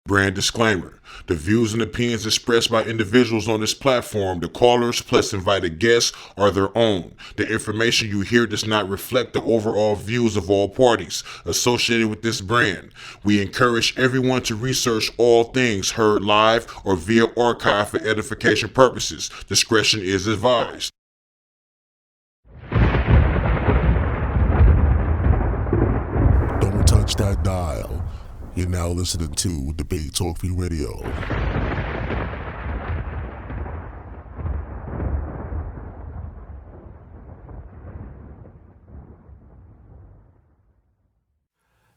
Brand disclaimer. The views and opinions expressed by individuals on this platform, the callers plus invited guests, are their own. The information you hear does not reflect the overall views of all parties associated with this brand. We encourage everyone to research all things heard live or via archive for edification purposes. Discretion is advised. Don't touch that dial. You're now listening to Debate Talk Free Radio.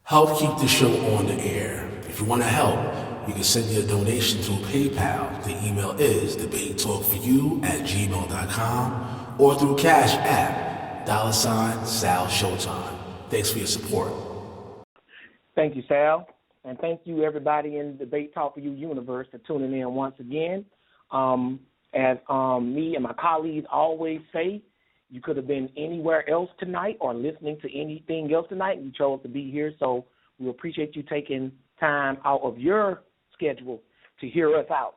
Help keep the show on the air. If you want to help, you can send your donation through PayPal. The email is debatetalkforyou@gmail.com or through Cash App, $Sal Showtime. Thanks for your support. Thank you, Sal. And thank you, everybody in the Debate Talk for You universe, for tuning in once again. As me and my colleagues always say, you could have been anywhere else tonight or listening to anything else tonight, and you chose to be here. So we appreciate you taking time out of your schedule to hear us out.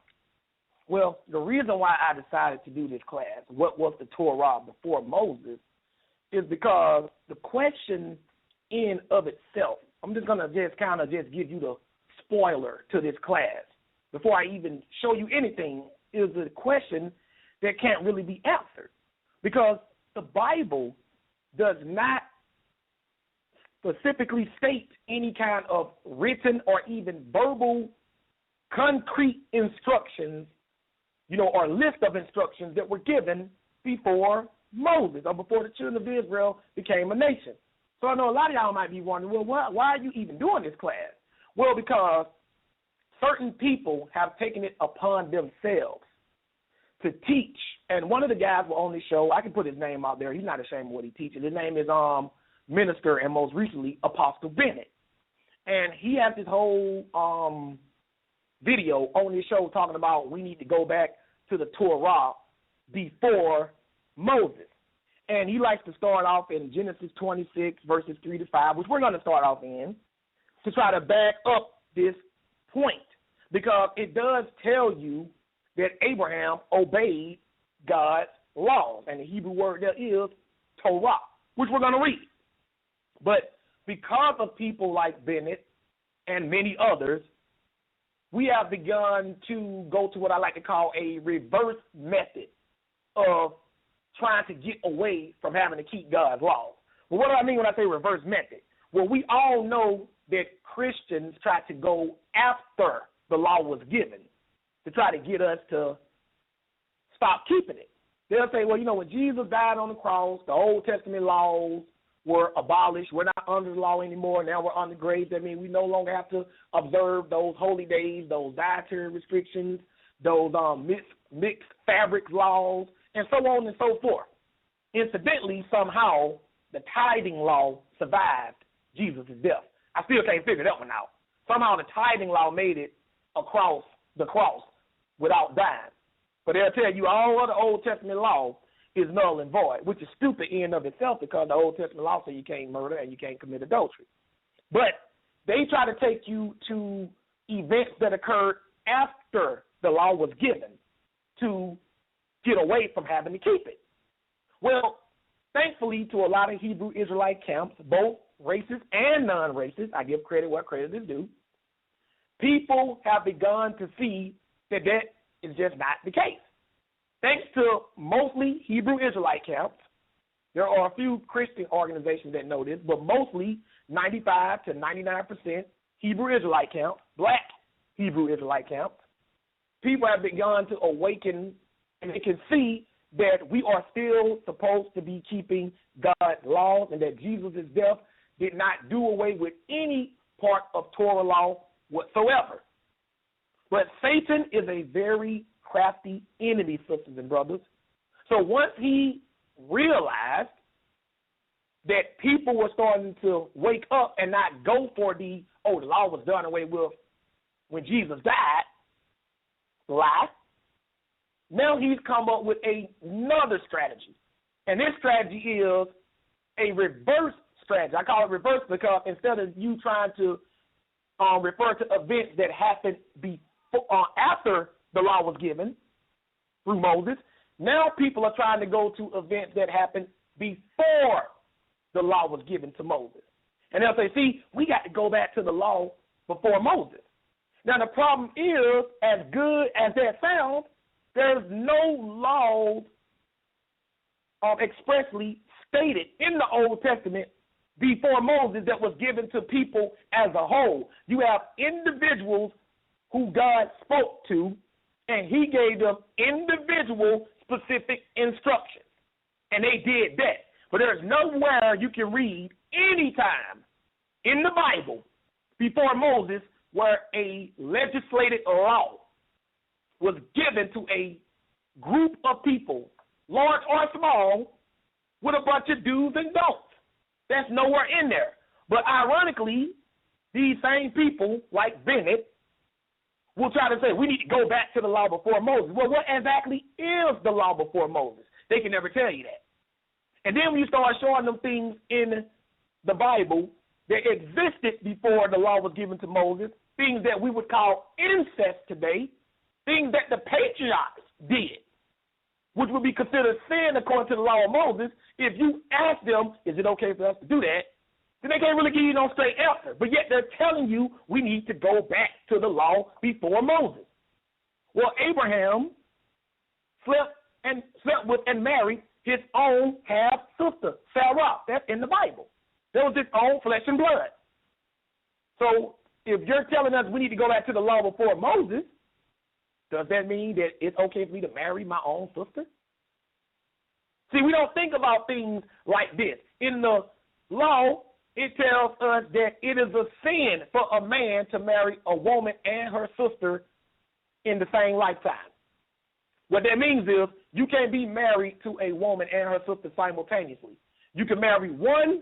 Well, the reason why I decided to do this class, what was the Torah before Moses, is because the question in of itself, I'm just going to just give you the spoiler to this class before I even show you anything, is a question that can't really be answered because the Bible does not specifically state any kind of written or even verbal concrete instructions, or list of instructions that were given before Moses or before the children of Israel became a nation. So I know a lot of y'all might be wondering, well, why are you even doing this class? Well, because certain people have taken it upon themselves to teach. And one of the guys were on the show, I can put his name out there. He's not ashamed of what he teaches. His name is Minister and most recently Apostle Bennett. And he has this whole video on his show talking about we need to go back to the Torah before Moses. And he likes to start off in Genesis 26, verses 3 to 5, which we're going to start off in, to try to back up this point. Because it does tell you that Abraham obeyed God's laws. And the Hebrew word there is Torah, which we're going to read. But because of people like Bennett and many others, we have begun to go to what I like to call a reverse method of trying to get away from having to keep God's laws. Well, what do I mean when I say reverse method? Well, we all know that Christians try to go after the law was given to try to get us to stop keeping it. They'll say, well, when Jesus died on the cross, the Old Testament laws were abolished. We're not under the law anymore. Now we're under grace. That means we no longer have to observe those holy days, those dietary restrictions, those mixed fabric laws, and so on and so forth. Incidentally, somehow, the tithing law survived Jesus' death. I still can't figure that one out. Somehow the tithing law made it across the cross without dying. But they'll tell you all other Old Testament law is null and void, which is stupid in and of itself because the Old Testament law says you can't murder and you can't commit adultery. But they try to take you to events that occurred after the law was given to get away from having to keep it. Well, thankfully, to a lot of Hebrew Israelite camps, both racist and non-racist, I give credit where credit is due, people have begun to see that is just not the case. Thanks to mostly Hebrew Israelite camps, there are a few Christian organizations that know this, but mostly 95 to 99% Hebrew Israelite camps, black Hebrew Israelite camps, people have begun to awaken and they can see that we are still supposed to be keeping God's laws and that Jesus' death did not do away with any part of Torah law whatsoever. But Satan is a very crafty enemy, sisters and brothers. So once he realized that people were starting to wake up and not go for the law was done away with when Jesus died, lie, now he's come up with another strategy. And this strategy is a reverse strategy. I call it reverse because instead of you trying to refer to events that happened before, after the law was given through Moses. Now people are trying to go to events that happened before the law was given to Moses. And they'll say, see, we got to go back to the law before Moses. Now, the problem is, as good as that sounds, there's no laws expressly stated in the Old Testament before Moses that was given to people as a whole. You have individuals who God spoke to, and he gave them individual specific instructions, and they did that. But there's nowhere you can read any time in the Bible before Moses where a legislated law was given to a group of people, large or small, with a bunch of do's and don'ts. That's nowhere in there. But ironically, these same people, like Bennett, will try to say, we need to go back to the law before Moses. Well, what exactly is the law before Moses? They can never tell you that. And then when you start showing them things in the Bible that existed before the law was given to Moses, things that we would call incest today, things that the patriarchs did, which would be considered sin according to the law of Moses, if you ask them, is it okay for us to do that, then they can't really give you no straight answer. But yet they're telling you we need to go back to the law before Moses. Well, Abraham slept with and married his own half-sister, Sarah. That's in the Bible. That was his own flesh and blood. So if you're telling us we need to go back to the law before Moses, does that mean that it's okay for me to marry my own sister? See, we don't think about things like this. In the law, it tells us that it is a sin for a man to marry a woman and her sister in the same lifetime. What that means is you can't be married to a woman and her sister simultaneously. You can marry one,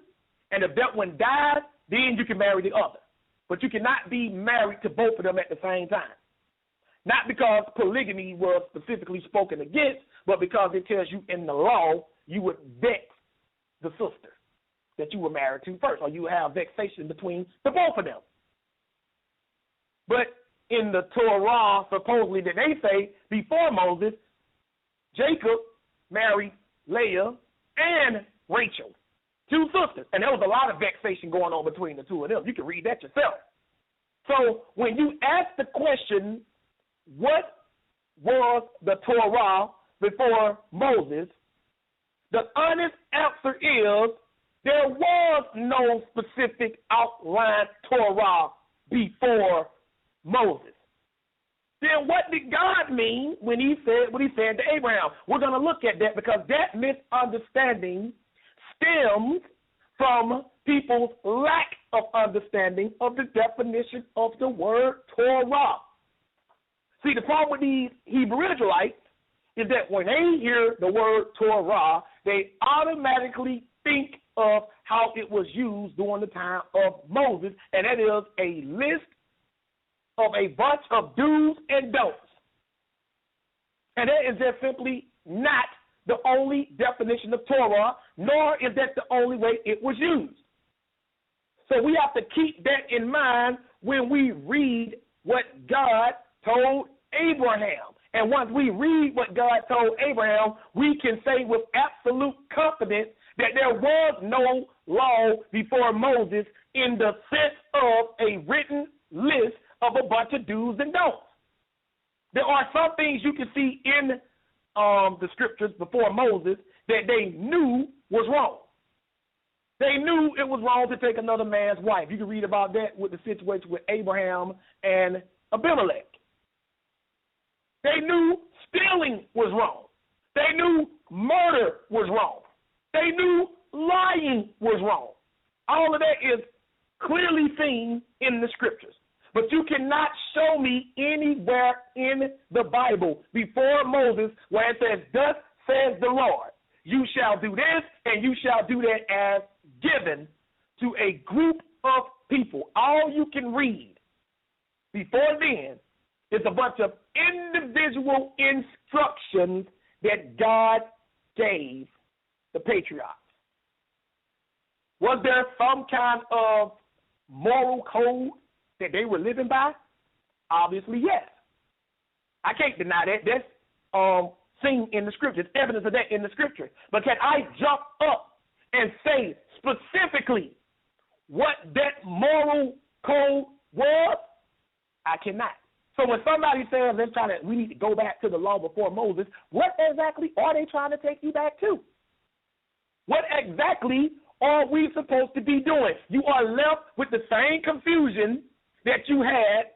and if that one dies, then you can marry the other. But you cannot be married to both of them at the same time. Not because polygamy was specifically spoken against, but because it tells you in the law you would vex the sister that you were married to first, or you have vexation between the both of them. But in the Torah, supposedly that they say, before Moses, Jacob married Leah and Rachel, two sisters. And there was a lot of vexation going on between the two of them. You can read that yourself. So when you ask the question, what was the Torah before Moses, the honest answer is there was no specific outlined Torah before Moses. Then what did God mean when he said what he said to Abraham? We're going to look at that because that misunderstanding stems from people's lack of understanding of the definition of the word Torah. See, the problem with these Hebrew Israelites is that when they hear the word Torah, they automatically think of how it was used during the time of Moses, and that is a list of a bunch of do's and don'ts. And that is just simply not the only definition of Torah, nor is that the only way it was used. So we have to keep that in mind when we read what God told Abraham. And once we read what God told Abraham, we can say with absolute confidence that there was no law before Moses in the sense of a written list of a bunch of do's and don'ts. There are some things you can see in the scriptures before Moses that they knew was wrong. They knew it was wrong to take another man's wife. You can read about that with the situation with Abraham and Abimelech. They knew stealing was wrong. They knew murder was wrong. They knew lying was wrong. All of that is clearly seen in the scriptures. But you cannot show me anywhere in the Bible before Moses where it says, thus says the Lord, you shall do this and you shall do that as given to a group of people. All you can read before then is a bunch of individual instructions that God gave the patriarchs. Was there some kind of moral code that they were living by? Obviously, yes. I can't deny that. That's seen in the scriptures, evidence of that in the scripture. But can I jump up and say specifically what that moral code was? I cannot. So when somebody says we need to go back to the law before Moses, what exactly are they trying to take you back to? What exactly are we supposed to be doing? You are left with the same confusion that you had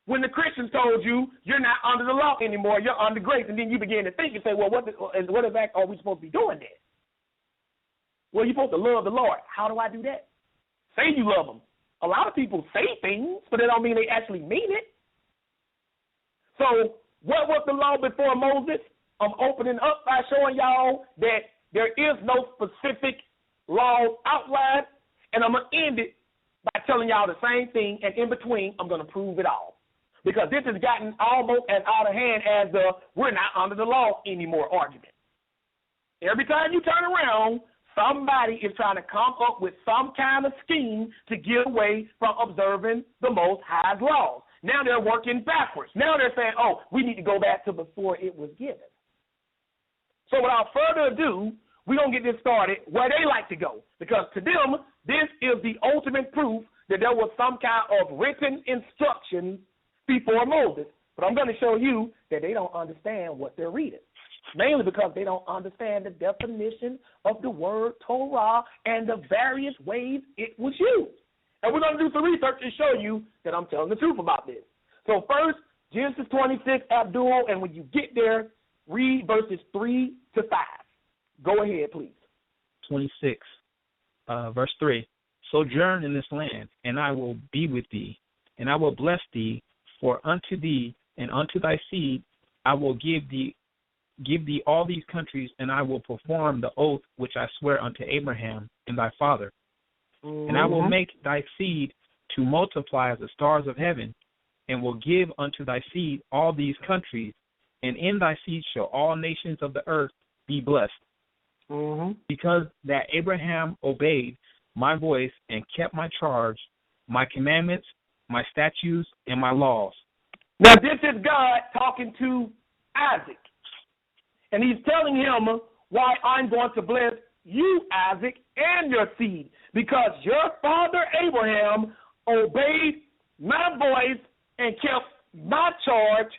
when the Christians told you you're not under the law anymore, you're under grace, and then you begin to think and say, well, what exactly are we supposed to be doing then? Well, you're supposed to love the Lord. How do I do that? Say you love him. A lot of people say things, but that don't mean they actually mean it. So what was the law before Moses? I'm opening up by showing y'all that there is no specific law outline, and I'm going to end it by telling y'all the same thing, and in between, I'm going to prove it all. Because this has gotten almost as out of hand as the we're not under the law anymore argument. Every time you turn around, somebody is trying to come up with some kind of scheme to get away from observing the Most High's laws. Now they're working backwards. Now they're saying, oh, we need to go back to before it was given. So without further ado, we're going to get this started where they like to go. Because to them, this is the ultimate proof that there was some kind of written instruction before Moses. But I'm going to show you that they don't understand what they're reading. Mainly because they don't understand the definition of the word Torah and the various ways it was used. And we're going to do some research and show you that I'm telling the truth about this. So first, Genesis 26, Abdul, and when you get there, read verses 3 to 5. Go ahead, please. 26, verse 3. Sojourn in this land, and I will be with thee, and I will bless thee, for unto thee and unto thy seed I will give thee all these countries, and I will perform the oath which I swear unto Abraham and thy father. Mm-hmm. And I will make thy seed to multiply as the stars of heaven, and will give unto thy seed all these countries, and in thy seed shall all nations of the earth be blessed. Mm-hmm. Because that Abraham obeyed my voice and kept my charge, my commandments, my statutes, and my laws. Now this is God talking to Isaac. And he's telling him why I'm going to bless you, Isaac, and your seed. Because your father Abraham obeyed my voice and kept my charge,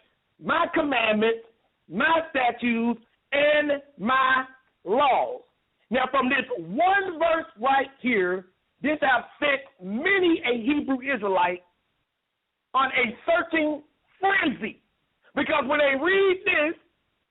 my commandments, my statutes, and my laws. Now from this one verse right here, this has set many a Hebrew Israelite on a searching frenzy. Because when they read this,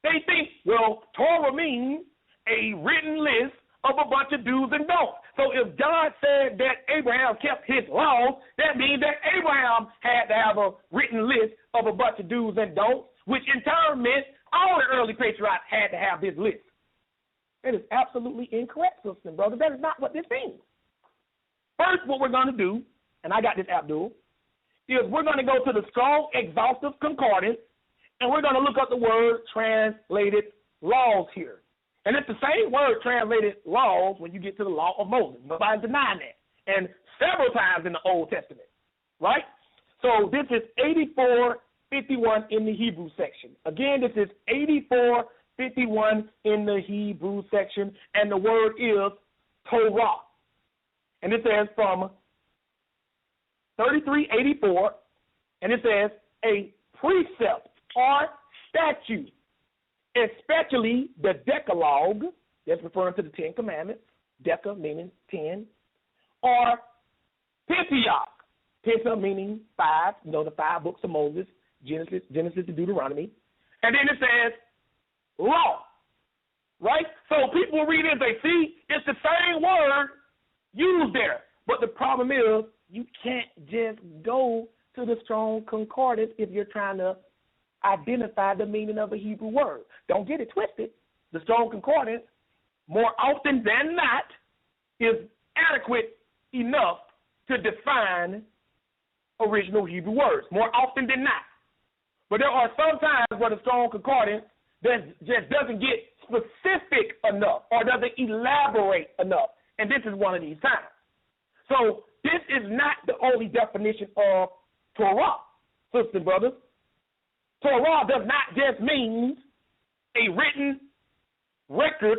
they think, well, Torah means a written list of a bunch of do's and don'ts. So if God said that Abraham kept his laws, that means that Abraham had to have a written list of a bunch of do's and don'ts, which in turn meant all the early patriarchs had to have this list. That is absolutely incorrect, sisters and brothers. That is not what this means. First, what we're going to do, and I got this, Abdul, is we're going to go to the Strong Exhaustive Concordance, and we're going to look up the word translated laws here. And it's the same word translated laws when you get to the law of Moses. Nobody's denying that. And several times in the Old Testament, right? So this is 84:51 in the Hebrew section. Again, this is 84:51 in the Hebrew section, and the word is Torah. And it says from 33:84, and it says a precept or statute, especially the Decalogue, that's referring to the 10 Commandments, Deca meaning 10, or Pentateuch, Penta meaning 5, the 5 books of Moses, Genesis to Deuteronomy, and then it says law, right? So people read it and they see it's the same word used there, but the problem is you can't just go to the Strong Concordance if you're trying to identify the meaning of a Hebrew word. Don't get it twisted. The Strong Concordance, more often than not, is adequate enough to define original Hebrew words, more often than not. But there are some times where the Strong Concordance just doesn't get specific enough or doesn't elaborate enough, and this is one of these times. So this is not the only definition of Torah, sisters and brothers. Torah does not just mean a written record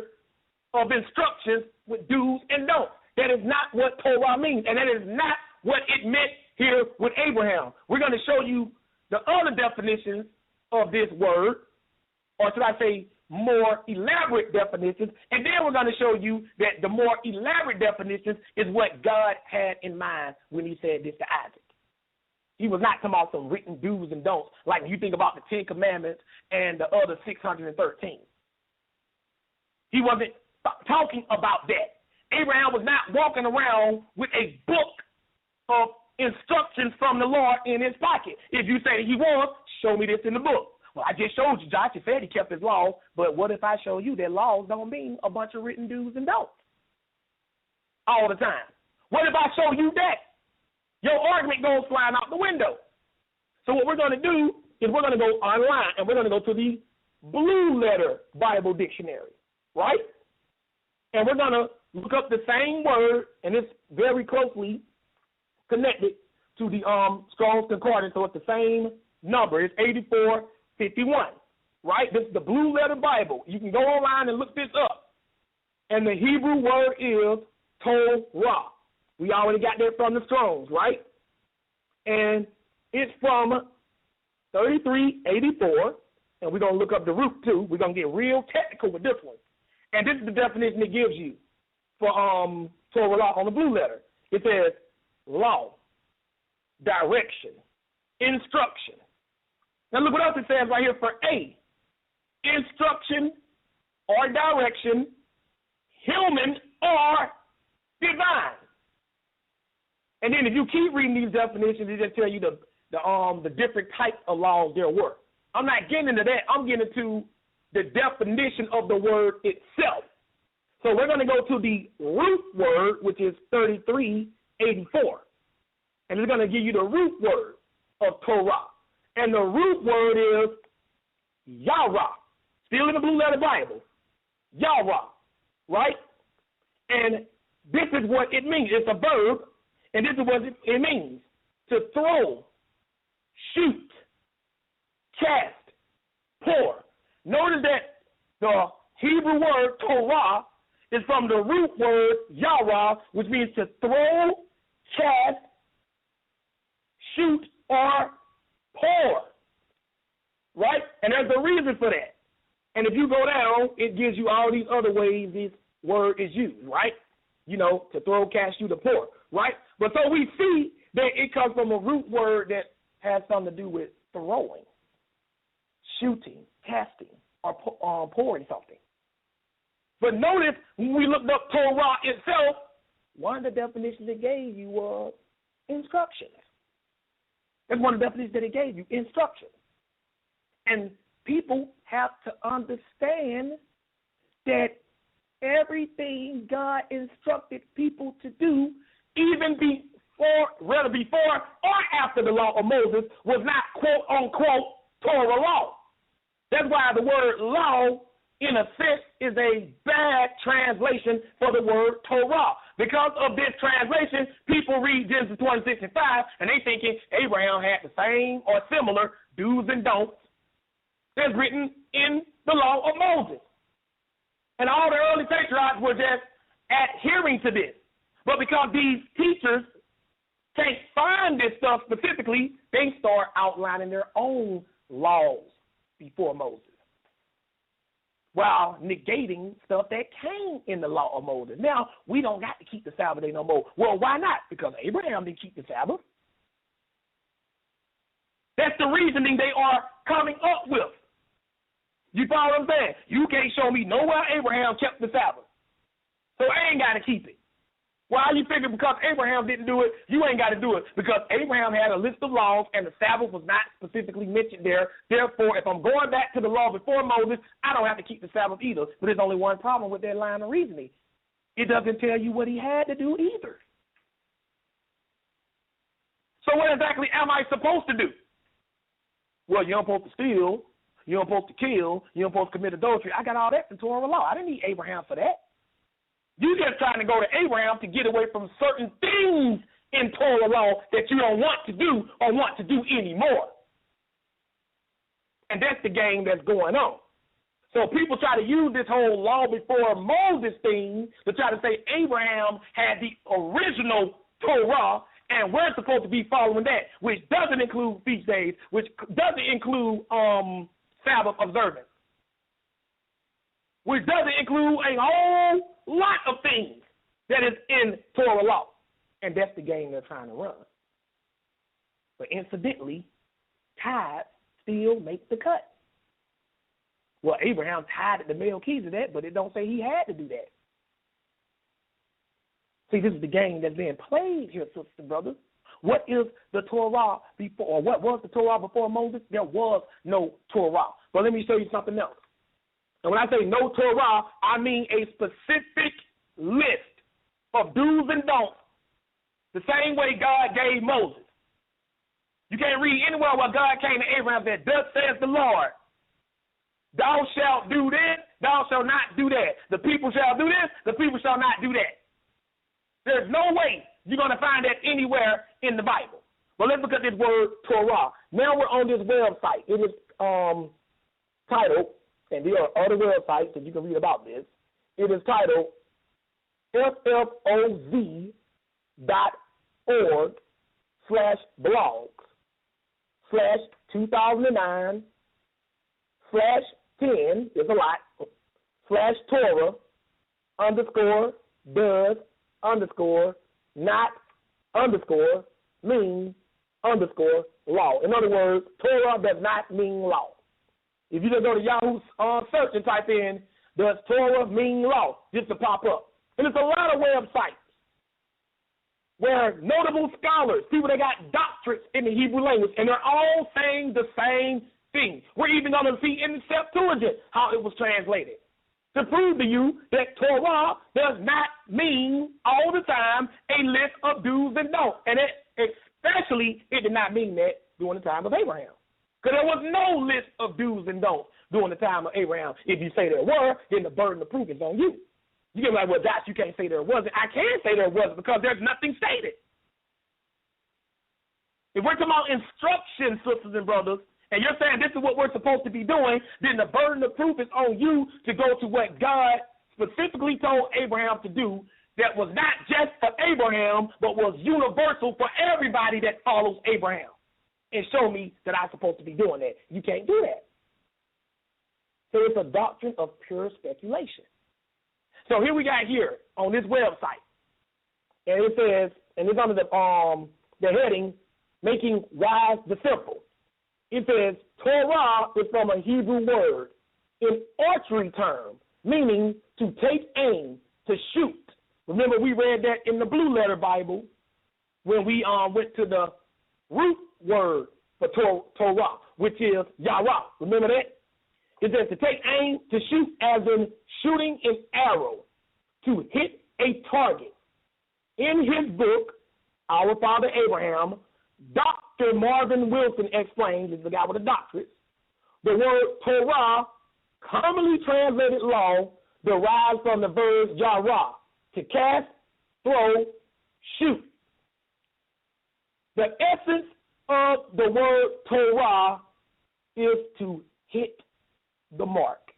of instructions with do's and don'ts. That is not what Torah means, and that is not what it meant here with Abraham. We're going to show you the other definitions of this word, or should I say more elaborate definitions, and then we're going to show you that the more elaborate definitions is what God had in mind when he said this to Isaac. He was not talking about some written do's and don'ts, like you think about the 10 Commandments and the other 613. He wasn't talking about that. Abraham was not walking around with a book of instructions from the Lord in his pocket. If you say that he was, show me this in the book. Well, I just showed you, Josh. You said he kept his laws, but what if I show you that laws don't mean a bunch of written do's and don'ts all the time? What if I show you that? Your argument goes flying out the window. So what we're going to do is we're going to go online, and we're going to go to the Blue Letter Bible Dictionary, right? And we're going to look up the same word, and it's very closely connected to the Strong's Concordance, so it's the same number. It's 8451, right? This is the Blue Letter Bible. You can go online and look this up. And the Hebrew word is Torah. We already got that from the Strong's, right? And it's from 3384, and we're going to look up the root too. We're going to get real technical with this one. And this is the definition it gives you for Torah on the blue letter. It says law, direction, instruction. Now look what else it says right here for A. Instruction or direction, human or divine. And then if you keep reading these definitions, it just tell you the different types of laws there were. I'm not getting into that. I'm getting into the definition of the word itself. So we're going to go to the root word, which is 3384. And it's going to give you the root word of Torah. And the root word is Yara. Still in the Blue Letter Bible. Yara. Right? And this is what it means. It's a verb. And this is what it means. To throw, shoot, cast, pour. Notice that the Hebrew word Torah is from the root word Yara, which means to throw, cast, shoot, or pour. Right? And there's a reason for that. And if you go down, it gives you all these other ways this word is used, right? You know, to throw, cast, shoot, or pour, right? But so we see that it comes from a root word that has something to do with throwing, shooting, casting, or pouring something. But notice when we looked up Torah itself, one of the definitions it gave you was instructions. That's one of the definitions that it gave you, instructions. And people have to understand that everything God instructed people to do, even before or after the law of Moses, was not quote-unquote Torah law. That's why the word law, in a sense, is a bad translation for the word Torah. Because of this translation, people read Genesis 26 and 5, and they thinking Abraham had the same or similar do's and don'ts that's written in the law of Moses. And all the early patriarchs were just adhering to this. But because these teachers can't find this stuff specifically, they start outlining their own laws before Moses, while negating stuff that came in the law of Moses. Now, we don't got to keep the Sabbath day no more. Well, why not? Because Abraham didn't keep the Sabbath. That's the reasoning they are coming up with. You follow what I'm saying? You can't show me nowhere Abraham kept the Sabbath. So I ain't got to keep it. Why you figure because Abraham didn't do it, you ain't got to do it? Because Abraham had a list of laws and the Sabbath was not specifically mentioned there. Therefore, if I'm going back to the law before Moses, I don't have to keep the Sabbath either. But there's only one problem with that line of reasoning. It doesn't tell you what he had to do either. So what exactly am I supposed to do? Well, you're supposed to steal. You're supposed to kill. You're supposed to commit adultery. I got all that from Torah law. I didn't need Abraham for that. You just trying to go to Abraham to get away from certain things in Torah law that you don't want to do or want to do anymore. And that's the game that's going on. So people try to use this whole law before Moses thing to try to say Abraham had the original Torah and we're supposed to be following that, which doesn't include feast days, which doesn't include Sabbath observance, which doesn't include a whole lot of things that is in Torah law. And that's the game they're trying to run. But incidentally, tithes still make the cut. Well, Abraham tithed the Melchizedek, but it don't say he had to do that. See, this is the game that's being played here, sisters and brothers. What is the Torah before, or what was the Torah before Moses? There was no Torah. But let me show you something else. And when I say no Torah, I mean a specific list of do's and don'ts, the same way God gave Moses. You can't read anywhere where God came to Abraham and said, thus says the Lord, thou shalt do this, thou shalt not do that. The people shall do this, the people shall not do that. There's no way you're going to find that anywhere in the Bible. But let's look at this word Torah. Now we're on this website. It is titled, and there are other websites that you can read about this. It is titled FFOZ.org/blogs/2009/10, there's a lot, /Torah _does _not _mean _law. In other words, Torah does not mean law. If you just go to Yahoo search and type in, does Torah mean law, just to pop up. And there's a lot of websites where notable scholars, people that got doctorates in the Hebrew language, and they're all saying the same thing. We're even going to see in the Septuagint how it was translated, to prove to you that Torah does not mean all the time a list of do's and don'ts. And especially, it did not mean that during the time of Abraham. Because there was no list of do's and don'ts during the time of Abraham. If you say there were, then the burden of proof is on you. You get like, well, Josh, you can't say there wasn't. I can say there wasn't because there's nothing stated. If we're talking about instruction, sisters and brothers, and you're saying this is what we're supposed to be doing, then the burden of proof is on you to go to what God specifically told Abraham to do that was not just for Abraham, but was universal for everybody that follows Abraham, and show me that I'm supposed to be doing that. You can't do that. So it's a doctrine of pure speculation. So here we got here on this website, and it says, and it's under the heading, Making Wise the Simple. It says, Torah is from a Hebrew word, in archery term, meaning to take aim, to shoot. Remember, we read that in the Blue Letter Bible when we went to the root word for Torah, which is Yahweh. Remember that? It says to take aim, to shoot, as in shooting an arrow, to hit a target. In his book, Our Father Abraham, Dr. Marvin Wilson explains, is the guy with a doctorate, the word Torah, commonly translated law, derives from the verb Yarah, to cast, throw, shoot. The essence of the word Torah is to hit the mark.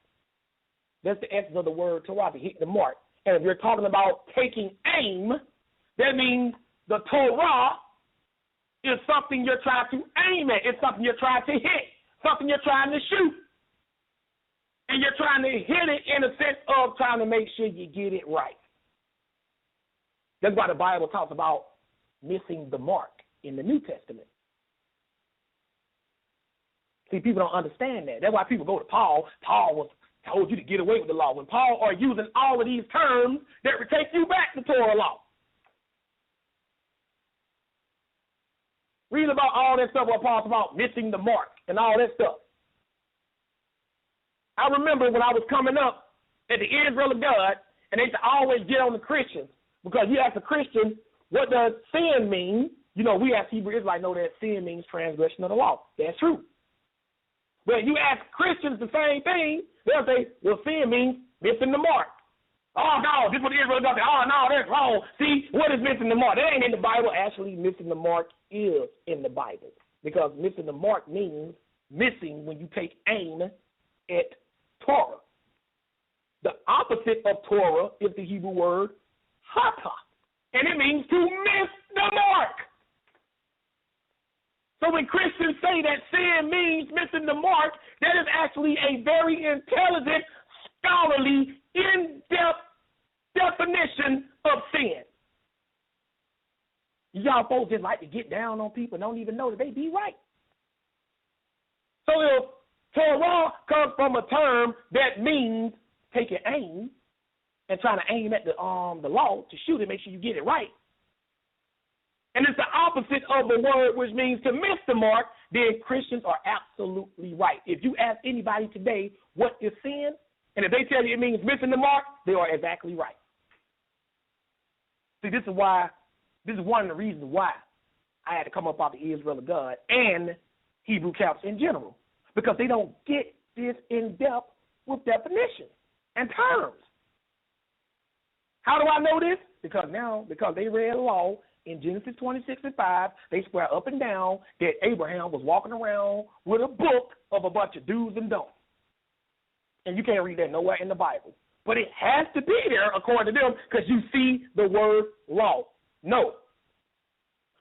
That's the essence of the word Torah, to hit the mark. And if you're talking about taking aim, that means the Torah is something you're trying to aim at. It's something you're trying to hit, something you're trying to shoot. And you're trying to hit it in a sense of trying to make sure you get it right. That's why the Bible talks about missing the mark in the New Testament. See, people don't understand that. That's why people go to Paul. Paul was told you to get away with the law. When Paul are using all of these terms that would take you back to Torah law. Read about all that stuff where Paul's about missing the mark and all that stuff. I remember when I was coming up at the Israel of God, and they used to always get on the Christians, because you ask a Christian, what does sin mean? You know, we as Hebrew Israelites know that sin means transgression of the law. That's true. But you ask Christians the same thing, they'll say, well, sin means missing the mark. Oh, no, this is what Israel does. Oh, no, that's wrong. See, what is missing the mark? That ain't in the Bible. Actually, missing the mark is in the Bible, because missing the mark means missing when you take aim at Torah. The opposite of Torah is the Hebrew word hata, and it means to miss the mark. So when Christians say that sin means missing the mark, that is actually a very intelligent, scholarly, in-depth definition of sin. Y'all folks just like to get down on people and don't even know that they be right. So if Torah comes from a term that means taking aim and trying to aim at the law to shoot it, make sure you get it right, and it's the opposite of the word which means to miss the mark, then Christians are absolutely right. If you ask anybody today what is sin, and if they tell you it means missing the mark, they are exactly right. See, this is one of the reasons why I had to come up out the Israel of God and Hebrew camps in general, because they don't get this in depth with definitions and terms. How do I know this? Because they read law in Genesis 26:5, they swear up and down that Abraham was walking around with a book of a bunch of do's and don'ts. And you can't read that nowhere in the Bible. But it has to be there, according to them, because you see the word law. No.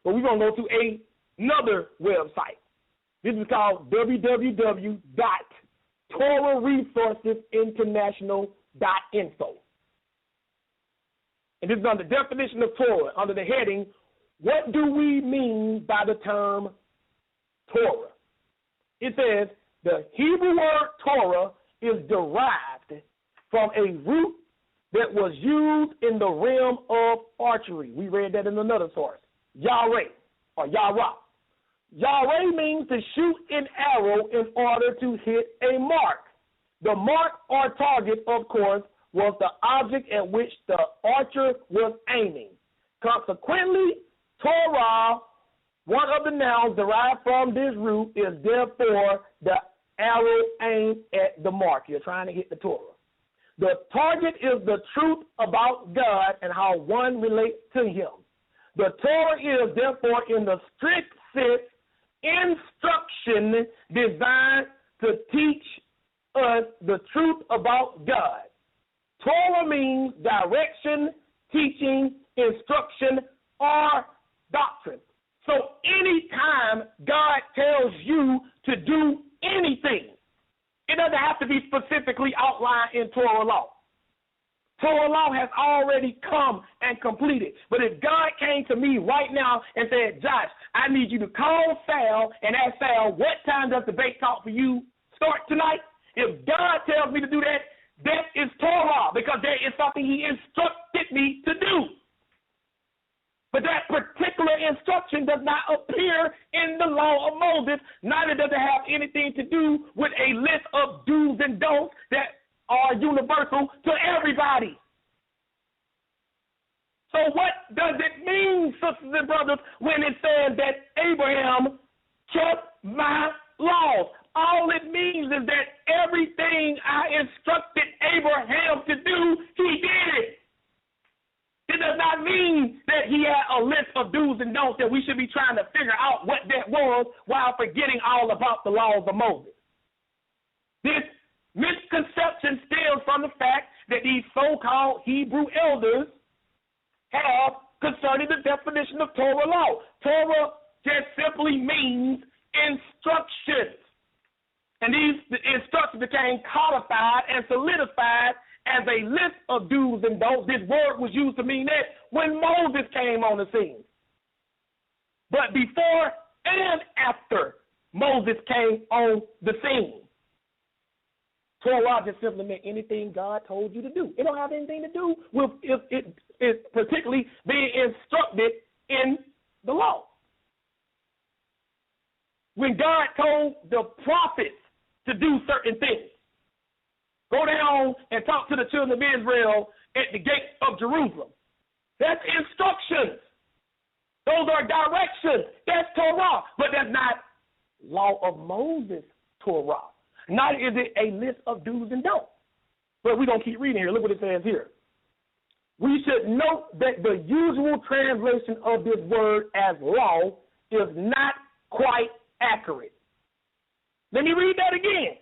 But we're going to go to another website. This is called www.TorahResourcesInternational.info. And this is on the definition of Torah, under the heading, what do we mean by the term Torah? It says, the Hebrew word Torah is derived from a root that was used in the realm of archery. We read that in another source. Yahweh, or Yahweh. Yahweh means to shoot an arrow in order to hit a mark. The mark or target, of course, was the object at which the archer was aiming. Consequently, Torah, one of the nouns derived from this root, is therefore the arrow aimed at the mark. You're trying to hit the Torah. The target is the truth about God and how one relates to him. The Torah is therefore, in the strict sense, instruction designed to teach us the truth about God. Torah means direction, teaching, instruction, or doctrine. So anytime God tells you to do anything, it doesn't have to be specifically outlined in Torah law. Torah law has already come and completed. But if God came to me right now and said, Josh, I need you to call Sal and ask Sal, what time does the debate talk for you start tonight? If God tells me to do that, that is Torah, because that is something he instructed me to do. But that particular instruction does not appear in the law of Moses, neither does it have anything to do with a list of do's and don'ts that are universal to everybody. So what does it mean, sisters and brothers, when it says that Abraham kept my laws? All it means is that everything I instructed Abraham to do, he did it. It does not mean that he had a list of do's and don'ts that we should be trying to figure out what that was while forgetting all about the laws of Moses. This misconception stems from the fact that these so-called Hebrew elders have concerning the definition of Torah law. Torah just simply means instructions. And these instructions became codified and solidified as a list of do's and don'ts. This word was used to mean that when Moses came on the scene. But before and after Moses came on the scene, Torah just simply meant anything God told you to do. It don't have anything to do with it particularly being instructed in the law. When God told the prophets to do certain things, go down and talk to the children of Israel at the gate of Jerusalem. That's instructions. Those are directions. That's Torah. But that's not law of Moses Torah. Neither is it a list of do's and don'ts. But we're going to keep reading here. Look what it says here. we should note that the usual translation of this word as law is not quite accurate. Let me read that again.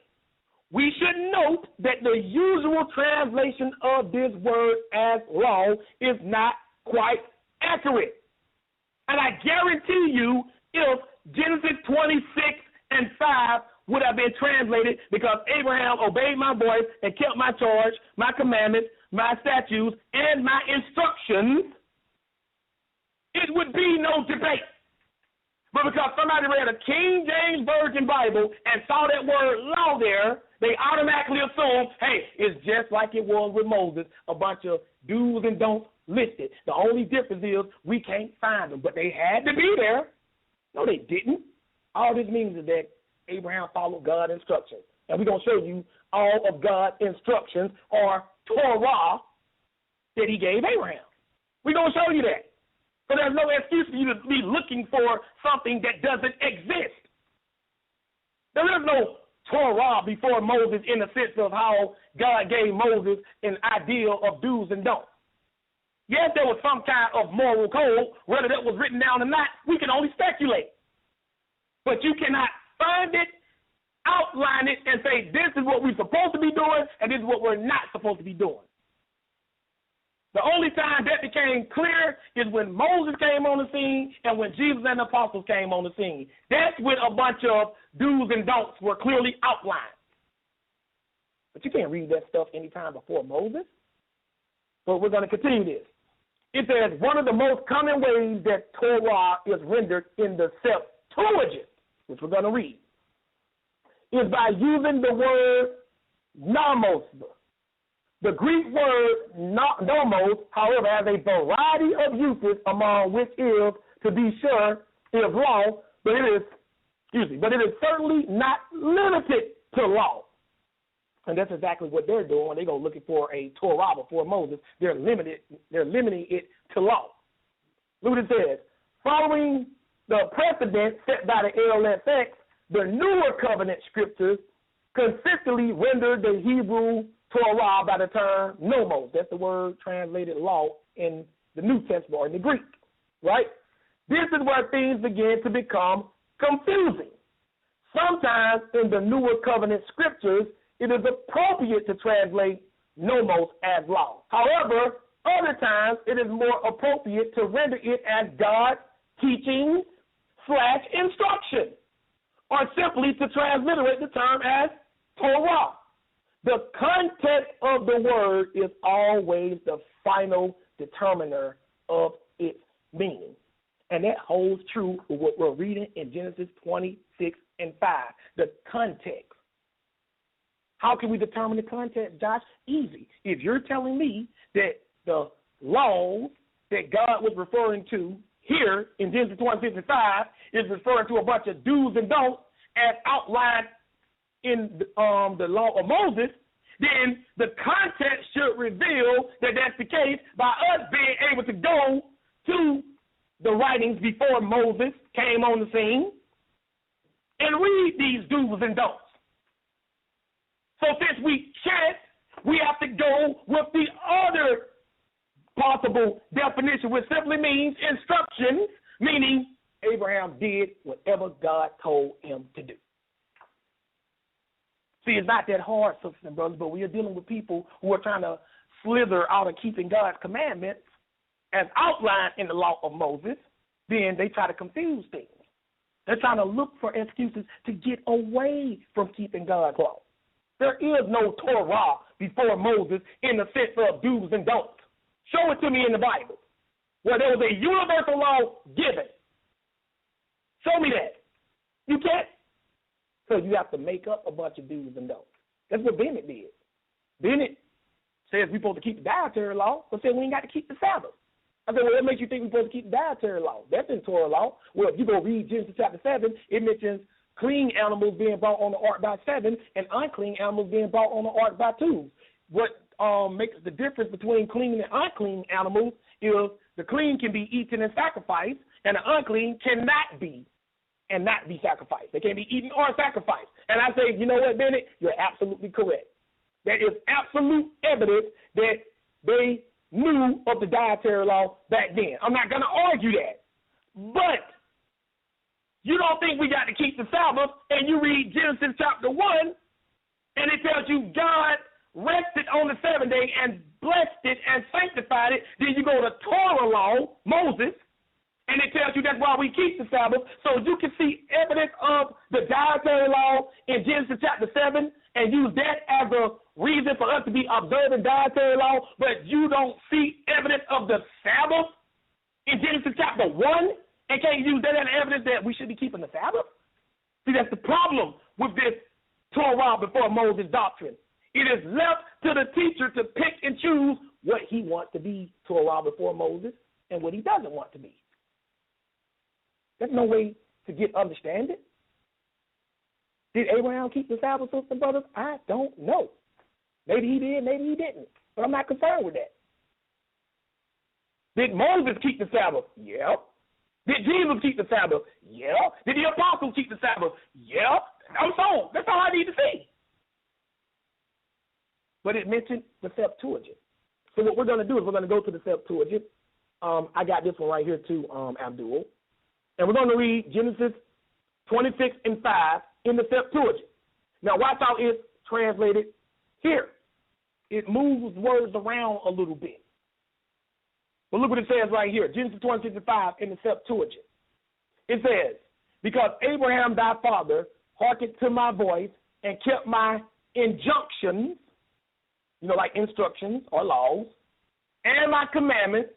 We should note that the usual translation of this word as law is not quite accurate. And I guarantee you, if Genesis 26:5 would have been translated, because Abraham obeyed my voice and kept my charge, my commandments, my statutes, and my instructions, it would be no debate. But because somebody read a King James Version Bible and saw that word law there, they automatically assume, hey, it's just like it was with Moses, a bunch of do's and don'ts listed. The only difference is we can't find them, but they had to be there. No, they didn't. All this means is that Abraham followed God's instructions. And we're going to show you all of God's instructions, or Torah, that he gave Abraham. We're going to show you that. So there's no excuse for you to be looking for something that doesn't exist. There is no Torah before Moses in the sense of how God gave Moses an ideal of do's and don'ts. Yes, there was some kind of moral code. Whether that was written down or not, we can only speculate. But you cannot find it, outline it, and say this is what we're supposed to be doing and this is what we're not supposed to be doing. The only time that became clear is when Moses came on the scene and when Jesus and the apostles came on the scene. That's when a bunch of do's and don'ts were clearly outlined. But you can't read that stuff anytime before Moses. So we're going to continue this. It says one of the most common ways that Torah is rendered in the Septuagint, which we're going to read, is by using the word nomos. The Greek word nomos, however, has a variety of uses, among which is, to be sure, is law, but it is certainly not limited to law. And that's exactly what they're doing when they go looking for a Torah before Moses. They're limiting it to law. Look what it says. Following the precedent set by the LXX, the newer covenant scriptures consistently render the Hebrew Torah by the term nomos. That's the word translated law in the New Testament or in the Greek, right? This is where things begin to become confusing. Sometimes in the newer covenant scriptures, it is appropriate to translate nomos as law. However, other times it is more appropriate to render it as God's teaching / instruction, or simply to transliterate the term as Torah. The context of the word is always the final determiner of its meaning. And that holds true for what we're reading in Genesis 26:5, the context. How can we determine the context, Josh? Easy. If you're telling me that the laws that God was referring to here in Genesis 26:5 is referring to a bunch of do's and don'ts as outlined in the law of Moses, then the context should reveal that that's the case by us being able to go to the writings before Moses came on the scene and read these do's and don'ts. So since we can't, we have to go with the other possible definition, which simply means instructions, meaning Abraham did whatever God told him to do. See, it's not that hard, sisters and brothers, but we are dealing with people who are trying to slither out of keeping God's commandments as outlined in the law of Moses. Then they try to confuse things. They're trying to look for excuses to get away from keeping God's law. There is no Torah before Moses in the sense of do's and don'ts. Show it to me in the Bible where there was a universal law given. Show me that. You can't. So you have to make up a bunch of do's and don'ts. That's what Bennett did. Bennett says we're supposed to keep the dietary law, but said we ain't got to keep the Sabbath. I said, well, what makes you think we're supposed to keep the dietary law? That's in Torah law. Well, if you go read Genesis chapter 7, it mentions clean animals being brought on the ark by 7 and unclean animals being brought on the ark by 2. What makes the difference between clean and unclean animals is the clean can be eaten and sacrificed, and the unclean cannot be and not be sacrificed. They can't be eaten or sacrificed. And I say, you know what, Bennett? You're absolutely correct. There is absolute evidence that they knew of the dietary law back then. I'm not going to argue that. But you don't think we got to keep the Sabbath, and you read Genesis chapter 1, and it tells you God rested on the seventh day and blessed it and sanctified it. Then you go to Torah law, Moses, and it tells you that's why we keep the Sabbath. So you can see evidence of the dietary law in Genesis chapter 7 and use that as a reason for us to be observing dietary law, but you don't see evidence of the Sabbath in Genesis chapter 1 and can't use that as evidence that we should be keeping the Sabbath? See, that's the problem with this Torah before Moses doctrine. It is left to the teacher to pick and choose what he wants to be Torah before Moses and what he doesn't want to be. There's no way to get understanding. Did Abraham keep the Sabbath, sisters and brothers? I don't know. Maybe he did, maybe he didn't. But I'm not concerned with that. Did Moses keep the Sabbath? Yeah. Did Jesus keep the Sabbath? Yeah. Did the apostles keep the Sabbath? Yeah. I'm sold. That's all I need to see. But it mentioned the Septuagint. So what we're going to do is we're going to go to the Septuagint. I got this one right here too, Abdul. And we're going to read Genesis 26 and 5 in the Septuagint. Now watch how it's translated here. It moves words around a little bit. But look what it says right here, Genesis 26 and 5 in the Septuagint. It says, because Abraham thy father hearkened to my voice and kept my injunctions, like instructions or laws, and my commandments,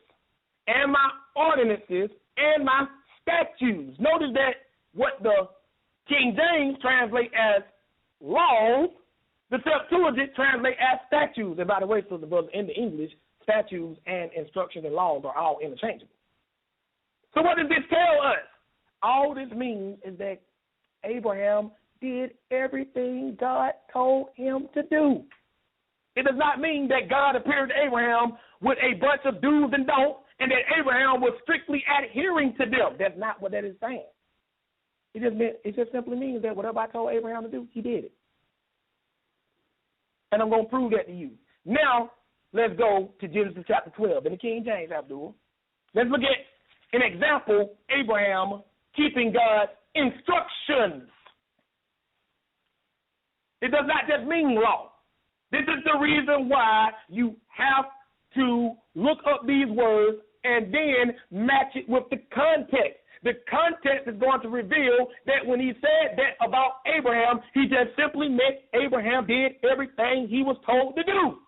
and my ordinances, and my statutes. Notice that what the King James translate as laws, the Septuagint translate as statutes. And by the way, so the brothers, in the English, statutes and instructions and laws are all interchangeable. So what does this tell us? All this means is that Abraham did everything God told him to do. It does not mean that God appeared to Abraham with a bunch of do's and don'ts and that Abraham was strictly adhering to them. That's not what that is saying. It just simply means that whatever I told Abraham to do, he did it. And I'm going to prove that to you. Now, let's go to Genesis chapter 12 in the King James, Abdul. Let's look at an example, Abraham keeping God's instructions. It does not just mean law. This is the reason why you have to look up these words and then match it with the context. The context is going to reveal that when he said that about Abraham, he just simply meant Abraham did everything he was told to do.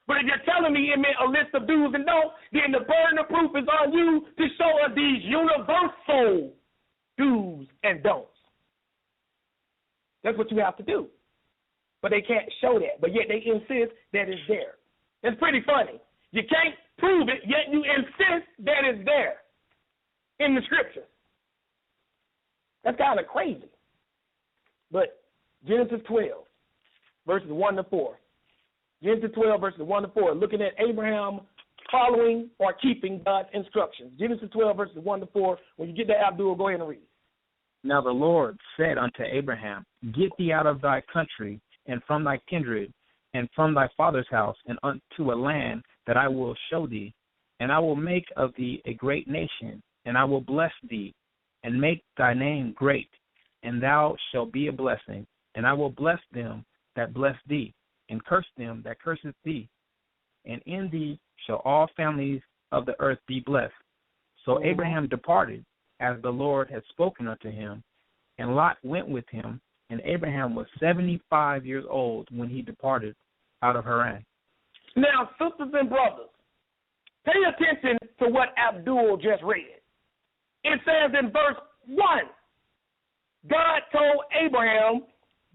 But if you're telling me it meant a list of do's and don'ts, then the burden of proof is on you to show us these universal do's and don'ts. That's what you have to do. But they can't show that, but yet they insist that it's there. It's pretty funny. You can't prove it, yet you insist that it's there in the scripture. That's kind of crazy. But Genesis 12, verses 1 to 4. Genesis 12, verses 1 to 4, looking at Abraham following or keeping God's instructions. Genesis 12, verses 1 to 4. When you get that, Abdul, go ahead and read. Now the Lord said unto Abraham, Get thee out of thy country, and from thy kindred, and from thy father's house, and unto a land that I will show thee. And I will make of thee a great nation, and I will bless thee, and make thy name great, and thou shalt be a blessing. And I will bless them that bless thee, and curse them that curseth thee. And in thee shall all families of the earth be blessed. So Abraham departed, as the Lord had spoken unto him, and Lot went with him. And Abraham was 75 years old when he departed out of Haran. Now, sisters and brothers, pay attention to what Abdul just read. It says in verse 1, God told Abraham,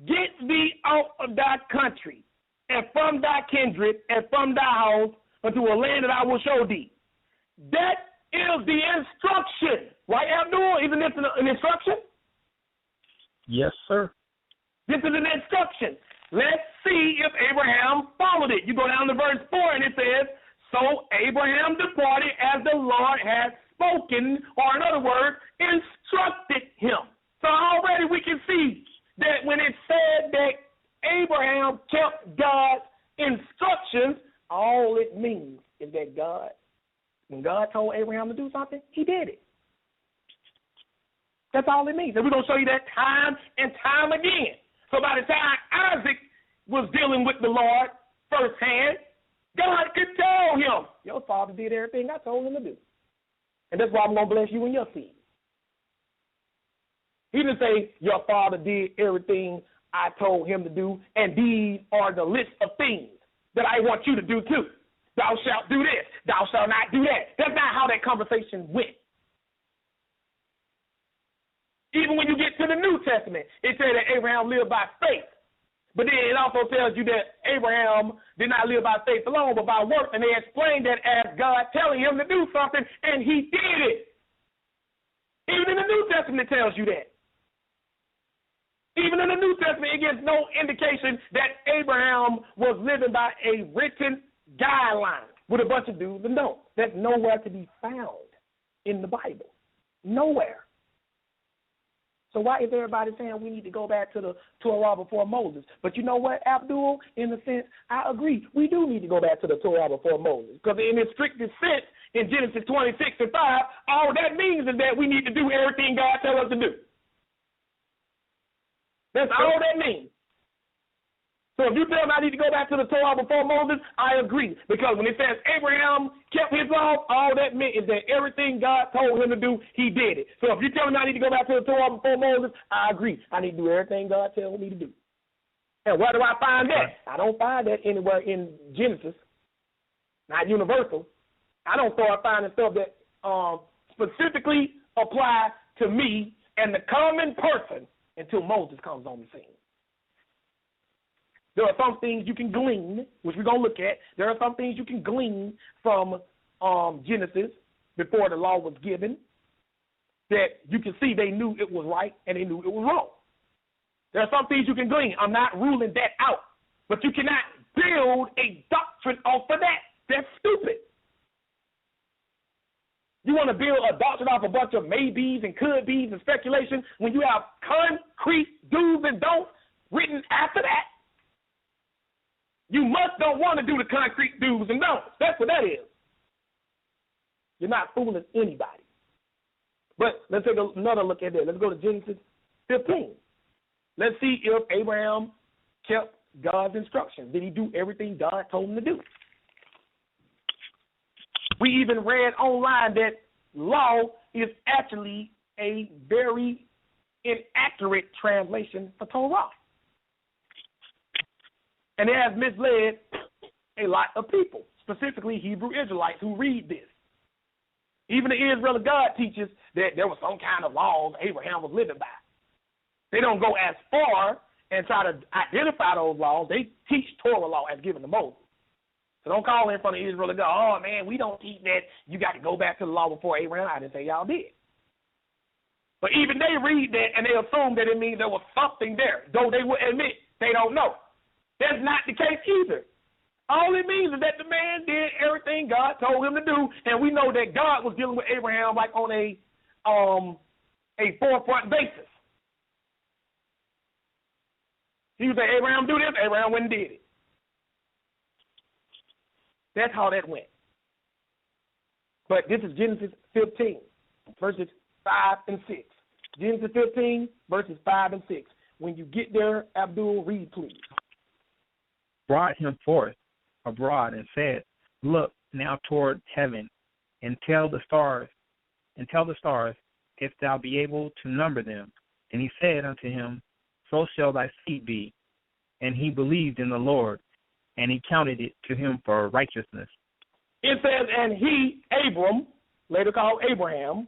Get thee out of thy country, and from thy kindred, and from thy house, unto a land that I will show thee. That is the instruction. Right, Abdul? Isn't this an instruction? Yes, sir. This is an instruction. Let's see if Abraham followed it. You go down to verse 4 and it says, So Abraham departed as the Lord had spoken, or in other words, instructed him. So already we can see that when it said that Abraham kept God's instructions, all it means is that God told Abraham to do something, he did it. That's all it means. And we're going to show you that time and time again. So by the time Isaac was dealing with the Lord firsthand, God could tell him, your father did everything I told him to do. And that's why I'm going to bless you and your seed. He didn't say, your father did everything I told him to do, and these are the list of things that I want you to do too. Thou shalt do this. Thou shalt not do that. That's not how that conversation went. Even when you get to the New Testament, it said that Abraham lived by faith. But then it also tells you that Abraham did not live by faith alone, but by works. And they explained that as God telling him to do something, and he did it. Even in the New Testament, it tells you that. Even in the New Testament, it gives no indication that Abraham was living by a written guideline with a bunch of do's and don'ts. That's nowhere to be found in the Bible. Nowhere. So why is everybody saying we need to go back to the Torah before Moses? But you know what, Abdul, in a sense, I agree. We do need to go back to the Torah before Moses. Because in its strictest sense, in Genesis 26:5, all that means is that we need to do everything God tells us to do. That's all that means. So if you tell me I need to go back to the Torah before Moses, I agree. Because when it says Abraham kept his law, all that meant is that everything God told him to do, he did it. So if you tell me I need to go back to the Torah before Moses, I agree. I need to do everything God tells me to do. And where do I find that? I don't find that anywhere in Genesis, not universal. I don't start finding stuff that specifically apply to me and the common person until Moses comes on the scene. There are some things you can glean, which we're going to look at. There are some things you can glean from Genesis before the law was given that you can see they knew it was right and they knew it was wrong. There are some things you can glean. I'm not ruling that out. But you cannot build a doctrine off of that. That's stupid. You want to build a doctrine off a bunch of maybes and could-bes and speculation when you have concrete do's and don'ts written after that? You don't want to do the concrete do's and don'ts. That's what that is. You're not fooling anybody. But let's take another look at that. Let's go to Genesis 15. Let's see if Abraham kept God's instructions. Did he do everything God told him to do? We even read online that law is actually a very inaccurate translation for Torah. And it has misled a lot of people, specifically Hebrew Israelites who read this. Even the Israel of God teaches that there was some kind of laws Abraham was living by. They don't go as far and try to identify those laws. They teach Torah law as given to Moses. So don't call in front of Israel and go, oh, man, we don't teach that. You got to go back to the law before Abraham. I didn't say y'all did. But even they read that and they assume that it means there was something there, though they would admit they don't know. That's not the case either. All it means is that the man did everything God told him to do, and we know that God was dealing with Abraham like on a forefront basis. He would say, Abraham, do this. Abraham went and did it. That's how that went. But this is Genesis 15, verses 5 and 6. Genesis 15, verses 5 and 6. When you get there, Abdul, read, please. Brought him forth abroad and said, look now toward heaven and tell the stars, if thou be able to number them. And he said unto him, so shall thy seed be. And he believed in the Lord, and he counted it to him for righteousness. It says, and he, Abram, later called Abraham,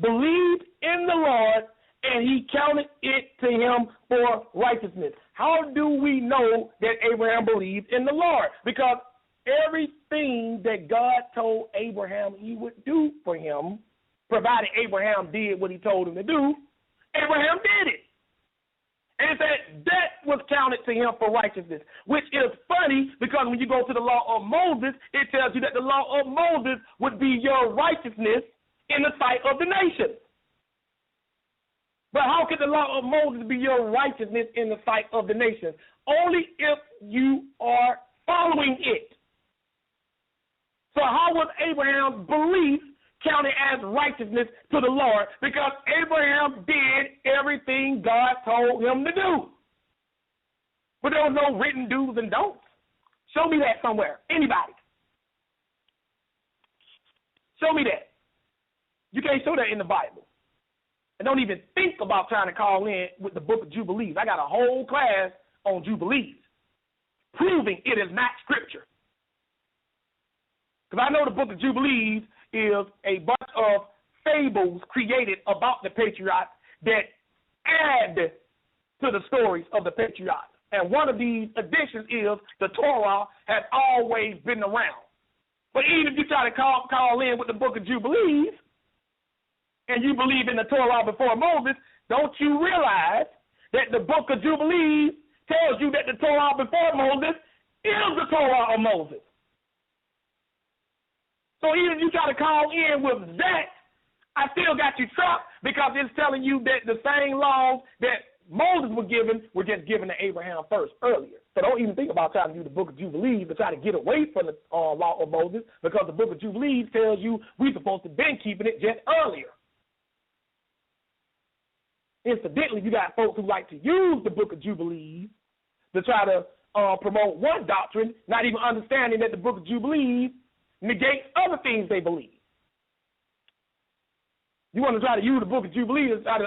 believed in the Lord, and he counted it to him for righteousness. How do we know that Abraham believed in the Lord? Because everything that God told Abraham he would do for him, provided Abraham did what he told him to do, Abraham did it. And it said that was counted to him for righteousness, which is funny because when you go to the law of Moses, it tells you that the law of Moses would be your righteousness in the sight of the nations. But how could the law of Moses be your righteousness in the sight of the nations? Only if you are following it. So how was Abraham's belief counted as righteousness to the Lord? Because Abraham did everything God told him to do. But there was no written do's and don'ts. Show me that somewhere. Anybody. Show me that. You can't show that in the Bible. And don't even think about trying to call in with the book of Jubilees. I got a whole class on Jubilees, proving it is not scripture. Because I know the book of Jubilees is a bunch of fables created about the patriarchs that add to the stories of the patriarchs. And one of these additions is the Torah has always been around. But even if you try to call in with the book of Jubilees, and you believe in the Torah before Moses, don't you realize that the book of Jubilees tells you that the Torah before Moses is the Torah of Moses? So even if you try to call in with that, I still got you trapped because it's telling you that the same laws that Moses was given were just given to Abraham first, earlier. So don't even think about trying to use the book of Jubilees to try to get away from the law of Moses, because the book of Jubilees tells you we're supposed to have been keeping it just earlier. Incidentally, you got folks who like to use the book of Jubilees to try to promote one doctrine, not even understanding that the book of Jubilees negates other things they believe. You want to try to use the book of Jubilees to try to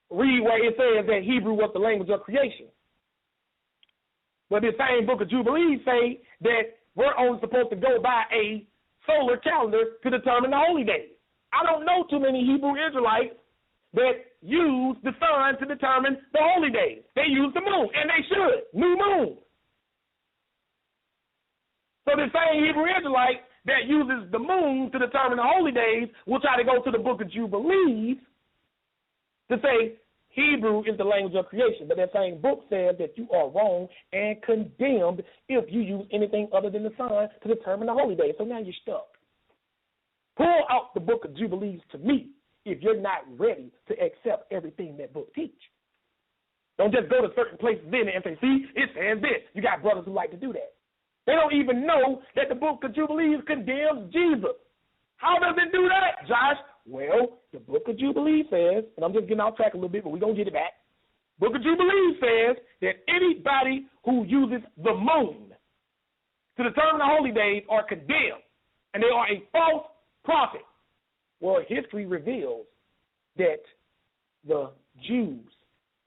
read where it says that Hebrew was the language of creation. But the same book of Jubilees say that we're only supposed to go by a solar calendar to determine the holy days. I don't know too many Hebrew Israelites that use the sun to determine the holy days. They use the moon, and they should. New moon. So the same Hebrew Israelite that uses the moon to determine the holy days will try to go to the book of Jubilees to say Hebrew is the language of creation. But that same book says that you are wrong and condemned if you use anything other than the sun to determine the holy days. So now you're stuck. Pull out the book of Jubilees to me if you're not ready to accept everything that book teach. Don't just go to certain places in it and say, see, it says this. You got brothers who like to do that. They don't even know that the book of Jubilees condemns Jesus. How does it do that, Josh? Well, the book of Jubilees says, and I'm just getting off track a little bit, but we're going to get it back. Book of Jubilees says that anybody who uses the moon to determine the holy days are condemned, and they are a false prophet. Well, history reveals that the Jews,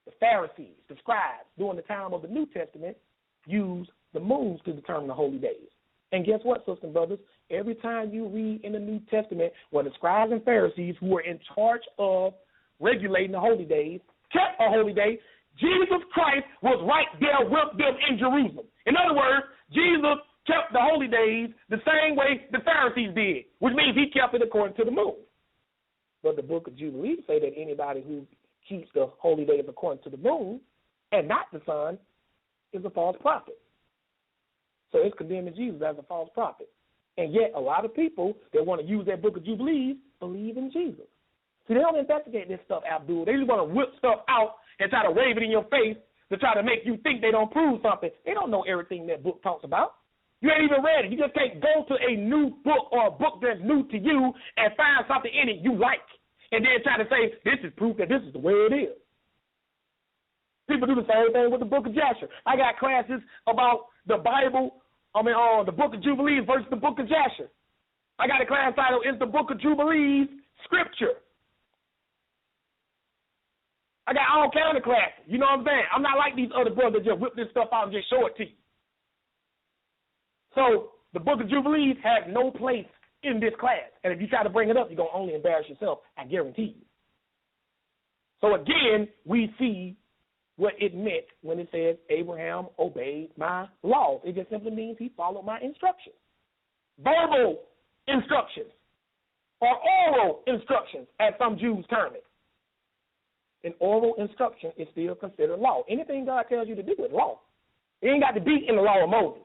the Pharisees, the scribes, during the time of the New Testament, used the moons to determine the holy days. And guess what, sisters and brothers? Every time you read in the New Testament where the scribes and Pharisees who were in charge of regulating the holy days kept a holy day, Jesus Christ was right there with them in Jerusalem. In other words, Jesus kept the holy days the same way the Pharisees did, which means he kept it according to the moon. But the book of Jubilees say that anybody who keeps the holy days according to the moon and not the sun is a false prophet. So it's condemning Jesus as a false prophet. And yet a lot of people that want to use that book of Jubilees believe in Jesus. See, they don't investigate this stuff, Abdul. They just want to whip stuff out and try to wave it in your face to try to make you think they don't prove something. They don't know everything that book talks about. You ain't even read it. You just can't go to a new book or a book that's new to you and find something in it you like and then try to say, this is proof that this is the way it is. People do the same thing with the book of Jasher. I got classes about the Bible, the book of Jubilees versus the book of Jasher. I got a class title, Is the Book of Jubilees Scripture? I got all kinds of classes. You know what I'm saying? I'm not like these other brothers that just whip this stuff out and just show it to you. So the book of Jubilees has no place in this class. And if you try to bring it up, you're going to only embarrass yourself, I guarantee you. So again, we see what it meant when it says Abraham obeyed my laws. It just simply means he followed my instructions. Verbal instructions or oral instructions, as some Jews term it. An oral instruction is still considered law. Anything God tells you to do is law. It ain't got to be in the law of Moses.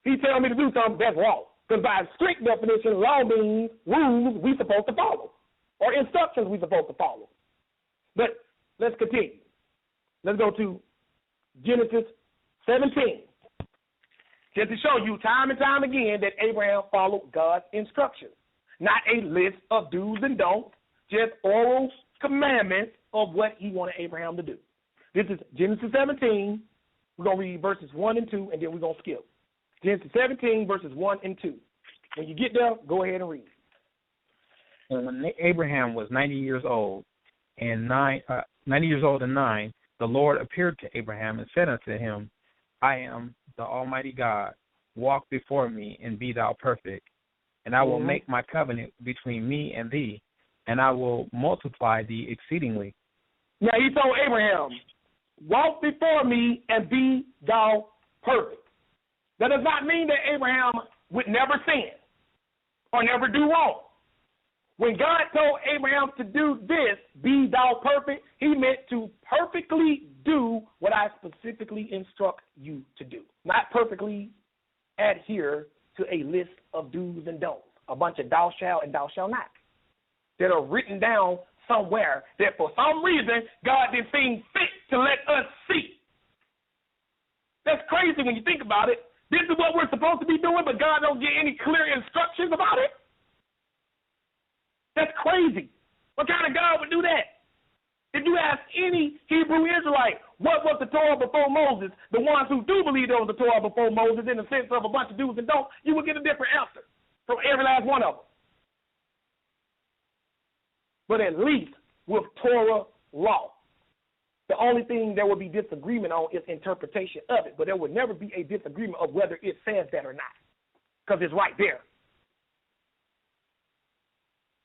He tells me to do something, that's law. Because by strict definition, law means rules we supposed to follow or instructions we supposed to follow. But let's continue. Let's go to Genesis 17. Just to show you time and time again that Abraham followed God's instructions. Not a list of do's and don'ts, just oral commandments of what he wanted Abraham to do. This is Genesis 17. We're going to read verses 1 and 2, and then we're going to skip. Genesis 17, verses 1 and 2. When you get there, go ahead and read. And when Abraham was 90 years old and 9, the Lord appeared to Abraham and said unto him, I am the Almighty God. Walk before me and be thou perfect. And I will make my covenant between me and thee, and I will multiply thee exceedingly. Now he told Abraham, walk before me and be thou perfect. That does not mean that Abraham would never sin or never do wrong. When God told Abraham to do this, be thou perfect, he meant to perfectly do what I specifically instruct you to do. Not perfectly adhere to a list of do's and don'ts, a bunch of thou shalt and thou shalt not, that are written down somewhere that for some reason God didn't seem fit to let us see. That's crazy when you think about it. This is what we're supposed to be doing, but God don't get any clear instructions about it. That's crazy. What kind of God would do that? If you ask any Hebrew Israelite, what was the Torah before Moses, the ones who do believe there was the Torah before Moses in the sense of a bunch of do's and don'ts, you would get a different answer from every last one of them. But at least with Torah law, the only thing there would be disagreement on is interpretation of it, but there would never be a disagreement of whether it says that or not, because it's right there.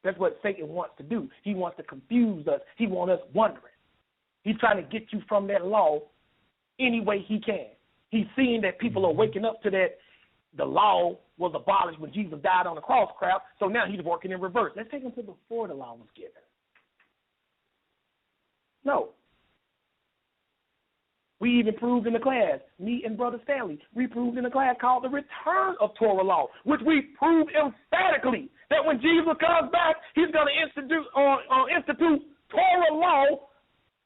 That's what Satan wants to do. He wants to confuse us. He wants us wondering. He's trying to get you from that law any way he can. He's seeing that people are waking up to that the law was abolished when Jesus died on the cross crap, so now he's working in reverse. Let's take him to before the law was given. No. We even proved in the class, me and Brother Stanley, we proved in the class called the return of Torah law, which we proved emphatically that when Jesus comes back, he's going to institute Torah law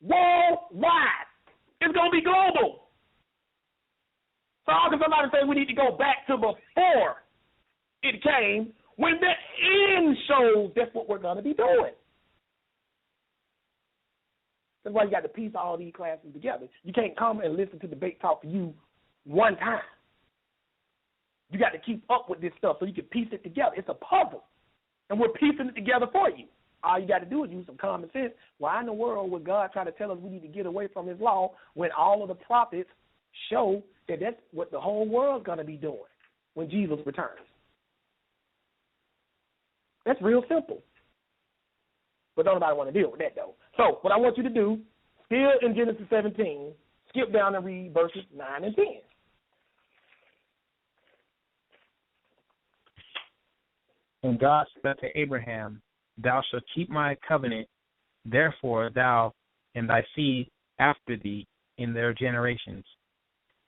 worldwide. It's going to be global. So how can somebody say we need to go back to before it came when the end shows that's what we're going to be doing? That's why you got to piece all these classes together. You can't come and listen to Debate Talk for You one time. You got to keep up with this stuff so you can piece it together. It's a puzzle, and we're piecing it together for you. All you got to do is use some common sense. Why in the world would God try to tell us we need to get away from his law when all of the prophets show that that's what the whole world's going to be doing when Jesus returns? That's real simple. But don't nobody want to deal with that, though. So what I want you to do, still in Genesis 17, skip down and read verses 9 and 10. And God said to Abraham, thou shalt keep my covenant, therefore thou and thy seed after thee in their generations.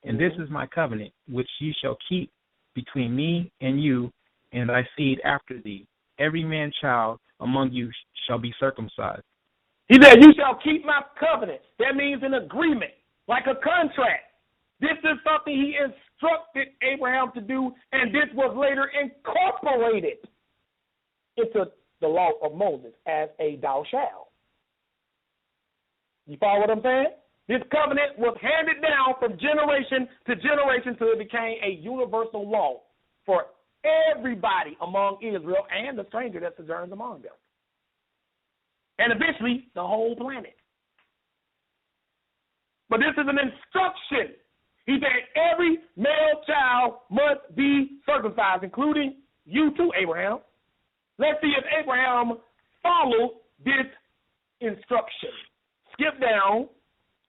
And this is my covenant, which ye shall keep between me and you and thy seed after thee. Every man child among you shall be circumcised. He said, you shall keep my covenant. That means an agreement, like a contract. This is something he instructed Abraham to do, and this was later incorporated into the law of Moses as a thou shalt. You follow what I'm saying? This covenant was handed down from generation to generation till it became a universal law for everybody among Israel and the stranger that sojourns among them. And eventually, the whole planet. But this is an instruction. He said every male child must be circumcised, including you too, Abraham. Let's see if Abraham followed this instruction. Skip down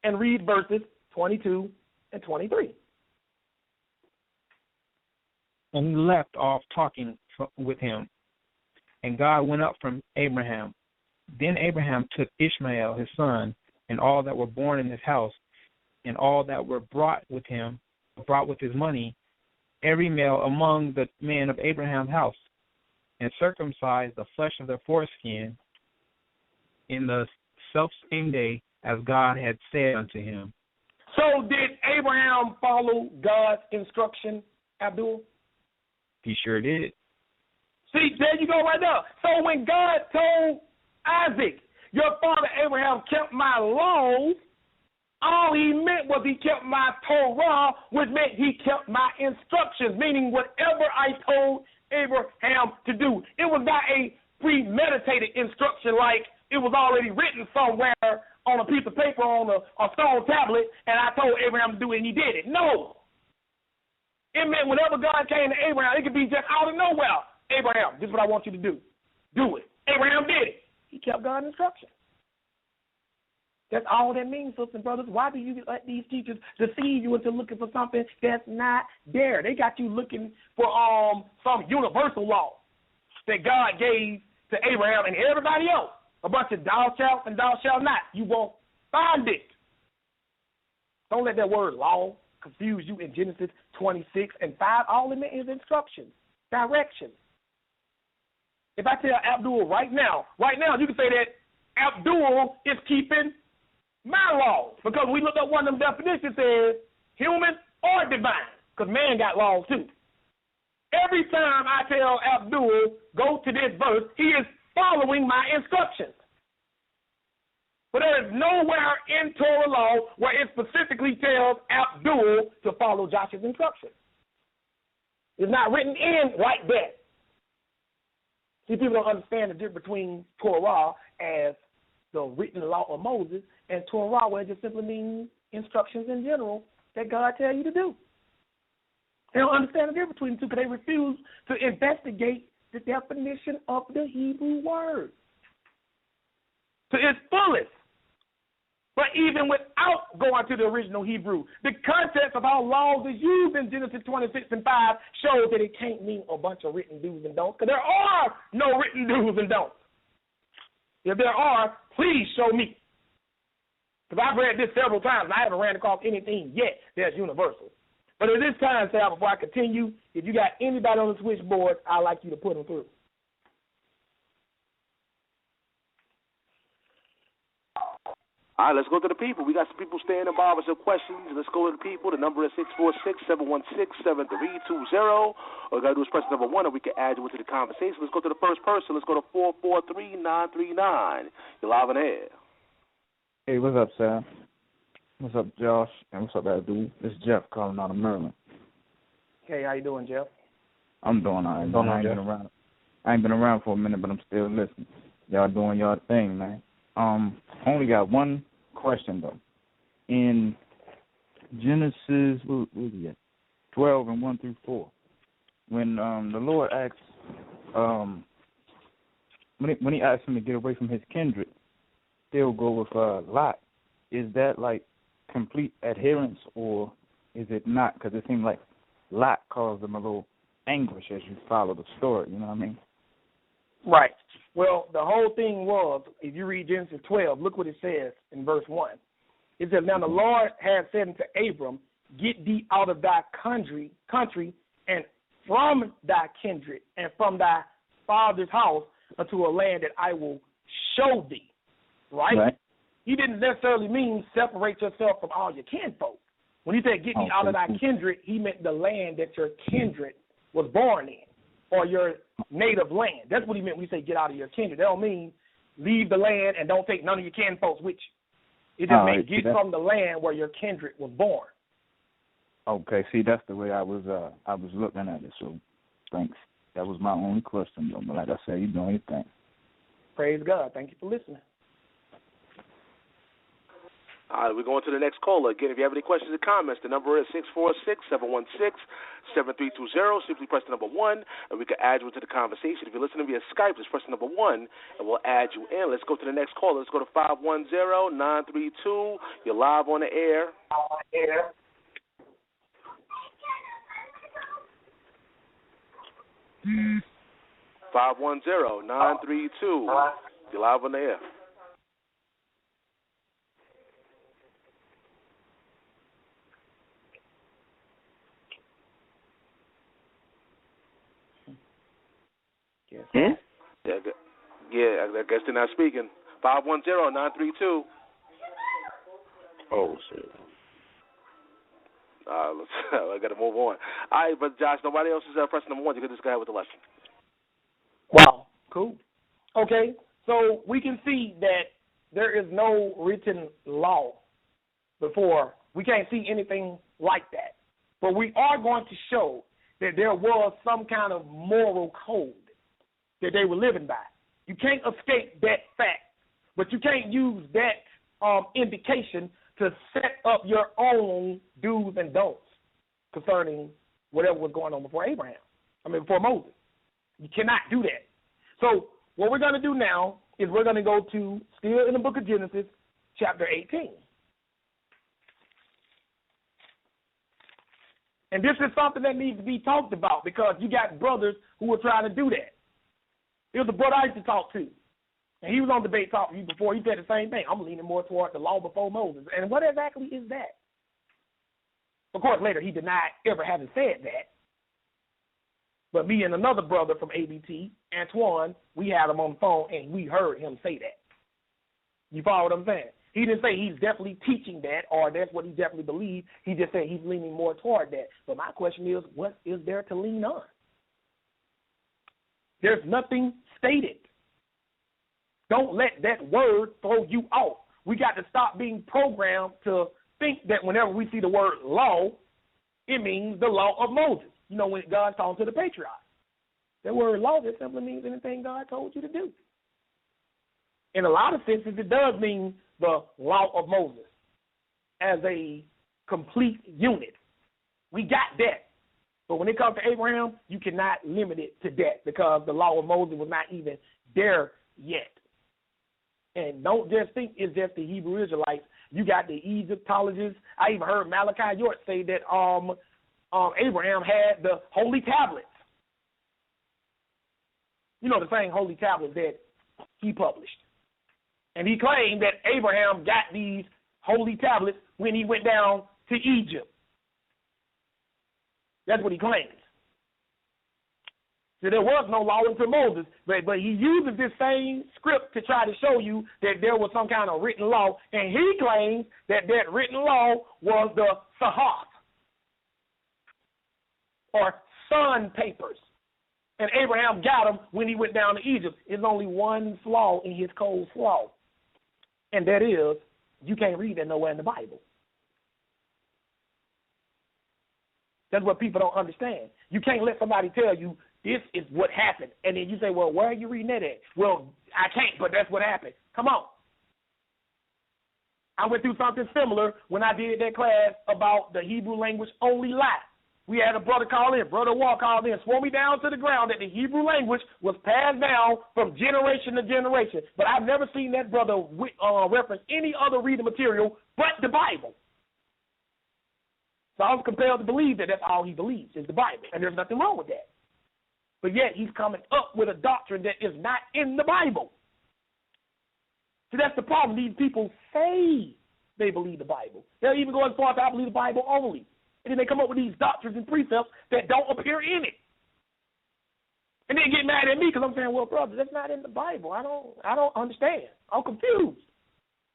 and read verses 22 and 23. And he left off talking with him, and God went up from Abraham. Then Abraham took Ishmael his son, and all that were born in his house, and all that were brought with his money, every male among the men of Abraham's house, and circumcised the flesh of their foreskin in the selfsame day as God had said unto him. So did Abraham follow God's instruction Abdul? He sure did. See, there you go right there. So when God told Isaac, your father Abraham kept my laws, all he meant was he kept my Torah, which meant he kept my instructions, meaning whatever I told Abraham to do. It was not a premeditated instruction like it was already written somewhere on a piece of paper on a stone tablet, and I told Abraham to do it, and he did it. No. It meant whenever God came to Abraham, it could be just out of nowhere. Abraham, this is what I want you to do. Do it. Abraham did it. He kept God's instructions. That's all that means, sisters and brothers. Why do you let these teachers deceive you into looking for something that's not there? They got you looking for some universal law that God gave to Abraham and everybody else. A bunch of thou shalt and thou shalt not. You won't find it. Don't let that word law confuse you in Genesis 26 and 5. All it meant is instruction, direction. If I tell Abdul right now, you can say that Abdul is keeping my laws. Because we looked up one of them definitions, says human or divine. Because man got laws too. Every time I tell Abdul, go to this verse, he is following my instructions. But there is nowhere in Torah law where it specifically tells Abdul to follow Joshua's instructions. It's not written in like that. See, people don't understand the difference between Torah as the written law of Moses and Torah, where it just simply means instructions in general that God tells you to do. They don't understand the difference between the two because they refuse to investigate the definition of the Hebrew word to its fullest. But even without going to the original Hebrew, the context of how laws is used in Genesis 26 and 5 shows that it can't mean a bunch of written do's and don'ts, because there are no written do's and don'ts. If there are, please show me. Because I've read this several times, and I haven't ran across anything yet that's universal. But at this time, Sal, before I continue, if you got anybody on the switchboard, I'd like you to put them through. All right, let's go to the people. We got some people standing by with some questions. Let's go to the people. The number is 646-716-7320. All we got to do is press number 1, and we can add you into the conversation. Let's go to the first person. Let's go to 443-939. You're live on air. Hey, what's up, Sal? What's up, Josh? And what's up, dude? This is Jeff calling out of Maryland. Hey, how you doing, Jeff? I'm doing all right. I ain't been around for a minute, but I'm still listening. Y'all doing y'all thing, man. Only got one question, though. In Genesis, what is it? 12 and 1 through 4, when the Lord asks, when he asked him to get away from his kindred, still go with Lot, is that like complete adherence, or is it not? Because it seemed like Lot caused them a little anguish as you follow the story, you know what I mean? Right. Well, the whole thing was, if you read Genesis 12, look what it says in verse 1. It says, now the Lord had said unto Abram, get thee out of thy country, and from thy kindred, and from thy father's house, unto a land that I will show thee. Right? He didn't necessarily mean separate yourself from all your kinfolk. When he said get thee out of thy kindred, he meant the land that your kindred was born in, or your native land. That's what he meant when he say get out of your kindred. That don't mean leave the land and don't take none of your kinfolks with you. It just meant get from the land where your kindred was born. Okay, see, that's the way I was looking at it, so thanks. That was my only question, though. But like I said, you're doing your thing. Praise God. Thank you for listening. All right, we're going to the next caller. Again, if you have any questions or comments, the number is 646-716-7320. Simply press the number 1, and we can add you into the conversation. If you're listening via Skype, just press the number 1, and we'll add you in. Let's go to the next caller. Let's go to 510-932. You're live on the air. 510-932. You're live on the air. Yes. Yeah, I guess they're not speaking. 510-932. Oh, shit. I got to move on. All right, but Josh, nobody else is pressing number one. You can just go ahead with the lesson. Wow, cool. Okay, so we can see that there is no written law before. We can't see anything like that. But we are going to show that there was some kind of moral code that they were living by. You can't escape that fact, but you can't use that indication to set up your own do's and don'ts concerning whatever was going on before before Moses. You cannot do that. So what we're going to do now is we're going to go to, still in the book of Genesis, chapter 18. And this is something that needs to be talked about because you got brothers who are trying to do that. There was a brother I used to talk to, and he was on Debate Talk before. He said the same thing. I'm leaning more toward the law before Moses. And what exactly is that? Of course, later he denied ever having said that. But me and another brother from ABT, Antoine, we had him on the phone, and we heard him say that. You follow what I'm saying? He didn't say he's definitely teaching that or that's what he definitely believes. He just said he's leaning more toward that. But my question is, what is there to lean on? There's nothing stated. Don't let that word throw you off. We got to stop being programmed to think that whenever we see the word law, it means the law of Moses. You know, when God's talking to the patriarchs. That word law just simply means anything God told you to do. In a lot of senses, it does mean the law of Moses as a complete unit. We got that. But when it comes to Abraham, you cannot limit it to that because the law of Moses was not even there yet. And don't just think it's just the Hebrew Israelites. You got the Egyptologists. I even heard Malachi York say that Abraham had the holy tablets. You know, the same holy tablets that he published. And he claimed that Abraham got these holy tablets when he went down to Egypt. That's what he claims. So there was no law until Moses, but he uses this same script to try to show you that there was some kind of written law, and he claims that that written law was the Sahaf, or sun papers. And Abraham got them when he went down to Egypt. There's only one flaw in his code flaw, and that is you can't read that nowhere in the Bible. That's what people don't understand. You can't let somebody tell you this is what happened, and then you say, well, where are you reading that at? Well, I can't, but that's what happened. Come on. I went through something similar when I did that class about the Hebrew language only lie. We had a brother call in, Brother Wall called in, swore me down to the ground that the Hebrew language was passed down from generation to generation. But I've never seen that brother reference any other reading material but the Bible. So I was compelled to believe that that's all he believes is the Bible, and there's nothing wrong with that. But yet he's coming up with a doctrine that is not in the Bible. So that's the problem. These people say they believe the Bible. They'll even go as far as I believe the Bible only. And then they come up with these doctrines and precepts that don't appear in it. And they get mad at me because I'm saying, well, brother, that's not in the Bible. I don't understand. I'm confused.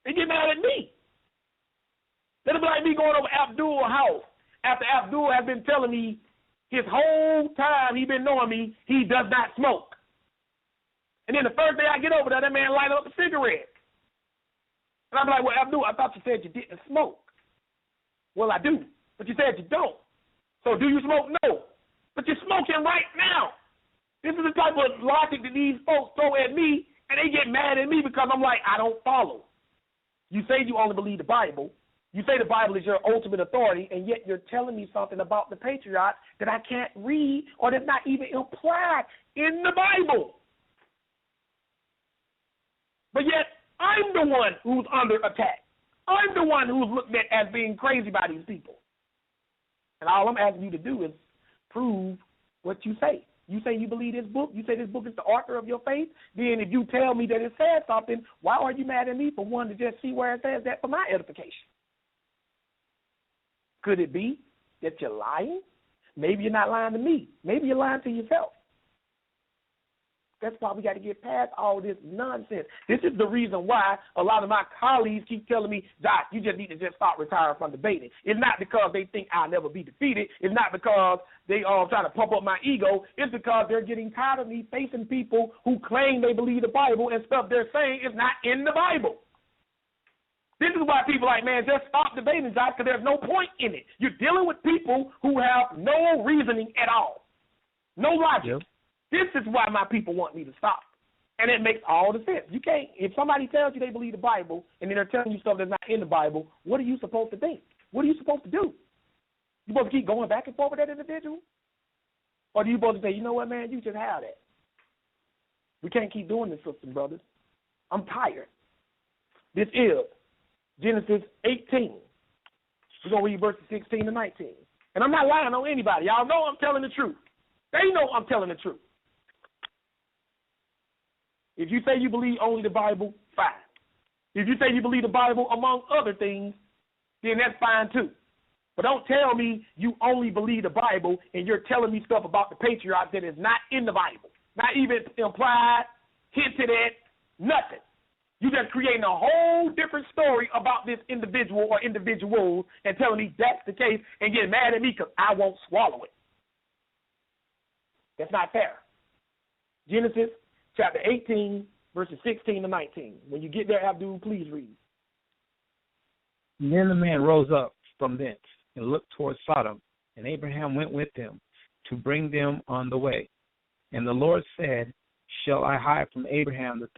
They get mad at me. That'll be like me going over Abdul's house after Abdul has been telling me his whole time he's been knowing me, he does not smoke. And then the first day I get over there, that man light up a cigarette. And I'm like, well, Abdul, I thought you said you didn't smoke. Well, I do, but you said you don't. So do you smoke? No. But you're smoking right now. This is the type of logic that these folks throw at me, and they get mad at me because I'm like, I don't follow. You say you only believe the Bible. You say the Bible is your ultimate authority, and yet you're telling me something about the patriarchs that I can't read or that's not even implied in the Bible. But yet, I'm the one who's under attack. I'm the one who's looked at as being crazy by these people. And all I'm asking you to do is prove what you say. You say you believe this book. You say this book is the author of your faith. Then if you tell me that it says something, why are you mad at me for wanting to just see where it says that for my edification? Could it be that you're lying? Maybe you're not lying to me. Maybe you're lying to yourself. That's why we got to get past all this nonsense. This is the reason why a lot of my colleagues keep telling me, Josh, you just need to just stop retiring from debating. It's not because they think I'll never be defeated. It's not because they are trying to pump up my ego. It's because they're getting tired of me facing people who claim they believe the Bible and stuff they're saying is not in the Bible. This is why people are like, man, just stop debating, Josh, because there's no point in it. You're dealing with people who have no reasoning at all, no logic. Yep. This is why my people want me to stop. And it makes all the sense. You can't, if somebody tells you they believe the Bible and then they're telling you stuff that's not in the Bible, what are you supposed to think? What are you supposed to do? You supposed to keep going back and forth with that individual? Or do you supposed to say, you know what, man, you just have that. We can't keep doing this, sisters and brothers. I'm tired. This is Genesis 18. We're going to read verses 16 to 19. And I'm not lying on anybody. Y'all know I'm telling the truth. They know I'm telling the truth. If you say you believe only the Bible, fine. If you say you believe the Bible among other things, then that's fine too. But don't tell me you only believe the Bible and you're telling me stuff about the patriarchs that is not in the Bible. Not even implied, hinted at, nothing. You just creating a whole different story about this individual or individuals and telling me that's the case and getting mad at me because I won't swallow it. That's not fair. Genesis chapter 18, verses 16 to 19. When you get there, Abdul, please read. And then the man rose up from thence and looked toward Sodom, and Abraham went with them to bring them on the way. And the Lord said, shall I hide from Abraham the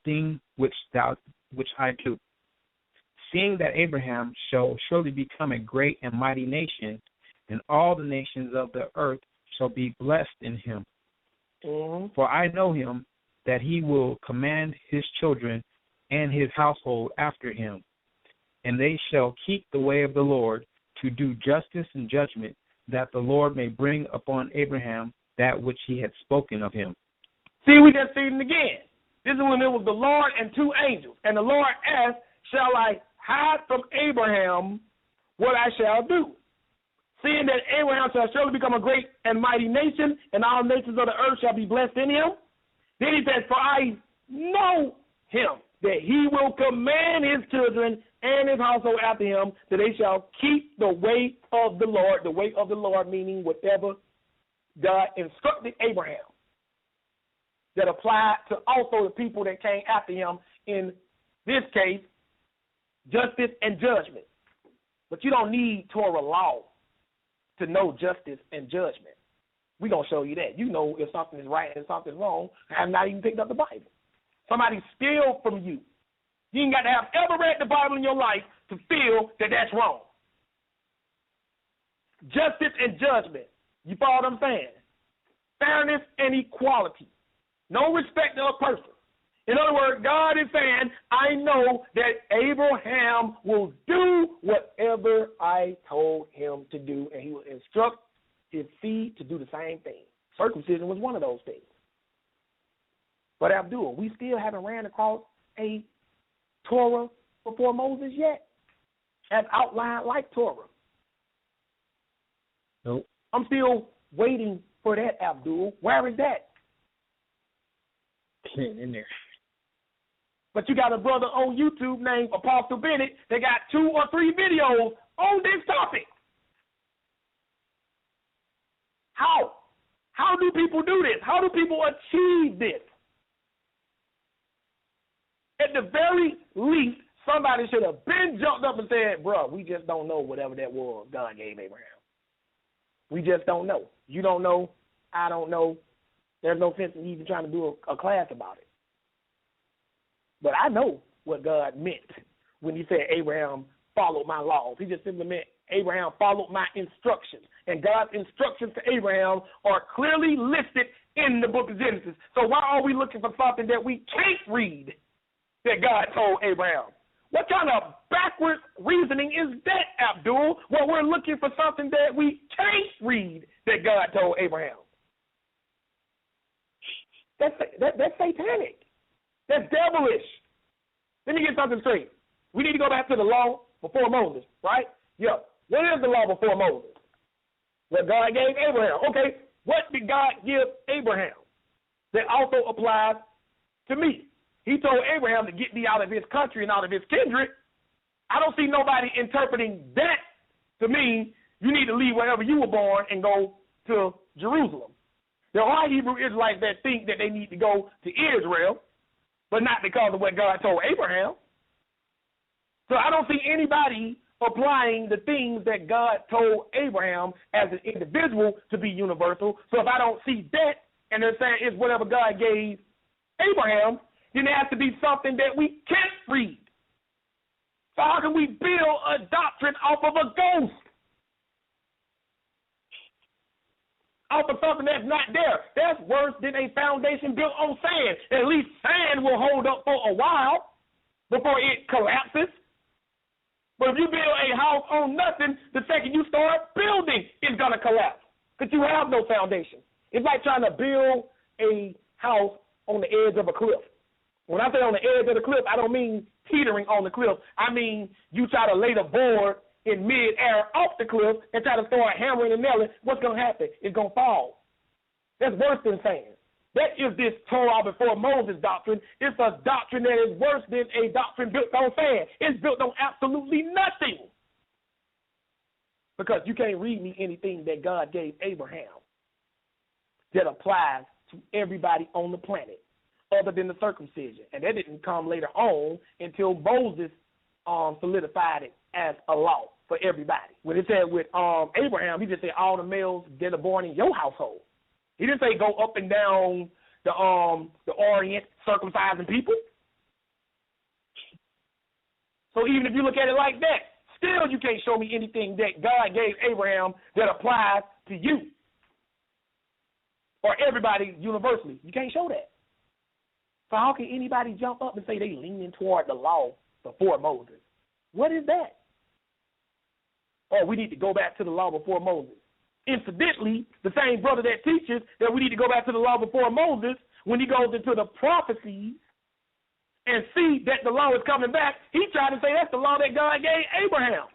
thing which I do? Seeing that Abraham shall surely become a great and mighty nation, and all the nations of the earth shall be blessed in him. Mm-hmm. For I know him, that he will command his children and his household after him, and they shall keep the way of the Lord to do justice and judgment, that the Lord may bring upon Abraham that which he had spoken of him. See, we just seen it again. This is when it was the Lord and two angels. And the Lord asked, shall I hide from Abraham what I shall do? Seeing that Abraham shall surely become a great and mighty nation, and all nations of the earth shall be blessed in him. Then he says, for I know him, that he will command his children and his household after him, that they shall keep the way of the Lord. The way of the Lord meaning whatever God instructed Abraham. That applied to also the people that came after him, in this case, justice and judgment. But you don't need Torah law to know justice and judgment. We're going to show you that. You know if something is right and something wrong. I have not even picked up the Bible. Somebody steal from you. You ain't got to have ever read the Bible in your life to feel that that's wrong. Justice and judgment. You follow what I'm saying? Fairness and equality. No respect of a person. In other words, God is saying, I know that Abraham will do whatever I told him to do, and he will instruct his seed to do the same thing. Circumcision was one of those things. But Abdul, we still haven't ran across a Torah before Moses yet, as outlined like Torah. Nope. I'm still waiting for that, Abdul. Where is that? In there. But you got a brother on YouTube named Apostle Bennett that got 2 or 3 videos on this topic. How? How do people do this? How do people achieve this? At the very least, somebody should have been jumped up and said, bro, we just don't know whatever that was God gave Abraham. We just don't know. You don't know. I don't know. There's no sense in even trying to do a class about it. But I know what God meant when he said Abraham followed my laws. He just simply meant Abraham followed my instructions. And God's instructions to Abraham are clearly listed in the book of Genesis. So why are we looking for something that we can't read that God told Abraham? What kind of backwards reasoning is that, Abdul? Well, we're looking for something that we can't read that God told Abraham. That's satanic. That's devilish. Let me get something straight. We need to go back to the law before Moses, right? Yeah. What is the law before Moses? What God gave Abraham. Okay, what did God give Abraham? that also applies to me. He told Abraham to get thee out of his country and out of his kindred. I don't see nobody interpreting that to mean you need to leave wherever you were born and go to Jerusalem. There are Hebrew Israelites that think that they need to go to Israel, but not because of what God told Abraham. So I don't see anybody applying the things that God told Abraham as an individual to be universal. So if I don't see that, and they're saying it's whatever God gave Abraham, then there has to be something that we can't read. So how can we build a doctrine off of a ghost? Off of something that's not there. That's worse than a foundation built on sand. At least sand will hold up for a while before it collapses. But if you build a house on nothing, the second you start building, it's going to collapse because you have no foundation. It's like trying to build a house on the edge of a cliff. When I say on the edge of the cliff, I don't mean teetering on the cliff. I mean you try to lay the board in mid-air off the cliff and try to start hammering and nailing. What's going to happen? It's going to fall. That's worse than sand. That is this Torah before Moses doctrine. It's a doctrine that is worse than a doctrine built on sand. It's built on absolutely nothing. Because you can't read me anything that God gave Abraham that applies to everybody on the planet other than the circumcision. And that didn't come later on until Moses solidified it as a law for everybody. When it said with Abraham, he just said all the males that are born in your household. He didn't say go up and down the Orient circumcising people. So even if you look at it like that, still you can't show me anything that God gave Abraham that applies to you or everybody universally. You can't show that. So how can anybody jump up and say they leaning toward the law before Moses? What is that? Oh, we need to go back to the law before Moses. Incidentally, the same brother that teaches that we need to go back to the law before Moses, when he goes into the prophecies and see that the law is coming back, he tried to say that's the law that God gave Abraham.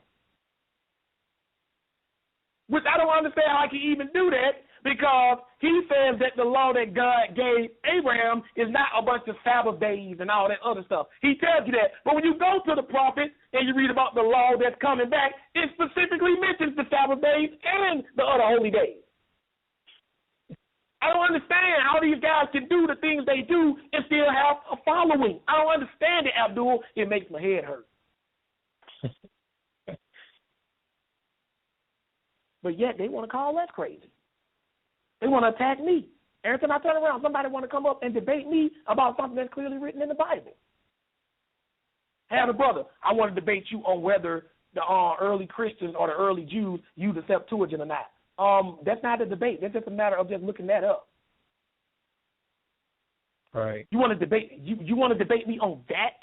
Which I don't understand how he can even do that, because he says that the law that God gave Abraham is not a bunch of Sabbath days and all that other stuff. He tells you that. But when you go to the prophet and you read about the law that's coming back, it specifically mentions the Sabbath days and the other holy days. I don't understand how these guys can do the things they do and still have a following. I don't understand it, Abdul. It makes my head hurt. But yet they want to call us crazy. They want to attack me. Every time I turn around, somebody want to come up and debate me about something that's clearly written in the Bible. Have a brother, I want to debate you on whether the early Christians or the early Jews used the Septuagint or not. That's not a debate. That's just a matter of just looking that up. Right. You want to debate? You want to debate me on that?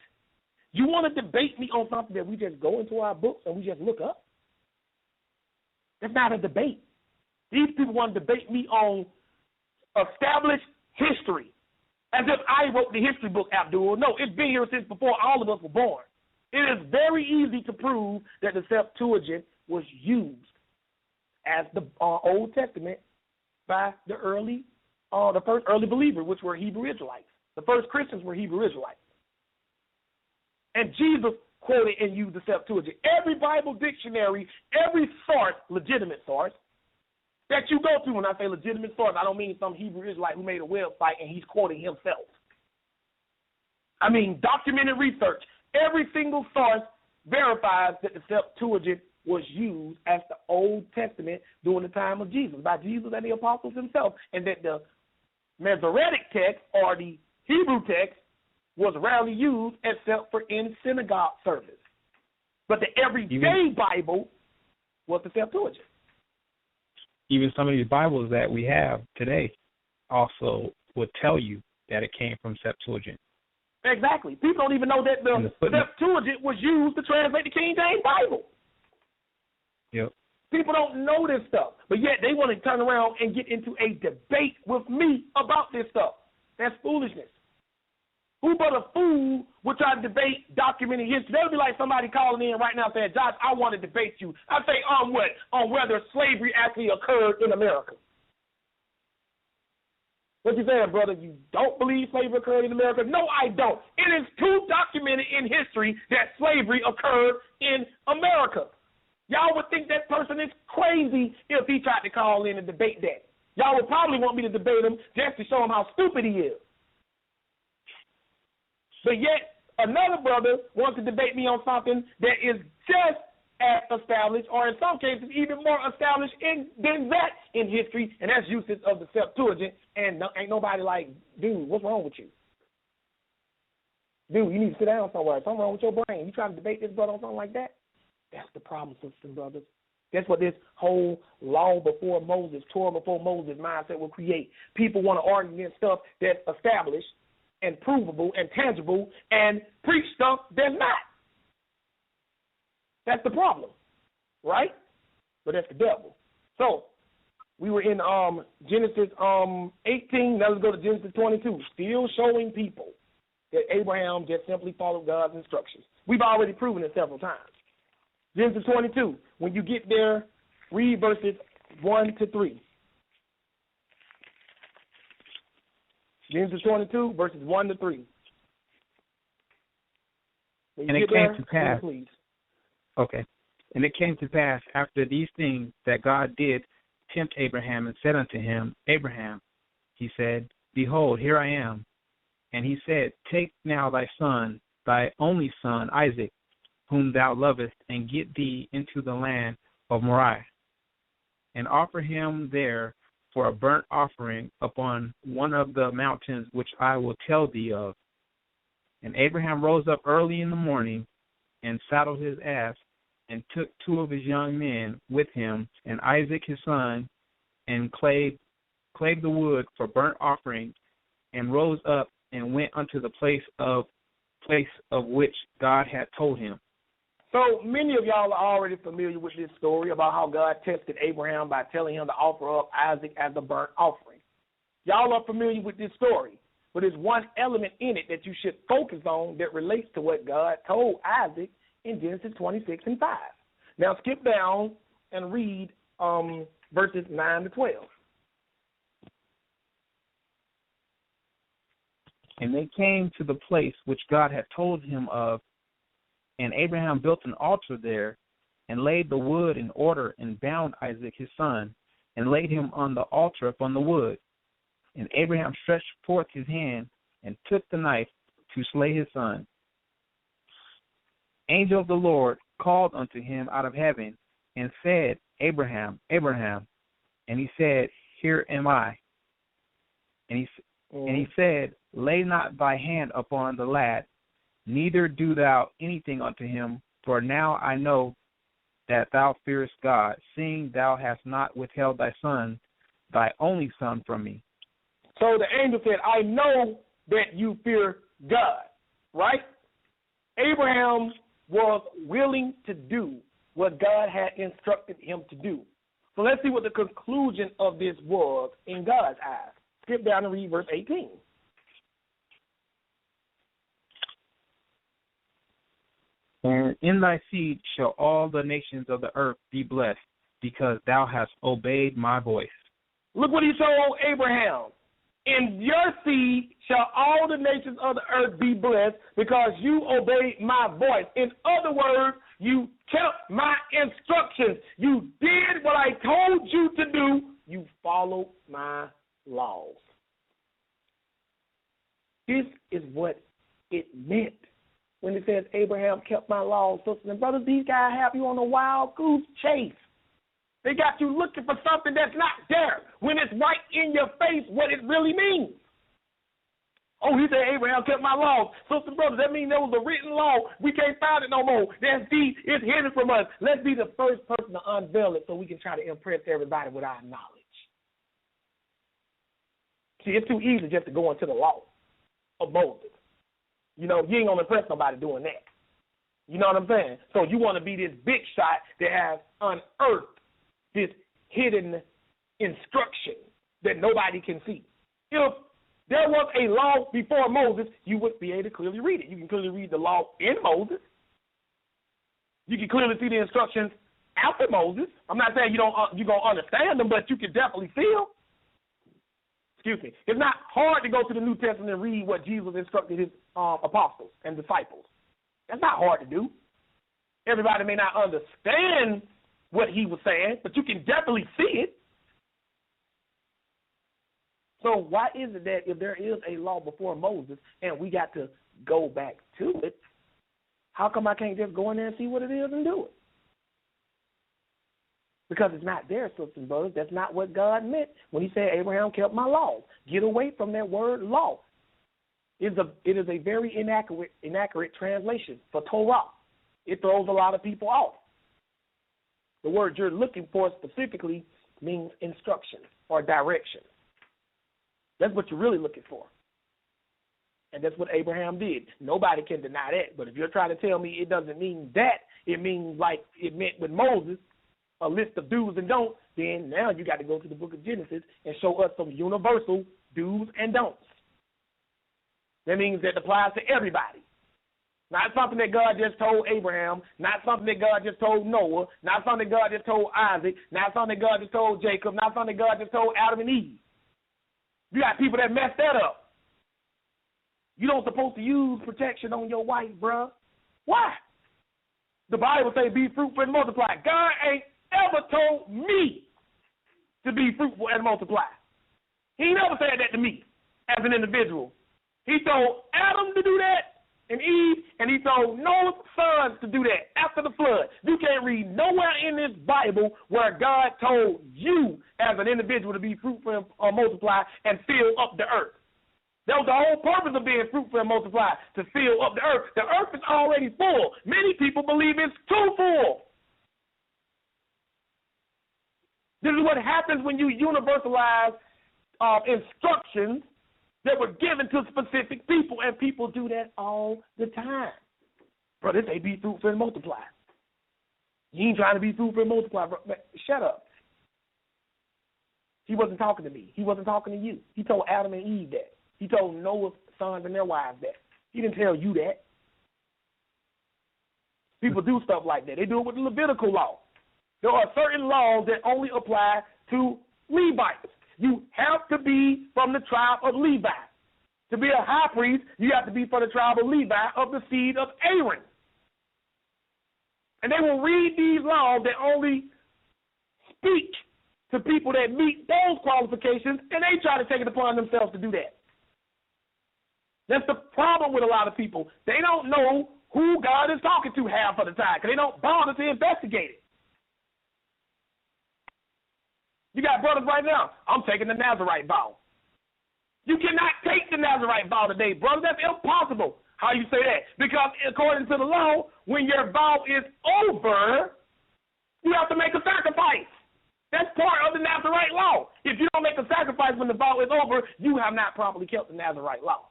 You want to debate me on something that we just go into our books and we just look up? That's not a debate. These people want to debate me on established history, as if I wrote the history book, Abdul. No, it's been here since before all of us were born. It is very easy to prove that the Septuagint was used as the Old Testament by the first early believers, which were Hebrew Israelites. The first Christians were Hebrew Israelites. And Jesus quoted and used the Septuagint. Every Bible dictionary, every source, legitimate source, that you go to, when I say legitimate source, I don't mean some Hebrew Israelite who made a website and he's quoting himself. I mean documented research. Every single source verifies that the Septuagint was used as the Old Testament during the time of Jesus, by Jesus and the apostles himself, and that the Masoretic text, or the Hebrew text, was rarely used except for in synagogue service. But the everyday Bible was the Septuagint. Even some of these Bibles that we have today also would tell you that it came from Septuagint. Exactly. People don't even know that the Septuagint was used to translate the King James Bible. Yep. People don't know this stuff, but yet they want to turn around and get into a debate with me about this stuff. That's foolishness. Who but a fool would try to debate documented history? That would be like somebody calling in right now saying, Josh, I want to debate you. I say, on what? On whether slavery actually occurred in America. What you saying, brother? You don't believe slavery occurred in America? No, I don't. It is too documented in history that slavery occurred in America. Y'all would think that person is crazy if he tried to call in and debate that. Y'all would probably want me to debate him just to show him how stupid he is. But yet, another brother wants to debate me on something that is just as established, or in some cases even more established than that in history, and that's usage of the Septuagint. And ain't nobody like, dude, what's wrong with you? Dude, you need to sit down somewhere. Something wrong with your brain. You trying to debate this brother on something like that? That's the problem, sisters and brothers. That's what this whole law before Moses, Torah before Moses mindset will create. People want to argue against stuff that's established and provable and tangible and preach stuff that's not. That's the problem, right? But that's the devil. So we were in Genesis 18. Now let's go to Genesis 22. Still showing people that Abraham just simply followed God's instructions. We've already proven it several times. Genesis 22. When you get there, read verses 1 to 3. Genesis 22, verses 1 to 3. And it came to pass. Please. Okay. And it came to pass after these things that God did tempt Abraham and said unto him, Abraham, he said, behold, here I am. And he said, take now thy son, thy only son, Isaac, whom thou lovest, and get thee into the land of Moriah, and offer him there for a burnt offering upon one of the mountains which I will tell thee of. And Abraham rose up early in the morning, and saddled his ass, and took 2 of his young men with him, and Isaac his son, and clave the wood for burnt offering, and rose up and went unto the place of which God had told him. So many of y'all are already familiar with this story about how God tested Abraham by telling him to offer up Isaac as a burnt offering. Y'all are familiar with this story, but there's one element in it that you should focus on that relates to what God told Isaac in Genesis 26 and 5. Now skip down and read verses 9 to 12. And they came to the place which God had told him of, and Abraham built an altar there, and laid the wood in order, and bound Isaac his son, and laid him on the altar upon the wood. And Abraham stretched forth his hand, and took the knife to slay his son. Angel of the Lord called unto him out of heaven, and said, Abraham, Abraham. And he said, Here am I. And he said, Lay not thy hand upon the lad, neither do thou anything unto him, for now I know that thou fearest God, seeing thou hast not withheld thy son, thy only son, from me. So the angel said, I know that you fear God, right? Abraham was willing to do what God had instructed him to do. So let's see what the conclusion of this was in God's eyes. Skip down and read verse 18. And in thy seed shall all the nations of the earth be blessed, because thou hast obeyed my voice. Look what he told Abraham. In your seed shall all the nations of the earth be blessed, because you obeyed my voice. In other words, you kept my instructions. You did what I told you to do. You followed my laws. This is what it meant when it says Abraham kept my laws. Sisters and brothers, these guys have you on a wild goose chase. They got you looking for something that's not there when it's right in your face what it really means. Oh, he said Abraham kept my laws. Sisters and brothers, that means there was a written law. We can't find it no more. That's deep. It's hidden from us. Let's be the first person to unveil it so we can try to impress everybody with our knowledge. See, it's too easy just to go into the law of Moses. You know, you ain't going to impress nobody doing that. You know what I'm saying? So you want to be this big shot that has unearthed this hidden instruction that nobody can see. If there was a law before Moses, you would be able to clearly read it. You can clearly read the law in Moses. You can clearly see the instructions after Moses. I'm not saying you're going to understand them, but you can definitely see them. It's not hard to go to the New Testament and read what Jesus instructed his apostles and disciples. That's not hard to do. Everybody may not understand what he was saying, but you can definitely see it. So why is it that if there is a law before Moses and we got to go back to it, how come I can't just go in there and see what it is and do it? Because it's not there, sisters and brothers. That's not what God meant when he said Abraham kept my laws. Get away from that word law. It is a very inaccurate translation for Torah. It throws a lot of people off. The word you're looking for specifically means instruction or direction. That's what you're really looking for. And that's what Abraham did. Nobody can deny that. But if you're trying to tell me it doesn't mean that, it means like it meant with Moses, a list of do's and don'ts, then now you got to go to the book of Genesis and show us some universal do's and don'ts. That means that applies to everybody. Not something that God just told Abraham, not something that God just told Noah, not something that God just told Isaac, not something that God just told Jacob, not something that God just told Adam and Eve. You got people that mess that up. You don't supposed to use protection on your wife, bruh. Why? The Bible say be fruitful and multiply. God ain't ever told me to be fruitful and multiply. He never said that to me as an individual. He told Adam to do that and Eve, and he told Noah's sons to do that after the flood. You can't read nowhere in this Bible where God told you as an individual to be fruitful or multiply and fill up the earth. That was the whole purpose of being fruitful and multiply, to fill up the earth. The earth is already full. Many people believe it's too full. This is what happens when you universalize instructions that were given to specific people, and people do that all the time. Brother, they be fruitful and multiply. You ain't trying to be fruitful and multiply, bro. Shut up. He wasn't talking to me. He wasn't talking to you. He told Adam and Eve that. He told Noah's sons and their wives that. He didn't tell you that. People do stuff like that. They do it with the Levitical law. There are certain laws that only apply to Levites. You have to be from the tribe of Levi. To be a high priest, you have to be from the tribe of Levi, of the seed of Aaron. And they will read these laws that only speak to people that meet those qualifications, and they try to take it upon themselves to do that. That's the problem with a lot of people. They don't know who God is talking to half of the time because they don't bother to investigate it. You got brothers right now, I'm taking the Nazarite vow. You cannot take the Nazarite vow today, brother. That's impossible. How you say that? Because according to the law, when your vow is over, you have to make a sacrifice. That's part of the Nazarite law. If you don't make a sacrifice when the vow is over, you have not properly kept the Nazarite law.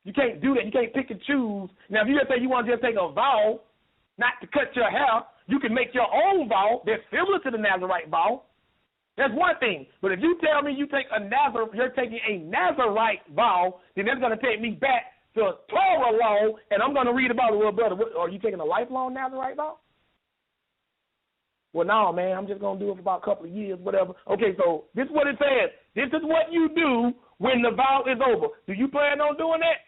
You can't do that. You can't pick and choose. Now, if you just say you want to just take a vow not to cut your hair, you can make your own vow that's similar to the Nazarite vow. That's one thing. But if you tell me you're taking a Nazarite vow, then that's going to take me back to Torah law, and I'm going to read about it. Well, brother, are you taking a lifelong Nazarite vow? Well, no, man, I'm just going to do it for about a couple of years, whatever. Okay, so this is what it says. This is what you do when the vow is over. Do you plan on doing that?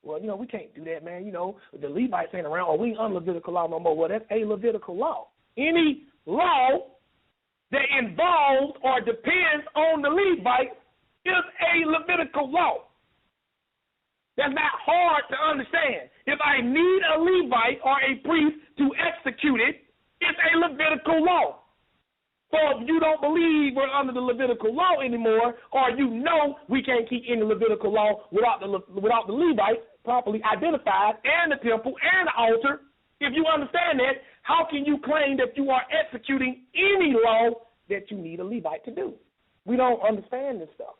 Well, we can't do that, man. The Levites ain't around, or we ain't on Levitical law no more. Well, that's a Levitical law. Any law that involves or depends on the Levites is a Levitical law. That's not hard to understand. If I need a Levite or a priest to execute it, it's a Levitical law. So if you don't believe we're under the Levitical law anymore, or we can't keep any Levitical law without the Levites properly identified, and the temple and the altar, if you understand that, how can you claim that you are executing any law that you need a Levite to do? We don't understand this stuff.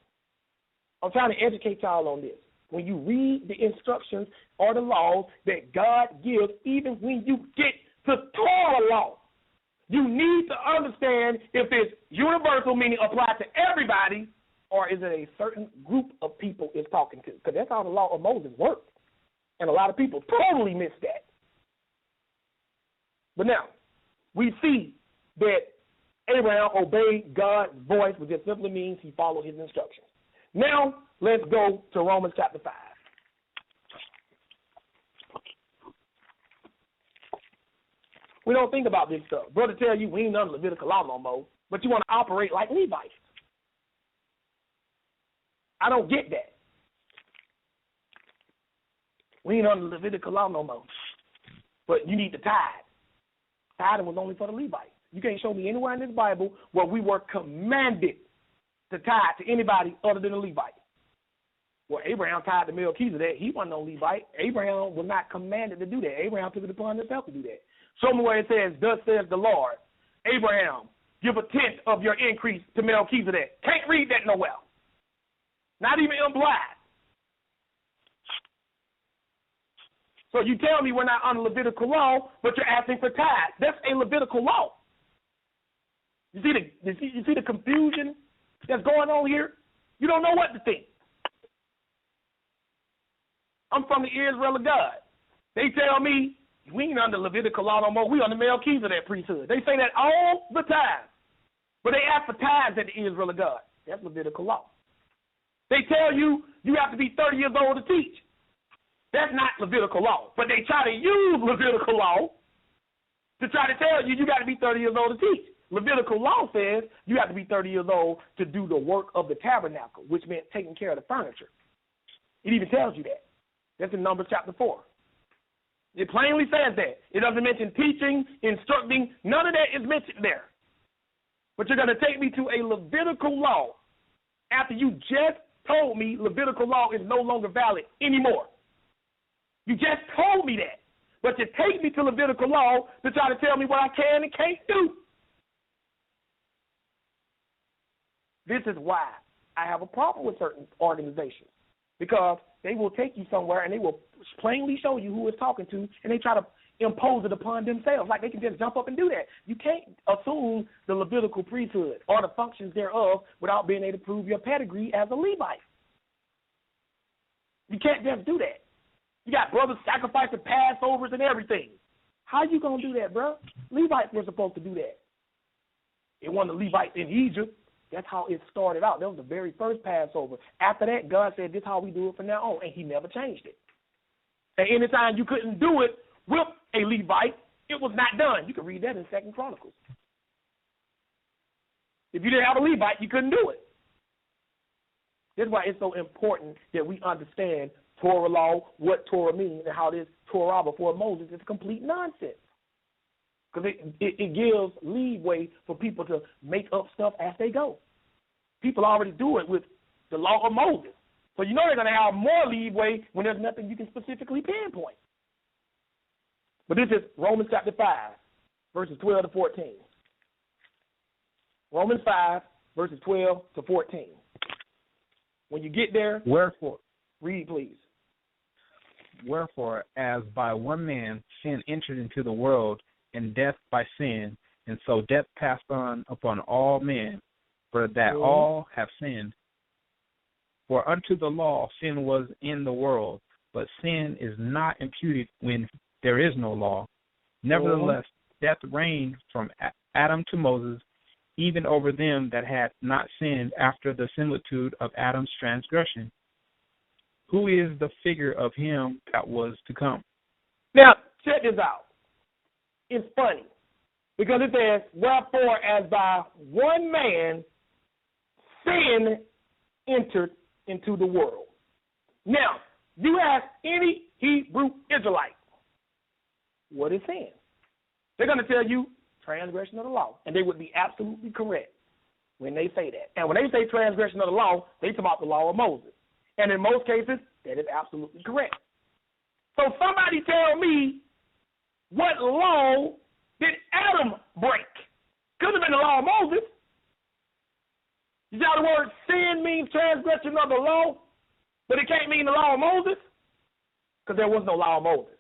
I'm trying to educate y'all on this. When you read the instructions or the laws that God gives, even when you get to Torah law, you need to understand if it's universal, meaning applied to everybody, or is it a certain group of people it's talking to? Because that's how the law of Moses worked. And a lot of people totally miss that. But now, we see that Abraham obeyed God's voice, which just simply means he followed his instructions. Now, let's go to Romans chapter 5. We don't think about this stuff. Brother tell you we ain't under Levitical law no more, but you want to operate like Levites. I don't get that. We ain't under Levitical law no more, but you need to tithe. Tithing was only for the Levites. You can't show me anywhere in this Bible where we were commanded to tithe to anybody other than a Levite. Well, Abraham tithed to Melchizedek. He wasn't no Levite. Abraham was not commanded to do that. Abraham took it upon himself to do that. Show me where it says, thus says the Lord, Abraham, give a tenth of your increase to Melchizedek. Can't read that nowhere. Not even implied. So you tell me we're not under Levitical law, but you're asking for tithe. That's a Levitical law. You see the confusion that's going on here? You don't know what to think. I'm from the Israel of God. They tell me we ain't under Levitical law no more. We under Melchizedek priesthood. They say that all the time. But they ask for tithes at the Israel of God. That's Levitical law. They tell you you have to be 30 years old to teach. That's not Levitical law. But they try to use Levitical law to try to tell you got to be 30 years old to teach. Levitical law says you have to be 30 years old to do the work of the tabernacle, which meant taking care of the furniture. It even tells you that. That's in Numbers chapter 4. It plainly says that. It doesn't mention teaching, instructing. None of that is mentioned there. But you're going to take me to a Levitical law after you just told me Levitical law is no longer valid anymore. You just told me that. But you take me to Levitical law to try to tell me what I can and can't do. This is why I have a problem with certain organizations, because they will take you somewhere and they will plainly show you who it's talking to, and they try to impose it upon themselves. Like they can just jump up and do that. You can't assume the Levitical priesthood or the functions thereof without being able to prove your pedigree as a Levite. You can't just do that. You got brothers sacrificing Passovers and everything. How you going to do that, bro? Levites were supposed to do that. It wasn't the Levites in Egypt. That's how it started out. That was the very first Passover. After that, God said, this is how we do it from now on, and he never changed it. And anytime you couldn't do it with a Levite, it was not done. You can read that in 2 Chronicles. If you didn't have a Levite, you couldn't do it. That's why it's so important that we understand Torah law, what Torah means, and how this Torah before Moses is complete nonsense. Because it gives leeway for people to make up stuff as they go. People already do it with the law of Moses. So you know they're going to have more leeway when there's nothing you can specifically pinpoint. But this is Romans chapter 5, verses 12 to 14. Romans 5, verses 12 to 14. When you get there, Wherefore, read, please. Wherefore, as by one man sin entered into the world, and death by sin, and so death passed on upon all men, for that all have sinned. For unto the law sin was in the world, but sin is not imputed when there is no law. Nevertheless, death reigned from Adam to Moses, even over them that had not sinned after the similitude of Adam's transgression, who is the figure of him that was to come. Now, check this out. It's funny because it says, wherefore as by one man sin entered into the world. Now, you ask any Hebrew Israelite, what is sin? They're going to tell you transgression of the law, and they would be absolutely correct when they say that. And when they say transgression of the law, they talk about the law of Moses. And in most cases, that is absolutely correct. So somebody tell me, what law did Adam break? Could have been the law of Moses. You know the word sin means transgression of the law, but it can't mean the law of Moses because there was no law of Moses.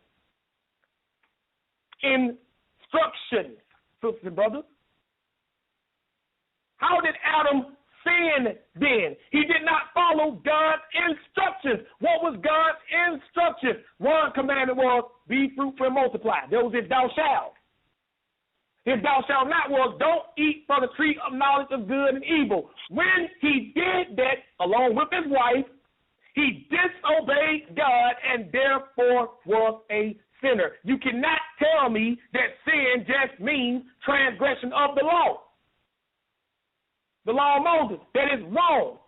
Instructions, sisters and brothers. How did Adam sin then? He did not follow God's instructions. What was God's instruction? One commandment was, be fruitful and multiply. There was this thou shalt. His thou shalt not was don't eat from the tree of knowledge of good and evil. When he did that, along with his wife, he disobeyed God and therefore was a sinner. You cannot tell me that sin just means transgression of the law. The law of Moses. That is wrong.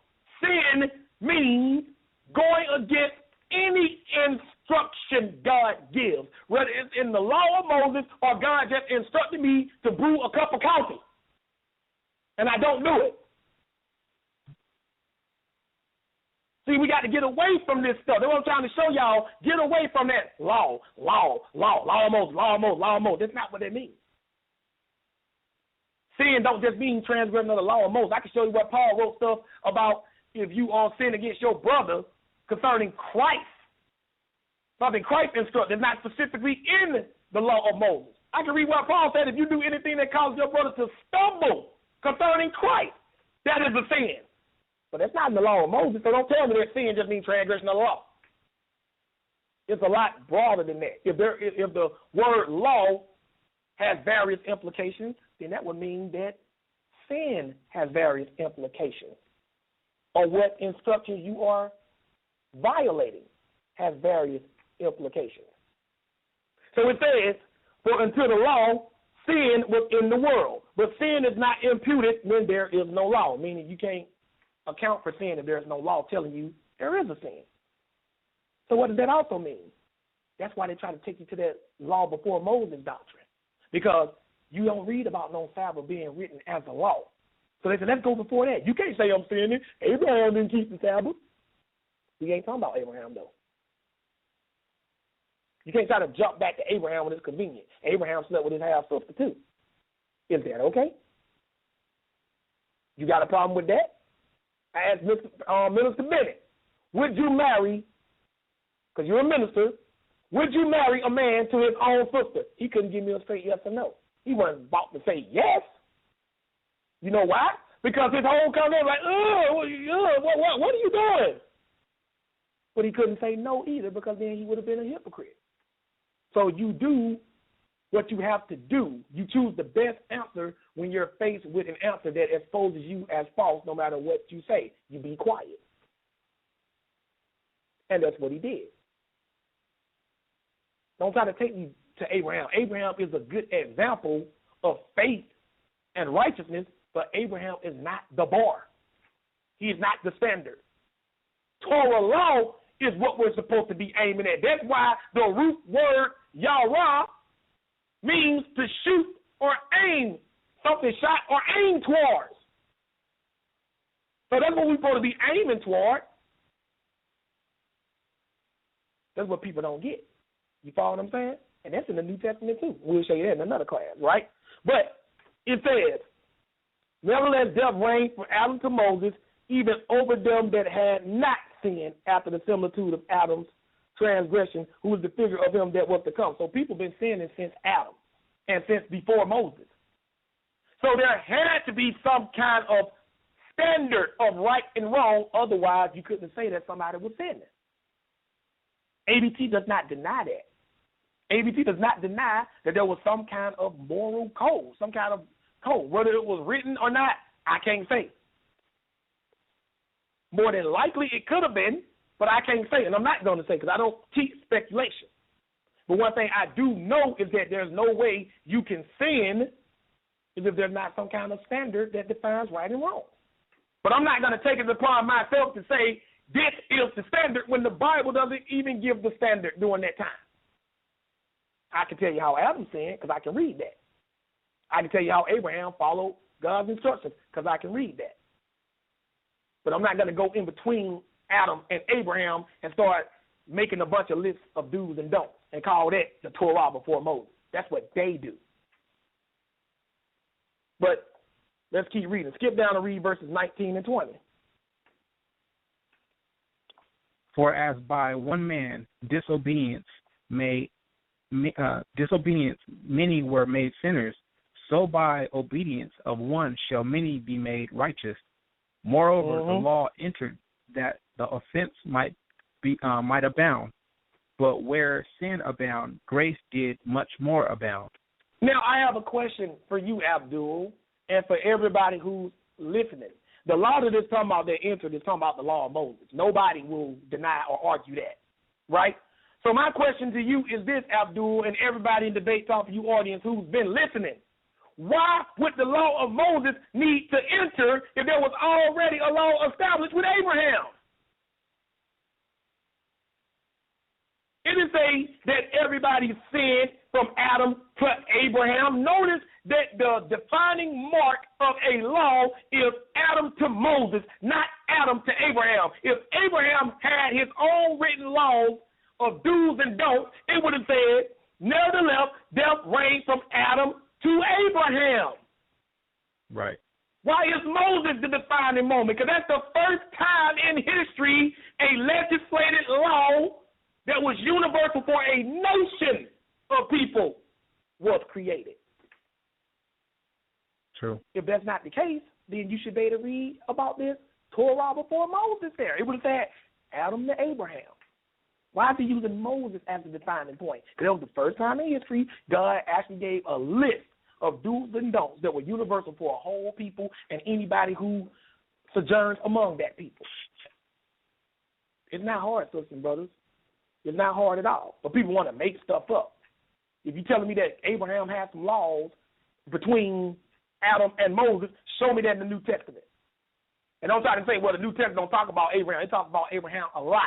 Sin means going against any instruction God gives, whether it's in the law of Moses or God just instructed me to brew a cup of coffee, and I don't do it. See, we got to get away from this stuff. That's what I'm trying to show y'all. Get away from that law of Moses. That's not what that means. Sin don't just mean transgression of the law of Moses. I can show you what Paul wrote stuff about if you sin against your brother concerning Christ. Something Christ instructed, not specifically in the law of Moses. I can read what Paul said. If you do anything that causes your brother to stumble concerning Christ, that is a sin. But that's not in the law of Moses, so don't tell me that sin just means transgression of the law. It's a lot broader than that. If the word law has various implications, then that would mean that sin has various implications. Or what instructions you are violating has various implications. So it says, for until the law, sin was in the world. But sin is not imputed when there is no law, meaning you can't account for sin if there is no law telling you there is a sin. So what does that also mean? That's why they try to take you to that law before Moses doctrine, because you don't read about no Sabbath being written as a law. So they said, let's go before that. You can't say I'm sinning. Abraham didn't keep the Sabbath. We ain't talking about Abraham, though. You can't try to jump back to Abraham when it's convenient. Abraham slept with his half-sister, too. Is that okay? You got a problem with that? I asked Minister Bennett, would you marry, because you're a minister, would you marry a man to his own sister? He couldn't give me a straight yes or no. He wasn't about to say yes. You know why? Because his whole comment was like, what are you doing? But he couldn't say no either, because then he would have been a hypocrite. So you do what you have to do. You choose the best answer when you're faced with an answer that exposes you as false no matter what you say. You be quiet. And that's what he did. Don't try to take me to Abraham. Abraham is a good example of faith and righteousness, but Abraham is not the bar. He is not the standard. Torah law is what we're supposed to be aiming at. That's why the root word Yahweh means to shoot or aim, something shot or aim towards. So that's what we're supposed to be aiming toward. That's what people don't get. You follow what I'm saying? And that's in the New Testament too. We'll show you that in another class, right? But it says, nevertheless, death reigned from Adam to Moses, even over them that had not sinned after the similitude of Adam's transgression, who was the figure of him that was to come. So people been sinning since Adam and since before Moses. So there had to be some kind of standard of right and wrong. Otherwise, you couldn't say that somebody was sinning. ABT does not deny that. ABT does not deny that there was some kind of moral code, some kind of code. Whether it was written or not, I can't say. More than likely, it could have been, but I can't say. And I'm not going to say because I don't teach speculation. But one thing I do know is that there's no way you can sin if there's not some kind of standard that defines right and wrong. But I'm not going to take it upon myself to say this is the standard when the Bible doesn't even give the standard during that time. I can tell you how Adam sinned because I can read that. I can tell you how Abraham followed God's instructions because I can read that. But I'm not going to go in between Adam and Abraham and start making a bunch of lists of do's and don'ts and call that the Torah before Moses. That's what they do. But let's keep reading. Skip down and read verses 19 and 20. For as by one man disobedience many were made sinners, so by obedience of one shall many be made righteous. Moreover, the law entered that the offense might abound, but where sin abound, grace did much more abound. Now, I have a question for you, Abdul, and for everybody who's listening. The law that is talking about that entered is talking about the law of Moses. Nobody will deny or argue that, right? So my question to you is this, Abdul, and everybody in Debate Talk, you audience who's been listening. Why would the law of Moses need to enter if there was already a law established with Abraham? It is say that everybody sinned from Adam to Abraham. Notice that the defining mark of a law is Adam to Moses, not Adam to Abraham. If Abraham had his own written laws of do's and don'ts, it would have said, nevertheless, death reigned from Adam to Abraham. Right. Why is Moses the defining moment? Because that's the first time in history a legislated law that was universal for a nation of people was created. True. If that's not the case, then you should be able to read about this Torah before Moses there. It would have said Adam to Abraham. Why is he using Moses as the defining point? Because that was the first time in history God actually gave a list of do's and don'ts that were universal for a whole people and anybody who sojourns among that people. It's not hard, sisters and brothers. It's not hard at all. But people want to make stuff up. If you're telling me that Abraham had some laws between Adam and Moses, show me that in the New Testament. And don't try to say, well, the New Testament don't talk about Abraham. It talks about Abraham a lot.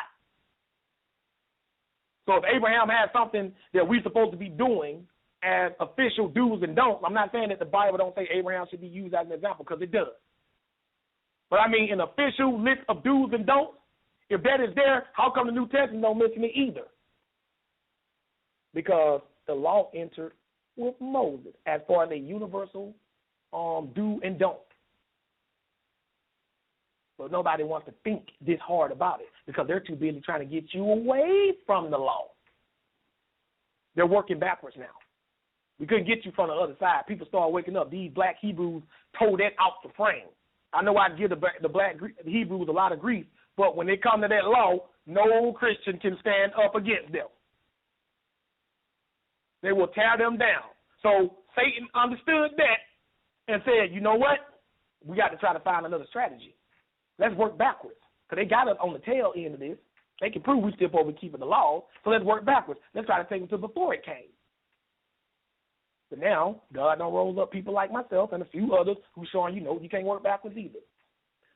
So if Abraham has something that we're supposed to be doing as official do's and don'ts, I'm not saying that the Bible don't say Abraham should be used as an example, because it does. But I mean an official list of do's and don'ts, if that is there, how come the New Testament don't mention it either? Because the law entered with Moses as far as a universal do and don't. But nobody wants to think this hard about it because they're too busy trying to get you away from the law. They're working backwards now. We couldn't get you from the other side. People started waking up. These black Hebrews tore that out the frame. I know I give the black Hebrews a lot of grief, but when it comes to that law, no Christian can stand up against them. They will tear them down. So Satan understood that and said, you know what? We got to try to find another strategy. Let's work backwards, because they got us on the tail end of this. They can prove we still supposed to be keeping the law, so let's work backwards. Let's try to take them to before it came. But now, God done rolls up people like myself and a few others who showing you can't work backwards either.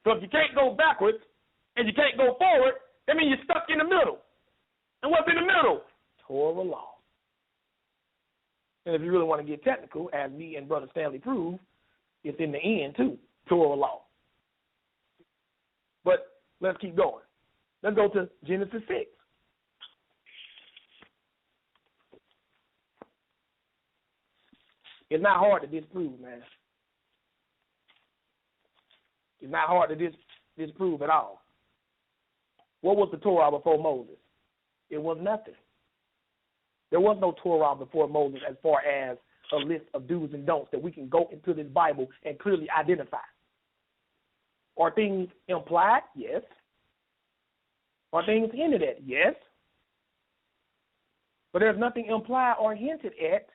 So if you can't go backwards and you can't go forward, that means you're stuck in the middle. And what's in the middle? Torah law. And if you really want to get technical, as me and Brother Stanley proved, it's in the end too, Torah law. But let's keep going. Let's go to Genesis 6. It's not hard to disprove, man. It's not hard to disprove at all. What was the Torah before Moses? It was nothing. There was no Torah before Moses as far as a list of do's and don'ts that we can go into this Bible and clearly identify. Are things implied? Yes. Are things hinted at? Yes. But there's nothing implied or hinted at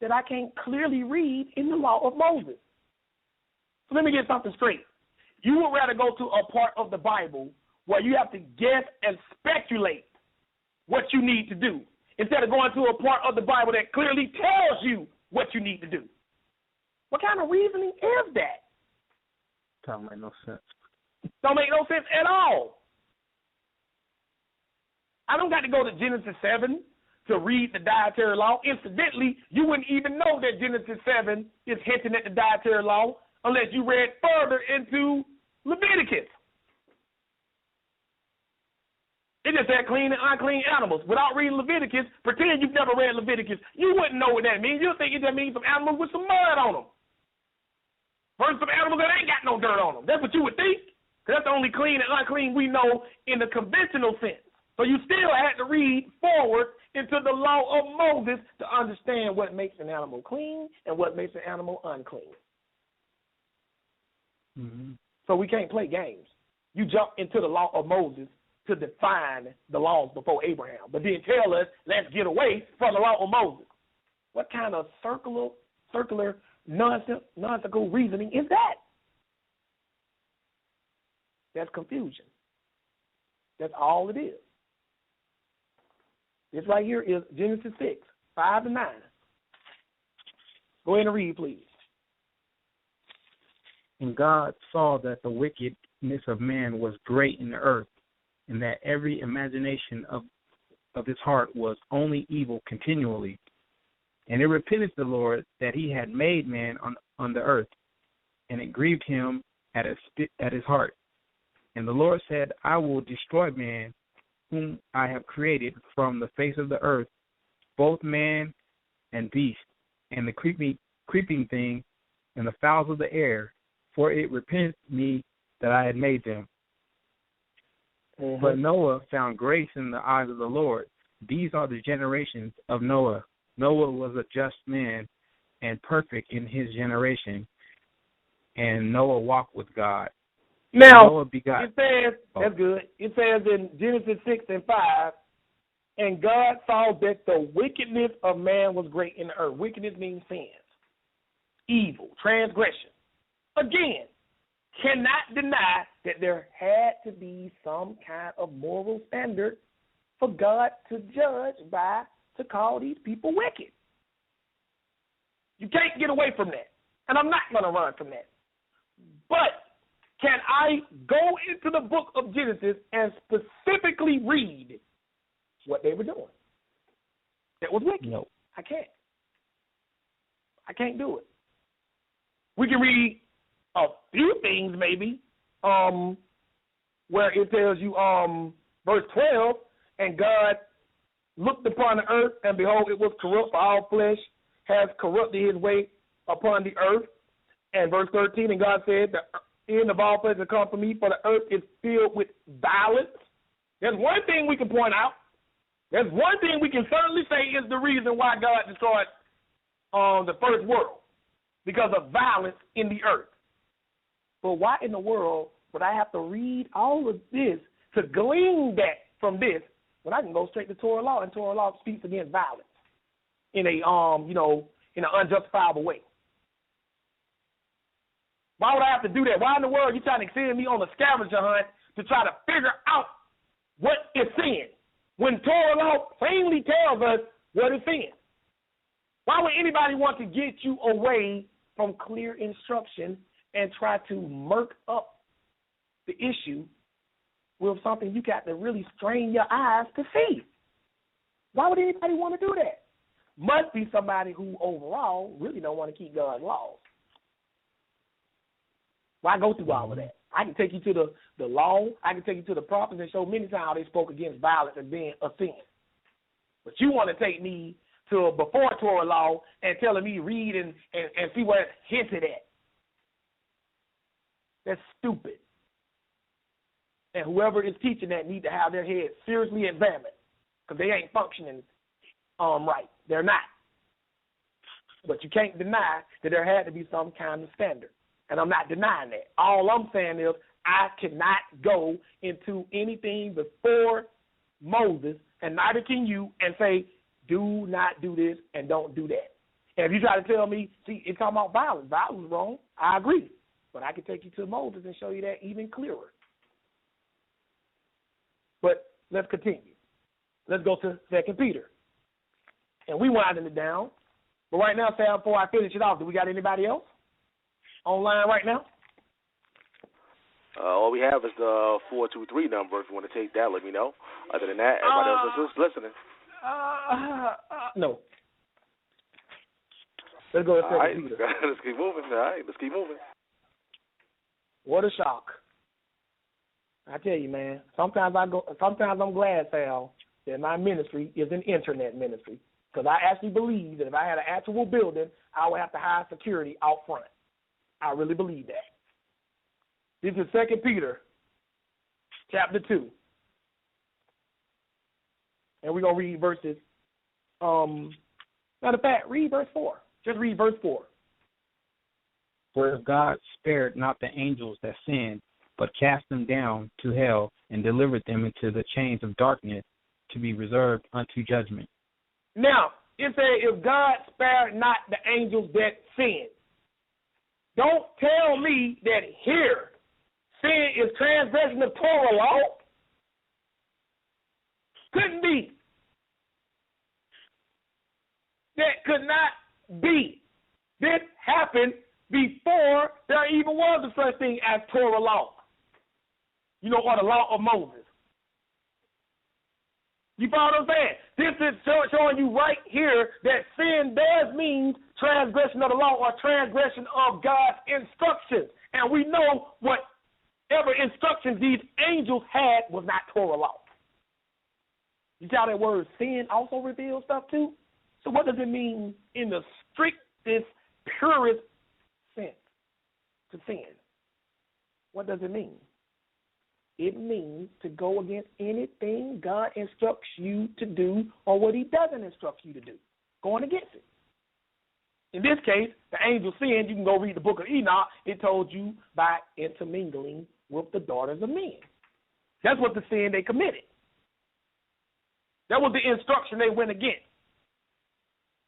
that I can't clearly read in the law of Moses. So let me get something straight. You would rather go to a part of the Bible where you have to guess and speculate what you need to do instead of going to a part of the Bible that clearly tells you what you need to do. What kind of reasoning is that? Don't make no sense. Don't make no sense at all. I don't got to go to Genesis 7 to read the dietary law. Incidentally, you wouldn't even know that Genesis 7 is hinting at the dietary law unless you read further into Leviticus. It just said clean and unclean animals. Without reading Leviticus, pretend you've never read Leviticus. You wouldn't know what that means. You'll think it just means some animals with some mud on them. Versus some animals that ain't got no dirt on them. That's what you would think. Because that's the only clean and unclean we know in the conventional sense. So you still had to read forward into the law of Moses to understand what makes an animal clean and what makes an animal unclean. Mm-hmm. So we can't play games. You jump into the law of Moses to define the laws before Abraham, but then tell us, let's get away from the law of Moses. What kind of circular nonsensical reasoning is that? That's confusion. That's all it is. This right here is Genesis 6, 5 to 9. Go ahead and read, please. And God saw that the wickedness of man was great in the earth, and that every imagination of his heart was only evil continually. And it repented the Lord that he had made man on the earth, and it grieved him at his heart. And the Lord said, I will destroy man whom I have created from the face of the earth, both man and beast, and the creeping thing, and the fowls of the air, for it repenteth me that I had made them. Mm-hmm. But Noah found grace in the eyes of the Lord. These are the generations of Noah. Noah was a just man and perfect in his generation, and Noah walked with God. Now, Noah begot. It says, that's good. It says in Genesis 6 and 5, and God saw that the wickedness of man was great in the earth. Wickedness means sins, evil, transgression. Again, cannot deny that there had to be some kind of moral standard for God to judge by, to call these people wicked. You can't get away from that. And I'm not going to run from that. But can I go into the book of Genesis and specifically read what they were doing that was wicked? No. I can't. I can't do it. We can read a few things maybe where it tells you, verse 12, and God looked upon the earth, and behold, it was corrupt, for all flesh has corrupted his way upon the earth. And verse 13, and God said, the end of all flesh has come from me, for the earth is filled with violence. There's one thing we can point out. There's one thing we can certainly say is the reason why God destroyed the first world, because of violence in the earth. But why in the world would I have to read all of this to glean that from this when I can go straight to Torah law, and Torah law speaks against violence in a in an unjustifiable way? Why would I have to do that? Why in the world are you trying to send me on a scavenger hunt to try to figure out what is sin when Torah law plainly tells us what is sin? Why would anybody want to get you away from clear instruction and try to murk up the issue with something you got to really strain your eyes to see? Why would anybody want to do that? Must be somebody who overall really don't want to keep God's laws. Why go through all of that? I can take you to the law. I can take you to the prophets and show many times how they spoke against violence and being a sin. But you want to take me to before Torah law and telling me read and see where it's hinted at. That's stupid. And whoever is teaching that need to have their heads seriously examined, because they ain't functioning right. They're not. But you can't deny that there had to be some kind of standard. And I'm not denying that. All I'm saying is I cannot go into anything before Moses, and neither can you, and say, do not do this and don't do that. And if you try to tell me, see, it's talking about violence. Violence is wrong. I agree. But I can take you to Moses and show you that even clearer. But let's continue. Let's go to 2 Peter. And we winding it down. But right now, Sal, before I finish it off, do we got anybody else online right now? All we have is the 423 number. If you want to take that, let me know. Other than that, everybody else is listening. No. Let's go to 2 right. Peter. Let's keep moving. All right, let's keep moving. What a shock. I tell you, man, sometimes I'm glad, Sal, that my ministry is an internet ministry, because I actually believe that if I had an actual building, I would have to hire security out front. I really believe that. This is 2 Peter chapter 2. And we're going to read verses, matter of fact, read verse 4. Just read verse 4. For if God spared not the angels that sinned, but cast them down to hell and delivered them into the chains of darkness to be reserved unto judgment. Now, It said, if God spared not the angels that sinned. Don't tell me that here sin is transgression of Torah law. Couldn't be. That could not be. This happened before there even was a such thing as Torah law. You know, or the law of Moses. You follow what I'm saying? This is showing you right here that sin does mean transgression of the law or transgression of God's instructions. And we know whatever instructions these angels had was not Torah law. You see how that word sin also reveals stuff too? So what does it mean in the strictest, purest sense to sin? What does it mean? It means to go against anything God instructs you to do or what he doesn't instruct you to do. Going against it. In this case, the angel sinned. You can go read the book of Enoch. It told you by intermingling with the daughters of men. That's what the sin they committed. That was the instruction they went against.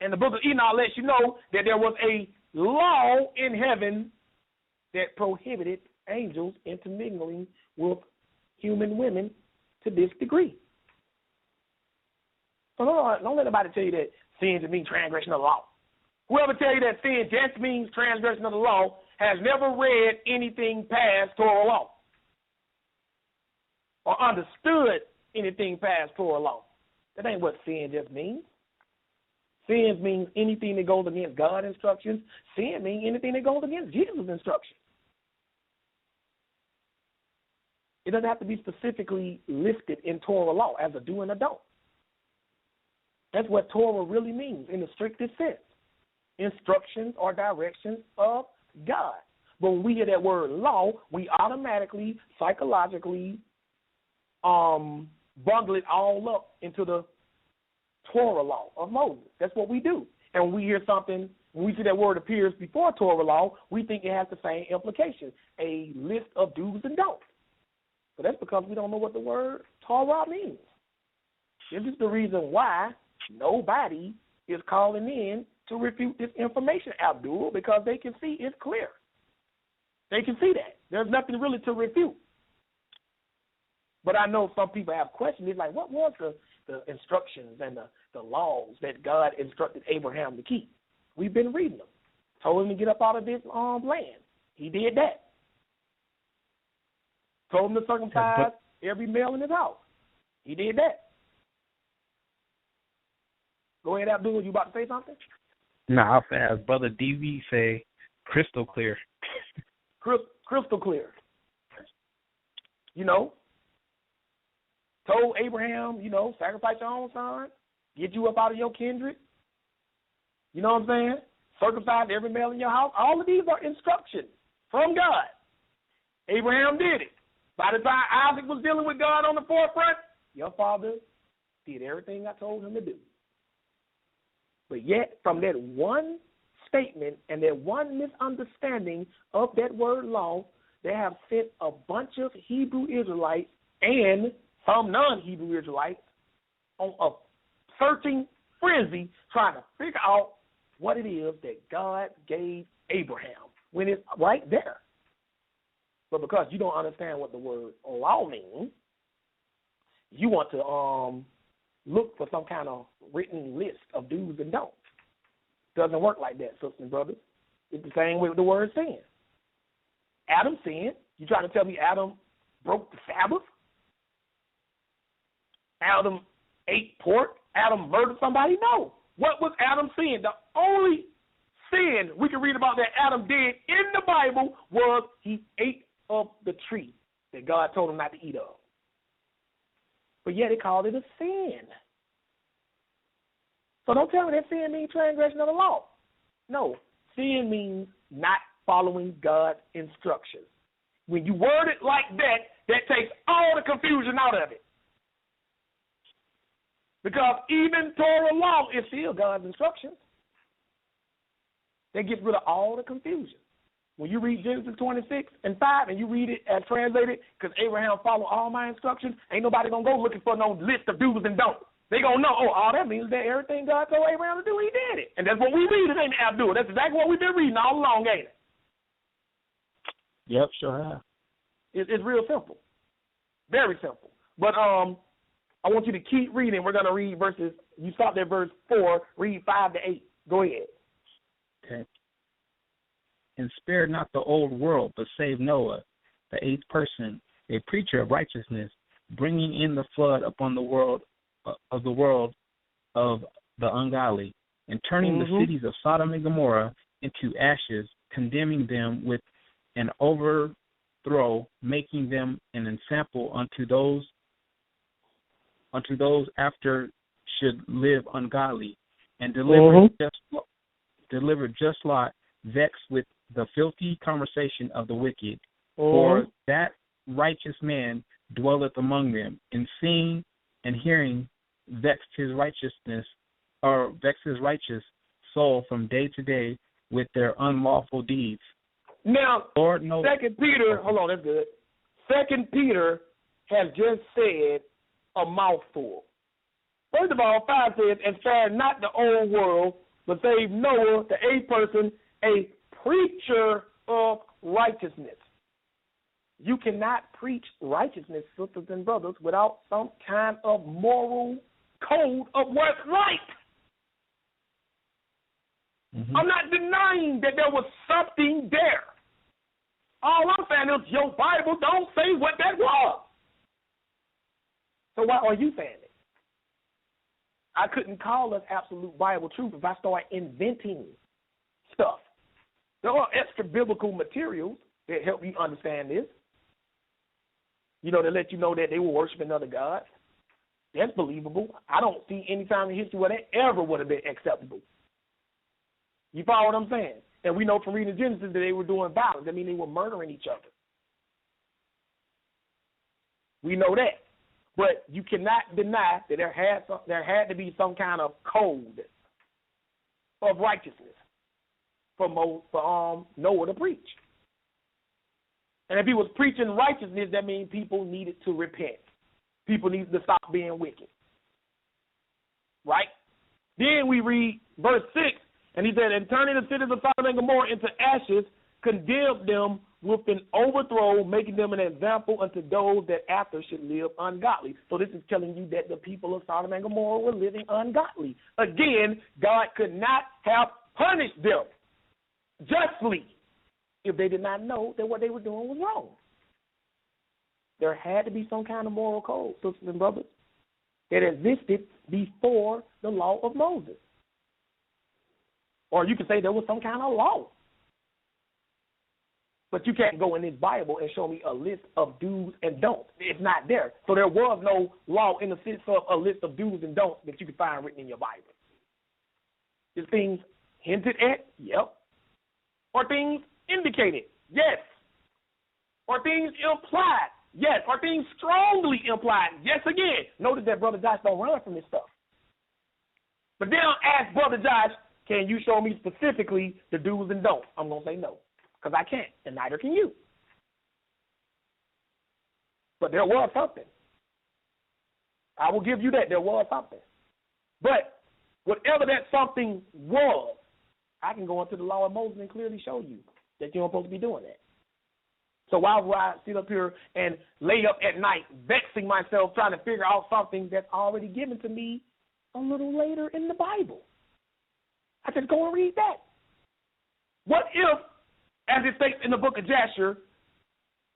And the book of Enoch lets you know that there was a law in heaven that prohibited angels intermingling with human women to this degree. So don't let anybody tell you that sin just means transgression of the law. Whoever tell you that sin just means transgression of the law has never read anything past Torah law or understood anything past Torah law. That ain't what sin just means. Sin means anything that goes against God's instructions. Sin means anything that goes against Jesus' instructions. It doesn't have to be specifically listed in Torah law as a do and a don't. That's what Torah really means in the strictest sense. Instructions or directions of God. But when we hear that word law, we automatically, psychologically, bundle it all up into the Torah law of Moses. That's what we do. And when we hear something, when we see that word appears before Torah law, we think it has the same implication, a list of do's and don'ts. So that's because we don't know what the word Torah means. This is the reason why nobody is calling in to refute this information, Abdul, because they can see it's clear. They can see that. There's nothing really to refute. But I know some people have questions. It's like, what was the instructions and the laws that God instructed Abraham to keep? We've been reading them. Told him to get up out of this land. He did that. Told him to circumcise every male in his house. He did that. Go ahead, Abdul. You about to say something? Nah, I'll fast. Brother DV say crystal clear. Crystal clear. You know, told Abraham, sacrifice your own son, get you up out of your kindred. You know what I'm saying? Circumcise every male in your house. All of these are instructions from God. Abraham did it. By the time Isaac was dealing with God on the forefront, your father did everything I told him to do. But yet, from that one statement and that one misunderstanding of that word law, they have sent a bunch of Hebrew Israelites and some non-Hebrew Israelites on a searching frenzy trying to figure out what it is that God gave Abraham when it's right there. But because you don't understand what the word law means, you want to look for some kind of written list of do's and don'ts. Doesn't work like that, sisters and brothers. It's the same way with the word sin. Adam sinned. You trying to tell me Adam broke the Sabbath? Adam ate pork? Adam murdered somebody? No. What was Adam's sin? The only sin we can read about that Adam did in the Bible was he ate of the tree that God told him not to eat of. But yet they called it a sin. So don't tell me that sin means transgression of the law. No, sin means not following God's instructions. When you word it like that, that takes all the confusion out of it. Because even Torah law is still God's instructions. That gets rid of all the confusion. When you read Genesis 26:5 and you read it as translated, because Abraham followed all my instructions, ain't nobody going to go looking for no list of do's and don'ts. They gonna know, all that means that everything God told Abraham to do, he did it. And that's what we read, it ain't Abdul. That's exactly what we've been reading all along, ain't it? Yep, sure have. It's real simple. Very simple. But I want you to keep reading. We're gonna read verses, you stopped at verse 4, read 5 to 8. Go ahead. Okay. And spare not the old world, but save Noah, the eighth person, a preacher of righteousness, bringing in the flood upon the world of the ungodly, and turning the cities of Sodom and Gomorrah into ashes, condemning them with an overthrow, making them an ensample unto those after should live ungodly, and deliver just Lot, vexed with the filthy conversation of the wicked. For that righteous man dwelleth among them, and seeing and hearing vexed his righteous soul from day to day with their unlawful deeds. Now, Lord knows. 2 Peter, hold on, that's good. 2 Peter has just said a mouthful. First of all, 5 says, and spare not the old world, but save Noah, the eighth person, a preacher of righteousness. You cannot preach righteousness, sisters and brothers, without some kind of moral code of what's right. I'm not denying that there was something there. All I'm saying is your Bible don't say what that was. So why are you saying it? I couldn't call us absolute Bible truth if I start inventing stuff. There are extra biblical materials that help you understand this. You know, to let you know that they were worshiping other gods. That's believable. I don't see any time in history where that ever would have been acceptable. You follow what I'm saying? And we know from reading Genesis that they were doing violence. I mean, they were murdering each other. We know that. But you cannot deny that there had to be some kind of code of righteousness for Noah to preach. And if he was preaching righteousness, that means people needed to repent. People needed to stop being wicked. Right? Then we read verse 6, and he said, and turning the cities of Sodom and Gomorrah into ashes, condemned them with an overthrow, making them an example unto those that after should live ungodly. So this is telling you that the people of Sodom and Gomorrah were living ungodly. Again, God could not have punished them justly if they did not know that what they were doing was wrong. There had to be some kind of moral code, sisters and brothers, that existed before the law of Moses. Or you could say there was some kind of law. But you can't go in this Bible and show me a list of do's and don'ts. It's not there. So there was no law in the sense of a list of do's and don'ts that you can find written in your Bible. Is things hinted at? Yep. Or things indicated? Yes. Or things implied? Yes. Or things strongly implied? Yes again. Notice that Brother Josh don't run from this stuff. But then I'll ask Brother Josh, can you show me specifically the do's and don'ts? I'm going to say no, because I can't, and neither can you. But there was something. I will give you that. There was something. But whatever that something was, I can go into the law of Moses and clearly show you that you're supposed to be doing that. So why would I sit up here and lay up at night vexing myself trying to figure out something that's already given to me a little later in the Bible? I just go and read that. What if, as it states in the book of Jasher,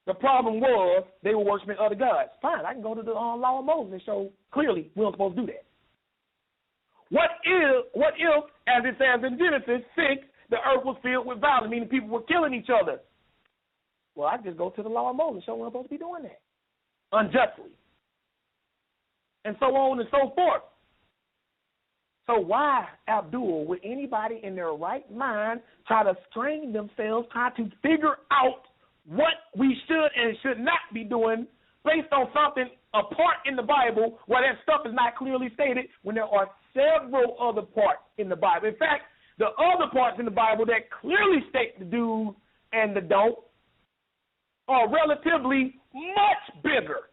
the problem was they were worshiping other gods? Fine, I can go to the law of Moses and show clearly we weren't supposed to do that. What if, as it says in Genesis 6, the earth was filled with violence, meaning people were killing each other? Well, I just go to the law of Moses and show we're supposed to be doing that unjustly. And so on and so forth. So why, Abdul, would anybody in their right mind try to strain themselves, try to figure out what we should and should not be doing based on something apart in the Bible where that stuff is not clearly stated when there are several other parts in the Bible? In fact, the other parts in the Bible that clearly state the do's and the don't are relatively much bigger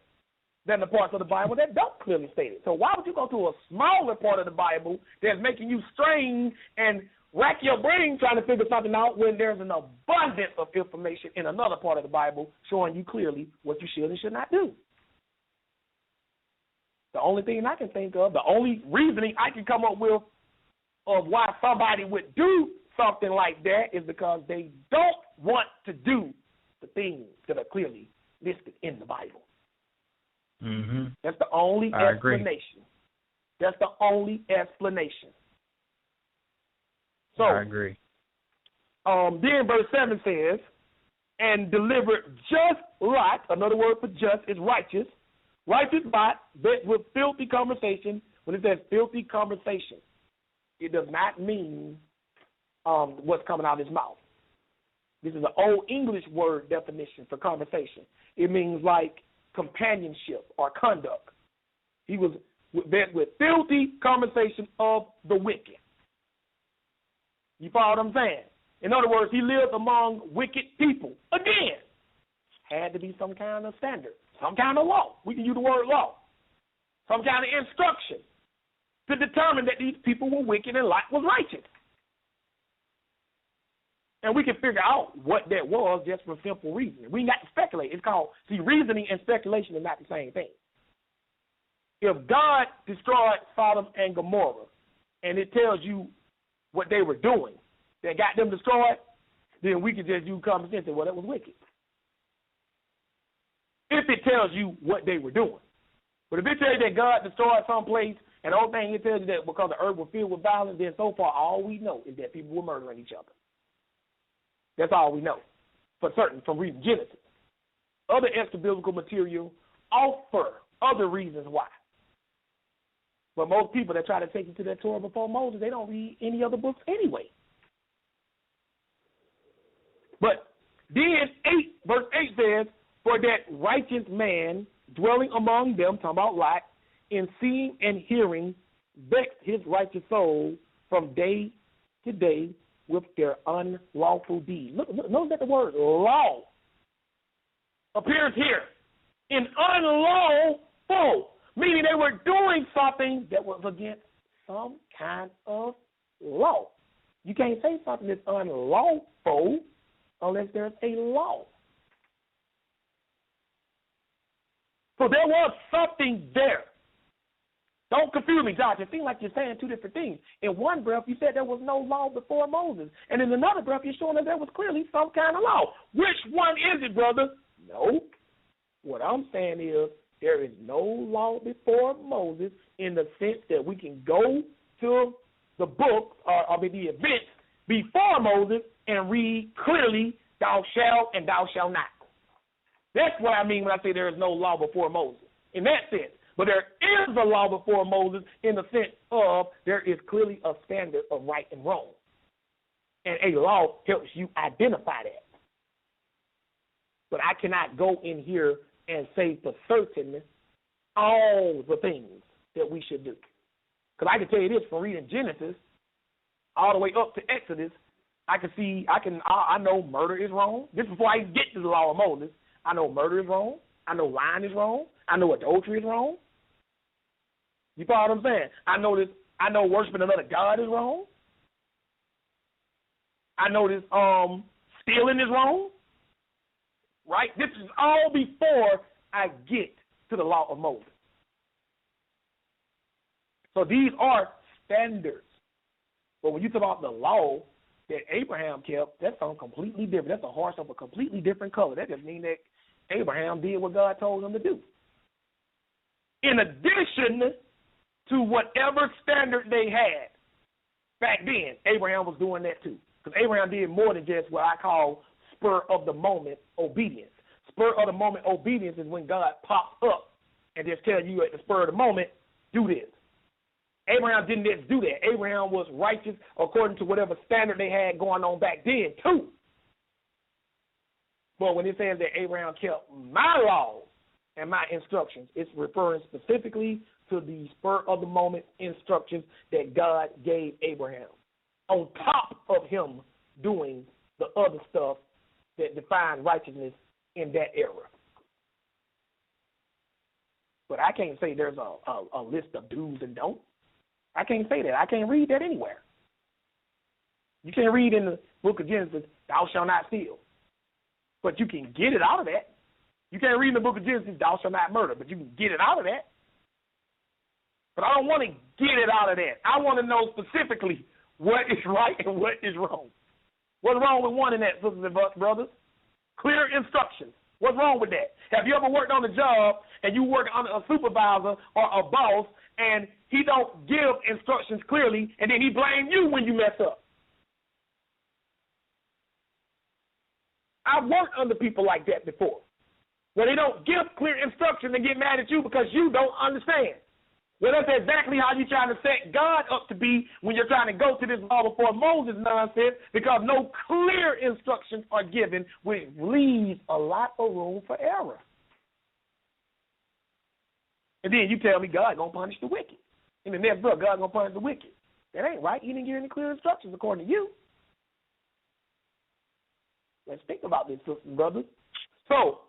than the parts of the Bible that don't clearly state it. So why would you go to a smaller part of the Bible that's making you strain and rack your brain trying to figure something out when there's an abundance of information in another part of the Bible showing you clearly what you should and should not do? The only thing I can think of, the only reasoning I can come up with of why somebody would do something like that is because they don't want to do the things that are clearly listed in the Bible. Mm-hmm. That's the only I explanation. agree. That's the only explanation. So, I agree. Then verse 7 says, and delivered just Lot, another word for just is righteous, righteous Lot, but with filthy conversation. When it says filthy conversation, it does not mean what's coming out of his mouth. This is an old English word definition for conversation. It means like companionship or conduct. He was met with filthy conversation of the wicked. You follow what I'm saying? In other words, he lived among wicked people. Again, had to be some kind of standard, some kind of law. We can use the word law. Some kind of instruction to determine that these people were wicked and Lot was righteous. And we can figure out what that was just for simple reasoning. We got to speculate. It's called, reasoning and speculation are not the same thing. If God destroyed Sodom and Gomorrah, and it tells you what they were doing that got them destroyed, then we can just use common sense and say, well, that was wicked. If it tells you what they were doing. But if it tells you that God destroyed some place, and the whole thing it tells you that because the earth was filled with violence, then so far all we know is that people were murdering each other. That's all we know, for certain, from reading Genesis. Other extra-biblical material offer other reasons why. But most people that try to take you to that Torah before Moses, they don't read any other books anyway. But then verse 8 says, for that righteous man dwelling among them, talking about Lot, in seeing and hearing, vexed his righteous soul from day to day with their unlawful deeds. Notice that the word law appears here. In unlawful, meaning they were doing something that was against some kind of law. You can't say something that's unlawful unless there's a law. So there was something there. Don't confuse me, Josh. It seems like you're saying two different things. In one breath, you said there was no law before Moses. And in another breath, you're showing that there was clearly some kind of law. Which one is it, brother? No. What I'm saying is there is no law before Moses in the sense that we can go to the book, or the events before Moses and read clearly, thou shalt and thou shalt not. That's what I mean when I say there is no law before Moses, in that sense. But there is a law before Moses in the sense of there is clearly a standard of right and wrong. And a law helps you identify that. But I cannot go in here and say for certain all the things that we should do. Because I can tell you this, from reading Genesis all the way up to Exodus, I know murder is wrong. This is before I get to the law of Moses. I know murder is wrong. I know lying is wrong. I know adultery is wrong. You follow what I'm saying? I know worshiping another God is wrong. I know this stealing is wrong. Right? This is all before I get to the law of Moses. So these are standards. But when you talk about the law that Abraham kept, that's something completely different. That's a horse of a completely different color. That just means that Abraham did what God told him to do. In addition to whatever standard they had back then, Abraham was doing that too. Because Abraham did more than just what I call spur-of-the-moment obedience. Spur-of-the-moment obedience is when God pops up and just tells you at the spur of the moment, do this. Abraham didn't just do that. Abraham was righteous according to whatever standard they had going on back then too. But when it says that Abraham kept my laws and my instructions, it's referring specifically to the spur-of-the-moment instructions that God gave Abraham, on top of him doing the other stuff that defined righteousness in that era. But I can't say there's a list of do's and don'ts. I can't say that. I can't read that anywhere. You can't read in the book of Genesis, thou shalt not steal. But you can get it out of that. You can't read in the book of Genesis, thou shalt not murder, but you can get it out of that. But I don't want to get it out of that. I want to know specifically what is right and what is wrong. What's wrong with one in that, sisters and brothers? Clear instructions. What's wrong with that? Have you ever worked on a job and you work under a supervisor or a boss and he don't give instructions clearly and then he blame you when you mess up? I've worked under people like that before, where they don't give clear instructions and get mad at you because you don't understand. Well, that's exactly how you're trying to set God up to be when you're trying to go to this law before Moses nonsense, because no clear instructions are given, which leaves a lot of room for error. And then you tell me God going to punish the wicked. In the next book, God going to punish the wicked. That ain't right. He didn't give any clear instructions according to you. Let's think about this, sisters and brothers. So,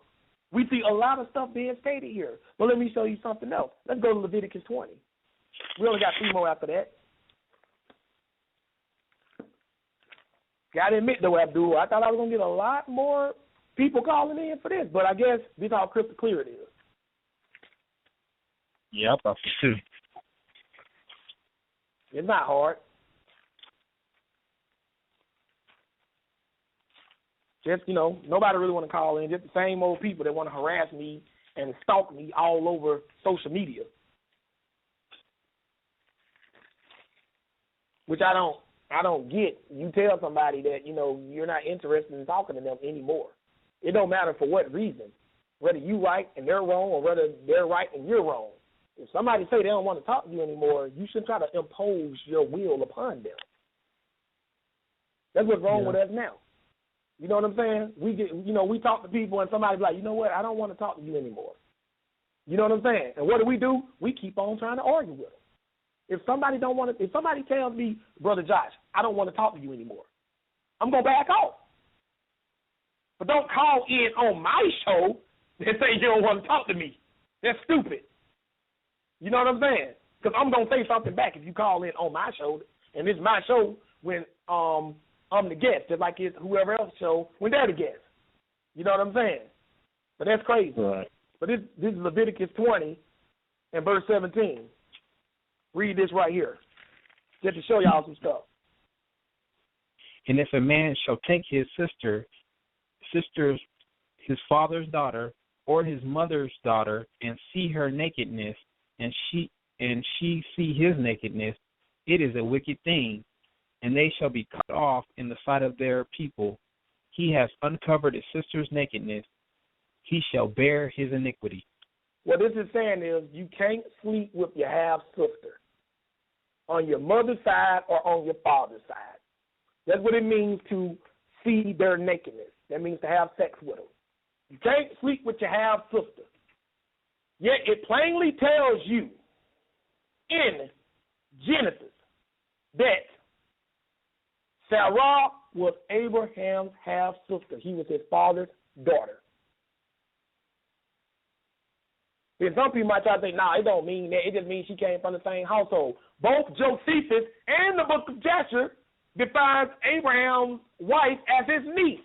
we see a lot of stuff being stated here. But let me show you something else. Let's go to Leviticus 20. We only got 3 more after that. Got to admit, though, Abdul, I thought I was going to get a lot more people calling in for this, but I guess this is how crystal clear it is. Yep, I see too. It's not hard. Just, nobody really want to call in. Just the same old people that want to harass me and stalk me all over social media. Which I don't get. You tell somebody that, you're not interested in talking to them anymore. It don't matter for what reason. Whether you right and they're wrong or whether they're right and you're wrong. If somebody say they don't want to talk to you anymore, you shouldn't try to impose your will upon them. That's what's wrong with us now. You know what I'm saying? We talk to people and somebody be like, you know what, I don't want to talk to you anymore. You know what I'm saying? And what do? We keep on trying to argue with them. If somebody tells me, Brother Josh, I don't want to talk to you anymore, I'm going to back off. But don't call in on my show and say you don't want to talk to me. That's stupid. You know what I'm saying? Because I'm going to say something back if you call in on my show, and it's my show when I'm the guest, just like it's whoever else's show when they're the guest. You know what I'm saying? But that's crazy. Right. But this is Leviticus 20 and verse 17. Read this right here, just to show y'all some stuff. And if a man shall take his his father's daughter, or his mother's daughter, and see her nakedness, and she see his nakedness, it is a wicked thing, and they shall be cut off in the sight of their people. He has uncovered his sister's nakedness, he shall bear his iniquity. What this is saying is you can't sleep with your half-sister on your mother's side or on your father's side. That's what it means to see their nakedness. That means to have sex with them. You can't sleep with your half-sister. Yet it plainly tells you in Genesis that Sarah was Abraham's half-sister. He was his father's daughter. And some people might try to say, it don't mean that. It just means she came from the same household. Both Josephus and the book of Jasher defines Abraham's wife as his niece.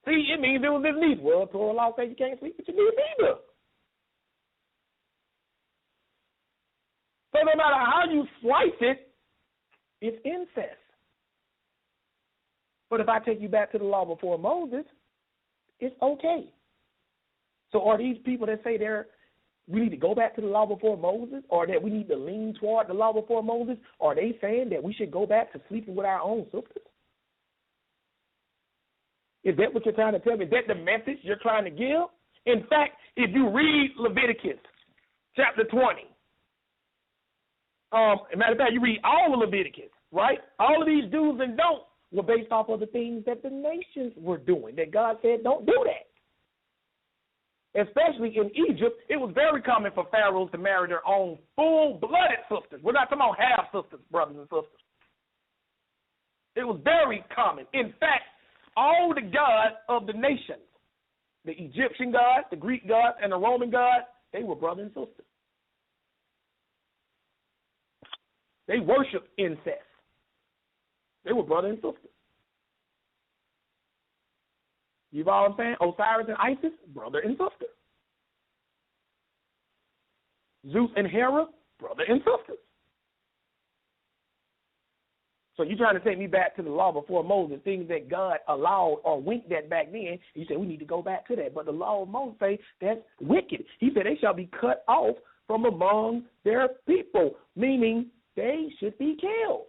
See, it means it was his niece. Well, Torah law says you can't sleep with your niece either. So no matter how you slice it, it's incest. But if I take you back to the law before Moses, it's okay. So are these people that say we need to go back to the law before Moses, or that we need to lean toward the law before Moses, are they saying that we should go back to sleeping with our own sisters? Is that what you're trying to tell me? Is that the message you're trying to give? In fact, if you read Leviticus chapter 20, matter of fact, you read all of Leviticus, right? All of these do's and don'ts were based off of the things that the nations were doing, that God said don't do that. Especially in Egypt, it was very common for pharaohs to marry their own full-blooded sisters. We're not talking about half-sisters, brothers and sisters. It was very common. In fact, all the gods of the nations, the Egyptian gods, the Greek gods, and the Roman gods, they were brother and sister. They worship incest. They were brother and sister. You know what I'm saying? Osiris and Isis, brother and sister. Zeus and Hera, brother and sisters. So you're trying to take me back to the law before Moses, things that God allowed or winked at back then. You say we need to go back to that. But the law of Moses say that's wicked. He said they shall be cut off from among their people, meaning they should be killed.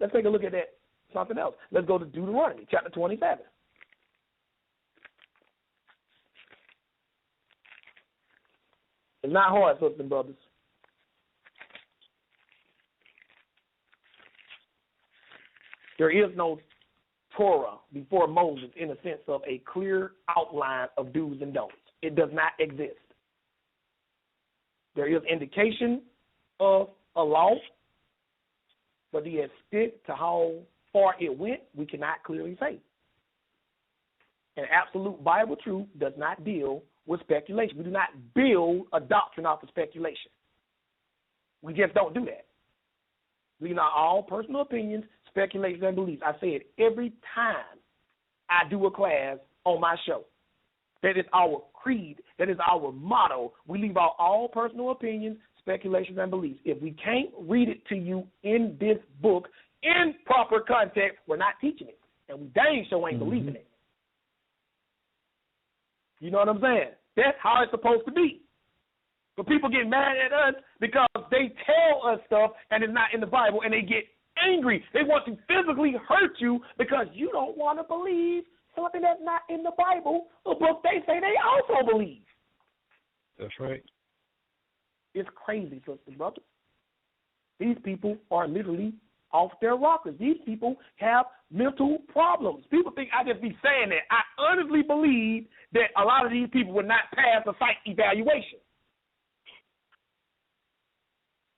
Let's take a look at that, something else. Let's go to Deuteronomy chapter 27. It's not hard, sisters and brothers. There is no Torah before Moses in the sense of a clear outline of do's and don'ts. It does not exist. There is indication of a law, but the extent to how far it went, we cannot clearly say. And absolute Bible truth does not deal with speculation. We do not build a doctrine off of speculation. We just don't do that. We not all personal opinions, speculations, and beliefs. I say it every time I do a class on my show. That is our creed. That is our motto. We leave out all personal opinions, speculations, and beliefs. If we can't read it to you in this book in proper context, we're not teaching it. And we dang sure ain't believing it. You know what I'm saying? That's how it's supposed to be. But people get mad at us because they tell us stuff and it's not in the Bible, and they get angry. They want to physically hurt you because you don't want to believe something that's not in the Bible, a book they say they also believe. That's right. It's crazy, sisters and brothers. These people are literally off their rockers. These people have mental problems. People think I just be saying that. I honestly believe that a lot of these people would not pass a psych evaluation.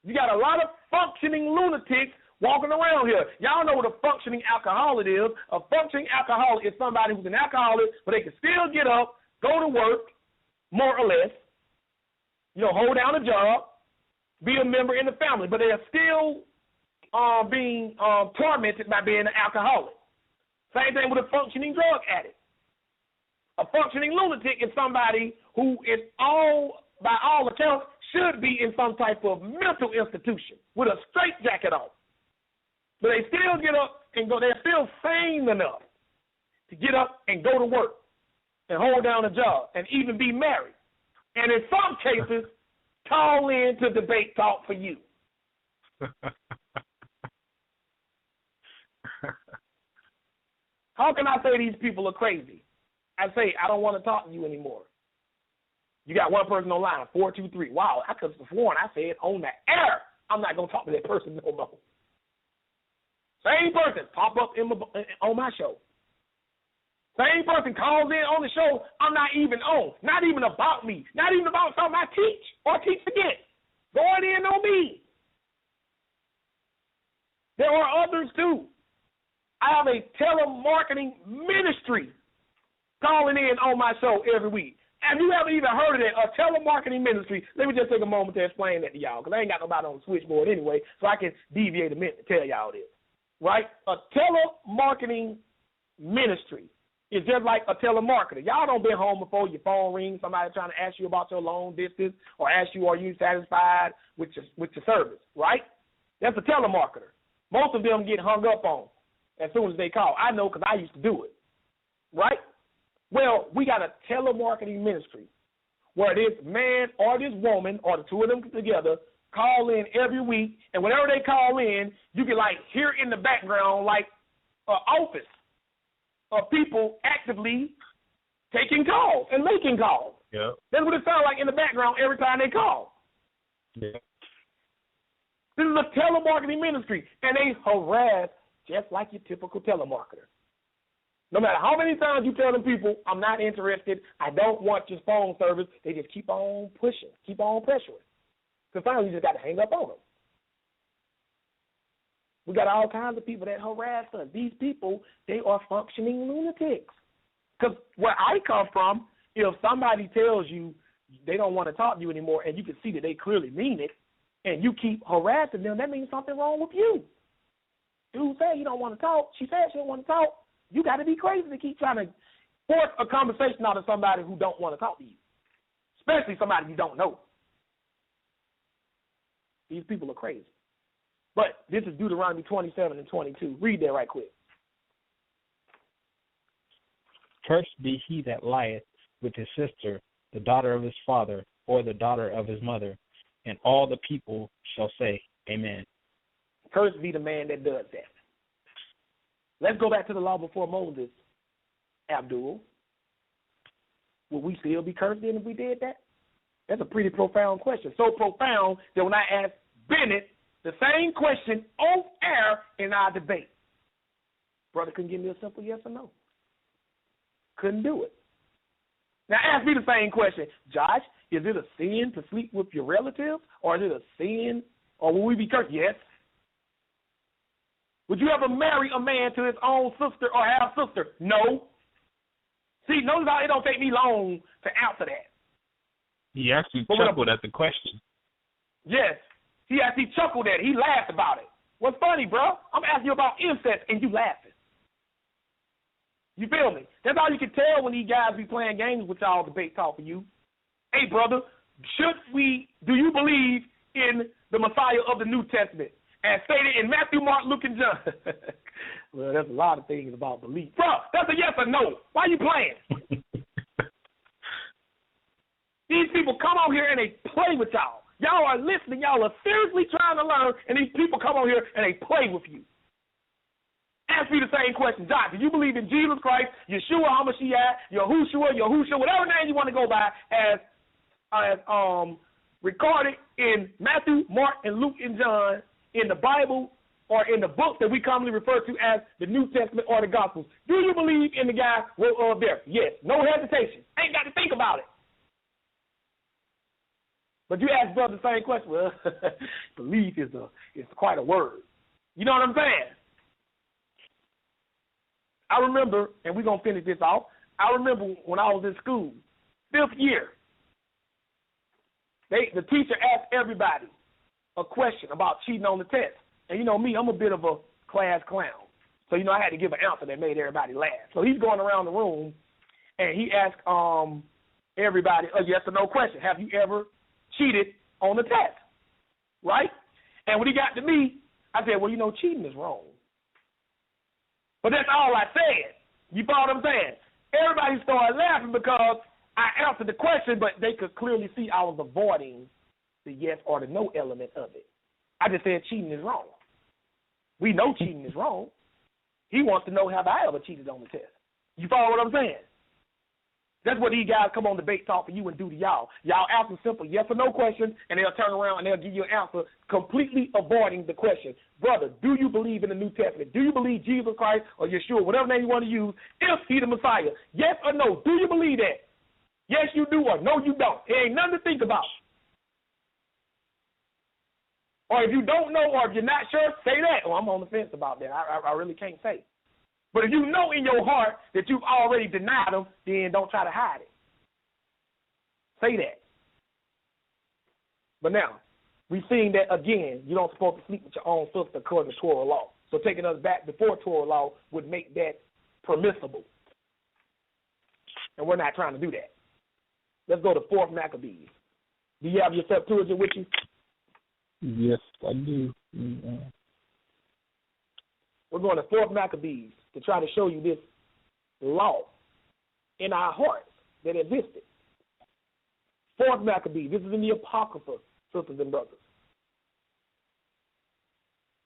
You got a lot of functioning lunatics walking around here. Y'all know what a functioning alcoholic is. A functioning alcoholic is somebody who's an alcoholic, but they can still get up, go to work, more or less, hold down a job, be a member in the family, but they are still being tormented by being an alcoholic. Same thing with a functioning drug addict. A functioning lunatic is somebody who is by all accounts, should be in some type of mental institution with a straitjacket on. But they still get up and go. They're still sane enough to get up and go to work and hold down a job and even be married. And in some cases, call in to debate talk for you. How can I say these people are crazy? I say, I don't want to talk to you anymore. You got one person online, 423. Wow, I could have sworn I said on the air, I'm not going to talk to that person no more. Same person pop up on my show. Same person calls in on the show I'm not even on. Not even about me. Not even about something I teach or teach again. Going in on me. There are others too. I have a telemarketing ministry calling in on my show every week. And you haven't even heard of it, a telemarketing ministry. Let me just take a moment to explain that to y'all, because I ain't got nobody on the switchboard anyway, so I can deviate a minute to tell y'all this. Right? A telemarketing ministry is just like a telemarketer. Y'all don't been home before your phone rings, somebody trying to ask you about your loan distance or ask you, are you satisfied with your service, right? That's a telemarketer. Most of them get hung up on as soon as they call. I know because I used to do it, right? Well, we got a telemarketing ministry where this man or this woman or the two of them together call in every week, and whenever they call in, you can hear in the background an office of people actively taking calls and making calls. Yeah. That's what it sounds like in the background every time they call. Yeah. This is a telemarketing ministry, and they harass just like your typical telemarketer. No matter how many times you tell them people, I'm not interested, I don't want your phone service, they just keep on pushing, keep on pressuring. So finally, you just got to hang up on them. We got all kinds of people that harass us. These people, they are functioning lunatics. Because where I come from, if somebody tells you they don't want to talk to you anymore and you can see that they clearly mean it, and you keep harassing them, that means something wrong with you. Dude said you don't want to talk. She said she don't want to talk. You got to be crazy to keep trying to force a conversation out of somebody who don't want to talk to you, especially somebody you don't know. These people are crazy. But this is Deuteronomy 27 and 22. Read that right quick. Cursed be he that lieth with his sister, the daughter of his father, or the daughter of his mother. And all the people shall say, Amen. Cursed be the man that does that. Let's go back to the law before Moses, Abdul. Would we still be cursed then if we did that? That's a pretty profound question. So profound that when I asked Bennett the same question off air in our debate, brother couldn't give me a simple yes or no. Couldn't do it. Now ask me the same question. Josh, is it a sin to sleep with your relatives? Or is it a sin? Or will we be cursed? Yes. Would you ever marry a man to his own sister or half sister? No. See, notice how it don't take me long to answer that. He actually chuckled at the question. Yes. He actually chuckled at it. He laughed about it. What's funny, bro? I'm asking you about incest and you laughing. You feel me? That's how you can tell when these guys be playing games with y'all debate talk for you. Hey, brother, do you believe in the Messiah of the New Testament? As stated in Matthew, Mark, Luke, and John. Well, there's a lot of things about belief. Bro, that's a yes or no. Why are you playing? These people come on here and they play with y'all. Y'all are listening. Y'all are seriously trying to learn, and these people come on here and they play with you. Ask me the same question. Doc, do you believe in Jesus Christ, Yeshua HaMashiach, Yahushua, whatever name you want to go by, as recorded in Matthew, Mark, and Luke, and John, in the Bible or in the books that we commonly refer to as the New Testament or the Gospels? Do you believe in the guy there? Yes. No hesitation. Ain't got to think about it. But you ask brother the same question. Well, belief is quite a word. You know what I'm saying? I remember, and we're going to finish this off, I remember when I was in school, 5th year, the teacher asked everybody a question about cheating on the test. And you know me, I'm a bit of a class clown. So, I had to give an answer that made everybody laugh. So he's going around the room, and he asked everybody a yes or no question. Have you ever cheated on the test? Right? And when he got to me, I said, well, cheating is wrong. But that's all I said. You follow what I'm saying? Everybody started laughing because I answered the question, but they could clearly see I was avoiding the yes or the no element of it. I just said cheating is wrong. We know cheating is wrong. He wants to know, have I ever cheated on the test? You follow what I'm saying? That's what these guys come on debate talk for you and do to y'all. Y'all ask them simple yes or no questions, and they'll turn around and they'll give you an answer completely avoiding the question. Brother, do you believe in the New Testament? Do you believe Jesus Christ or Yeshua, whatever name you want to use, is he the Messiah? Yes or no? Do you believe that? Yes, you do, or no, you don't. It ain't nothing to think about. Or if you don't know, or if you're not sure, say that. Oh, I'm on the fence about that. I really can't say. But if you know in your heart that you've already denied them, then don't try to hide it. Say that. But now, we've seen that, again, you don't supposed to sleep with your own sister according to Torah law. So taking us back before Torah law would make that permissible. And we're not trying to do that. Let's go to 4th Maccabees. Do you have your Septuagint with you? Yes, I do. We're going to 4th Maccabees to try to show you this law in our hearts that existed. 4th Maccabees. This is in the Apocrypha, sisters and brothers.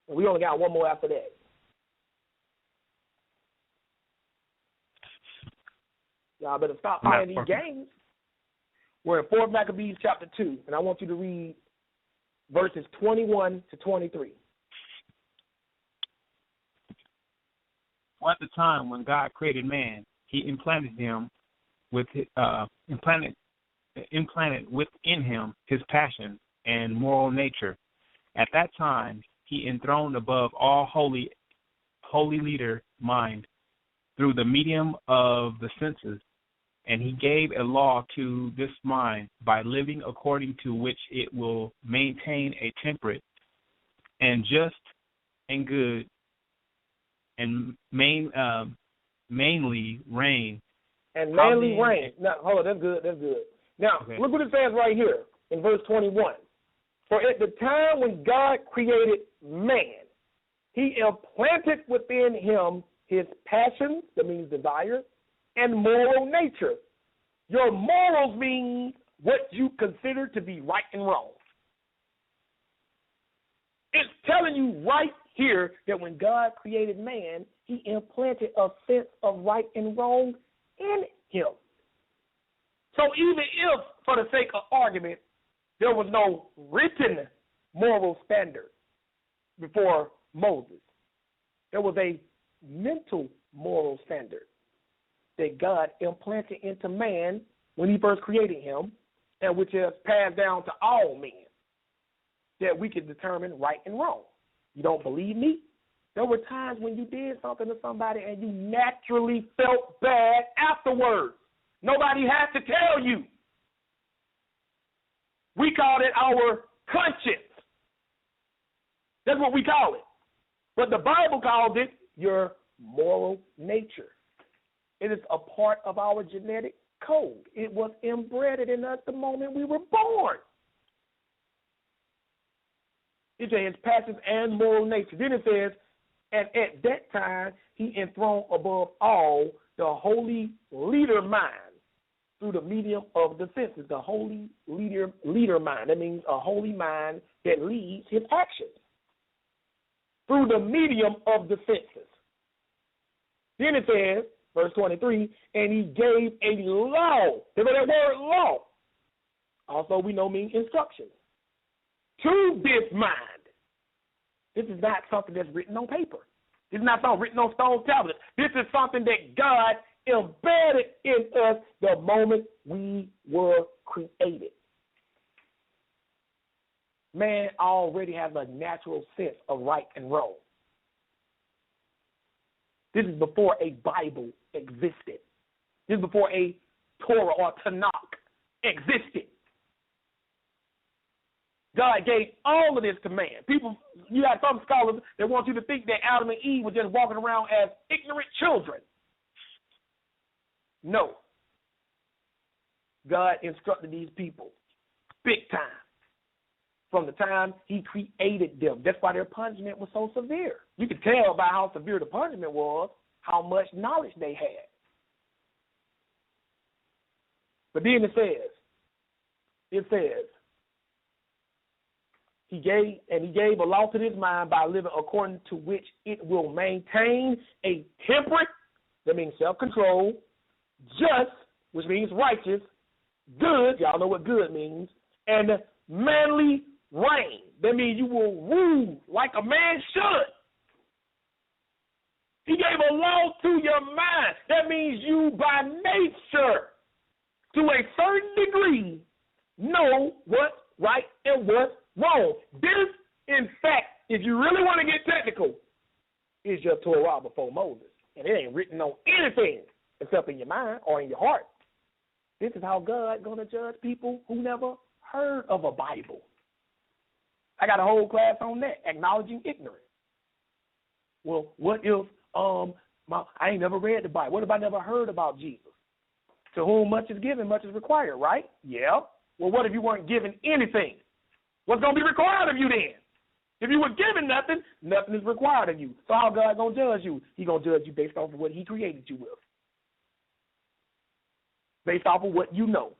And we only got one more after that. Y'all better stop playing these games. We're in 4th Maccabees chapter 2, and I want you to read verses 21 to 23. At the time when God created man, he implanted him with implanted within him his passion and moral nature. At that time, he enthroned above all holy leader mind through the medium of the senses And he gave a law to this mind by living according to which it will maintain a temperate and just and good and mainly reign. And mainly reign. Now, hold on, that's good, that's good. Now, Okay. Look what it says right here in verse 21. For at the time when God created man, he implanted within him his passions, that means desire, and moral nature. Your morals mean what you consider to be right and wrong. It's telling you right here that when God created man, he implanted a sense of right and wrong in him. So even if, for the sake of argument, there was no written moral standard before Moses, there was a mental moral standard that God implanted into man when he first created him, and which is passed down to all men, that we can determine right and wrong. You don't believe me? There were times when you did something to somebody and you naturally felt bad afterwards. Nobody has to tell you. We call it our conscience. That's what we call it. But the Bible calls it your moral nature. It is a part of our genetic code. It was inbred in us the moment we were born. It says passions and moral nature. Then it says, and at that time he enthroned above all the holy leader mind through the medium of the senses. The holy leader mind. That means a holy mind that leads his actions through the medium of the senses. Then it says, verse 23, and he gave a law. Remember that word law? Also we know means instructions. To this mind. This is not something that's written on paper. This is not something written on stone tablets. This is something that God embedded in us the moment we were created. Man already has a natural sense of right and wrong. This is before a Bible existed. This is before a Torah or Tanakh existed. God gave all of this to man. People, you have some scholars that want you to think that Adam and Eve were just walking around as ignorant children. No. God instructed these people big time from the time he created them. That's why their punishment was so severe. You could tell by how severe the punishment was, how much knowledge they had. But then it says, he gave a law to this mind by living according to which it will maintain a temperate, that means self-control, just, which means righteous, good, y'all know what good means, and manly reign. That means you will rule like a man should. He gave a law to your mind. That means you by nature, to a certain degree, know what's right and what's wrong. This, in fact, if you really want to get technical, is your Torah before Moses. And it ain't written on anything except in your mind or in your heart. This is how God going to judge people who never heard of a Bible. I got a whole class on that, acknowledging ignorance. Well, what if I ain't never read the Bible? What if I never heard about Jesus? To whom much is given, much is required, right? Yeah. Well, what if you weren't given anything? What's going to be required of you then? If you were given nothing, nothing is required of you. So how God going to judge you? He going to judge you based off of what he created you with. Based off of what you know.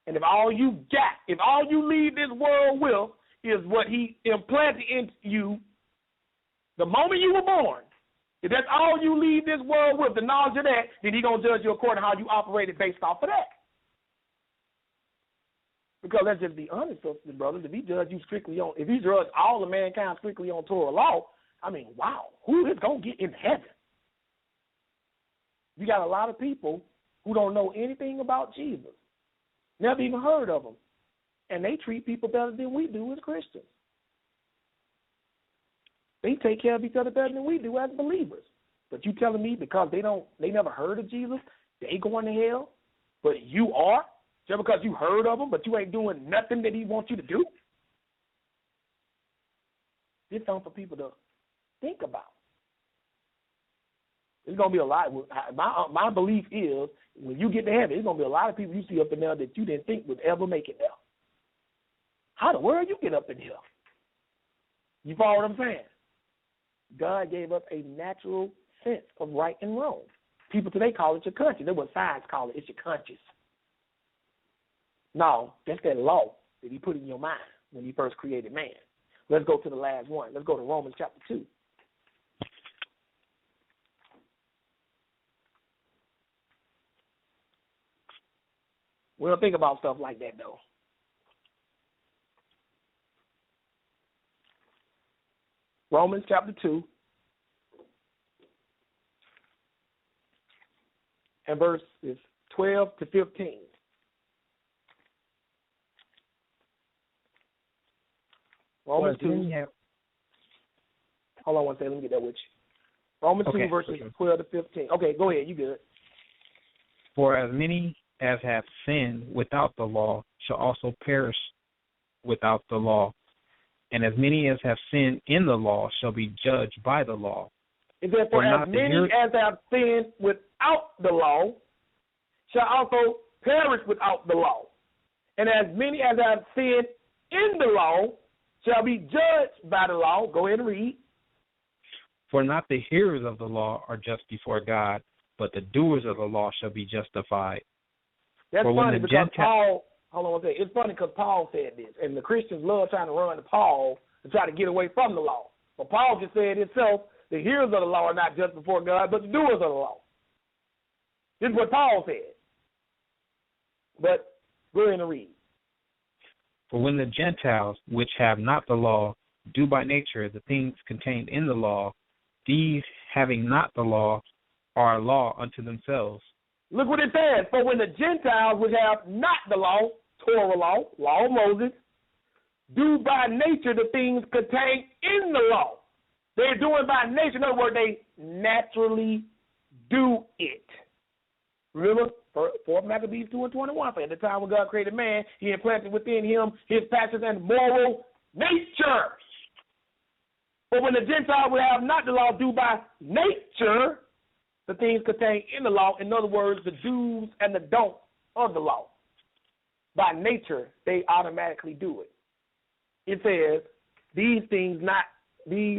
And if all you leave this world with is what he implanted into you the moment you were born, if that's all you leave this world with, the knowledge of that, then he's going to judge you according to how you operated based off of that. Because let's just be honest, sisters and brothers, if he judge all of mankind strictly on Torah law, I mean, wow, who is going to get in heaven? You got a lot of people who don't know anything about Jesus, never even heard of him, and they treat people better than we do as Christians. They take care of each other better than we do as believers. But you telling me because they never heard of Jesus, they going to hell? but you are? Just because you heard of him, but you ain't doing nothing that he wants you to do? It's something for people to think about. There's going to be a lot. My belief is when you get to heaven, there's going to be a lot of people you see up in there that you didn't think would ever make it there. How the world you get up in here? You follow what I'm saying? God gave us a natural sense of right and wrong. People today call it your conscience. That's what science call it. It's your conscience. No, that's that law that he put in your mind when he first created man. Let's go to the last one. Let's go to Romans chapter 2. We don't think about stuff like that, though. Romans chapter 2 and verses 12 to 15. Romans 2. Hold on one second. Let me get that with you. Romans 2 verses 12 to 15. Okay, go ahead. You good. For as many as have sinned without the law shall also perish without the law. And as many as have sinned in the law shall be judged by the law. And therefore, as many as have sinned without the law shall also perish without the law. And as many as have sinned in the law shall be judged by the law. Go ahead and read. For not the hearers of the law are just before God, but the doers of the law shall be justified. That's funny because Paul, hold on one second. It's funny because Paul said this, and the Christians love trying to run to Paul to try to get away from the law. But Paul just said himself, the hearers of the law are not just before God, but the doers of the law. This is what Paul said. But go ahead and read. For when the Gentiles, which have not the law, do by nature the things contained in the law, these, having not the law, are a law unto themselves. Look what it says. For when the Gentiles, which have not the law, Torah law of Moses, do by nature the things contained in the law. They're doing by nature. In other words, they naturally do it. Remember, 4 Maccabees 2 and 21. For at the time when God created man, he implanted within him his passions and moral nature. But when the Gentiles will have not the law, do by nature the things contained in the law. In other words, the do's and the don'ts of the law. By nature, they automatically do it. It says, these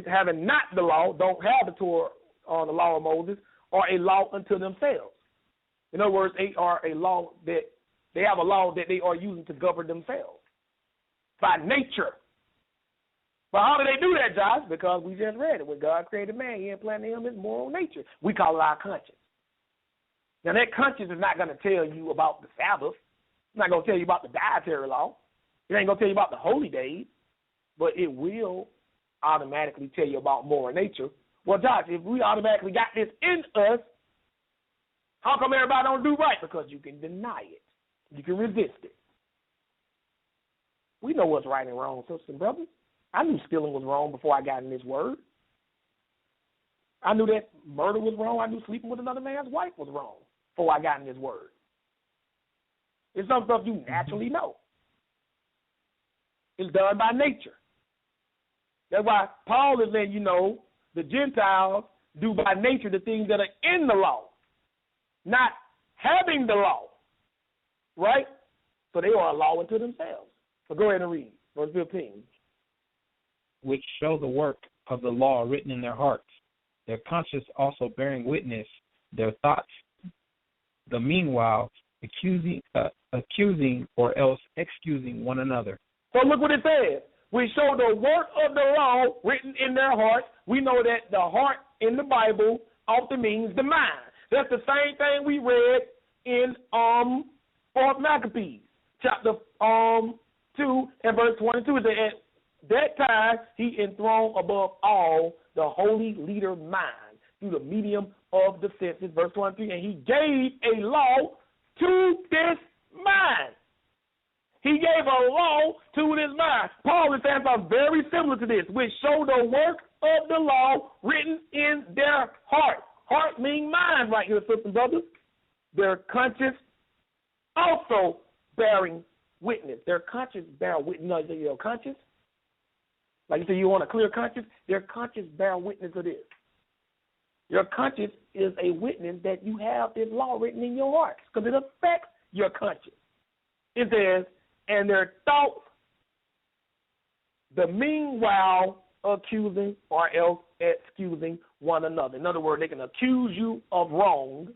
having not the law, don't have the Torah or the law of Moses, are a law unto themselves. In other words, they are a law that they have a law that they are using to govern themselves by nature. But how do they do that, Josh? Because we just read it. When God created man, he implanted him his moral nature. We call it our conscience. Now, that conscience is not going to tell you about the Sabbath. It's not going to tell you about the dietary law. It ain't going to tell you about the holy days. But it will automatically tell you about moral nature. Well, Josh, if we automatically got this in us, how come everybody don't do right? Because you can deny it. You can resist it. We know what's right and wrong, sisters and brothers. I knew stealing was wrong before I got in this word. I knew that murder was wrong. I knew sleeping with another man's wife was wrong before I got in this word. It's some stuff you naturally know. It's done by nature. That's why Paul is letting you know the Gentiles do by nature the things that are in the law, not having the law, right? So they are a law unto themselves. So go ahead and read, verse 15. Which show the work of the law written in their hearts, their conscience also bearing witness, their thoughts, the meanwhile accusing or else excusing one another. So look what it says. We show the work of the law written in their hearts. We know that the heart in the Bible often means the mind. That's the same thing we read in 4 Maccabees, chapter 2 and verse 22. At that time, he enthroned above all the holy leader mind through the medium of the senses, verse 23, and he gave a law to this mind. He gave a law to this mind. Paul is saying something very similar to this, which show the work of the law written in their heart. Heart means mind right here, sisters and brothers. Their conscience also bearing witness. Their conscience bear witness. No, your conscience, like you say, you want a clear conscience. Their conscience bear witness of this. Your conscience is a witness that you have this law written in your heart because it affects your conscience. It says, and their thoughts, the meanwhile accusing or else excusing one another. In other words, they can accuse you of wrong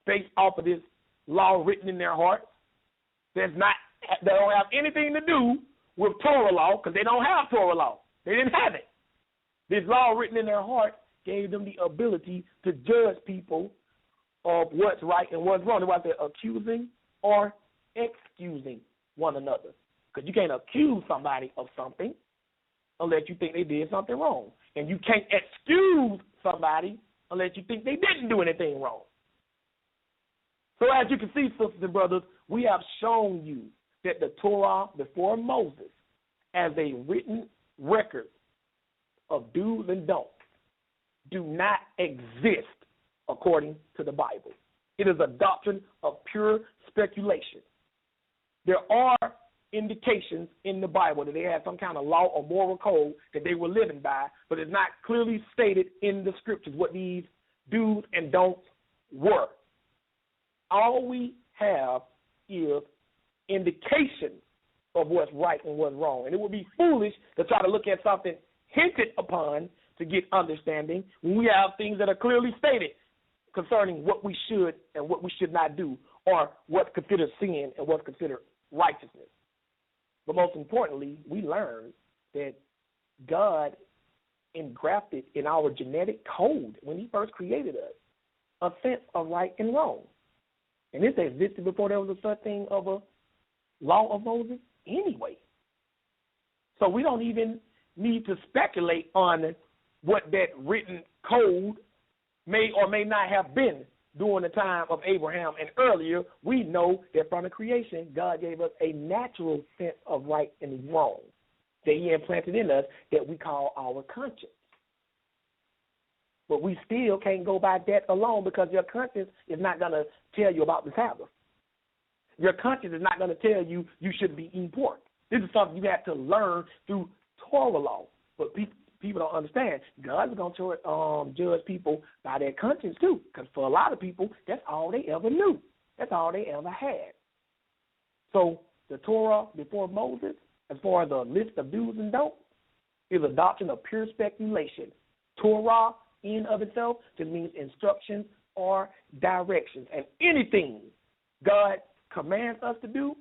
based off of this law written in their hearts. They don't have anything to do with Torah law because they don't have Torah law. They didn't have it. This law written in their heart gave them the ability to judge people of what's right and what's wrong. That's why they're accusing or excusing one another. Because you can't accuse somebody of something unless you think they did something wrong. And you can't excuse somebody unless you think they didn't do anything wrong. So as you can see, sisters and brothers, we have shown you that the Torah before Moses as a written record of do's and don'ts do not exist according to the Bible. It is a doctrine of pure speculation. There are indications in the Bible that they had some kind of law or moral code that they were living by, but it's not clearly stated in the scriptures what these do's and don'ts were. All we have is indication of what's right and what's wrong. And it would be foolish to try to look at something hinted upon to get understanding when we have things that are clearly stated concerning what we should and what we should not do, or what's considered sin and what's considered righteousness. But most importantly, we learn that God engrafted in our genetic code when he first created us a sense of right and wrong. And this existed before there was a such thing of a law of Moses anyway. So we don't even need to speculate on what that written code may or may not have been during the time of Abraham and earlier. We know that from the creation, God gave us a natural sense of right and wrong that he implanted in us that we call our conscience. But we still can't go by that alone because your conscience is not going to tell you about the Sabbath. Your conscience is not going to tell you you shouldn't be eating pork. This is something you have to learn through Torah law. But people don't understand. God is going to judge people by their conscience too, because for a lot of people, that's all they ever knew. That's all they ever had. So the Torah before Moses, as far as a list of do's and don'ts, is a doctrine of pure speculation. Torah in of itself just means instructions or directions. And anything God commands us to do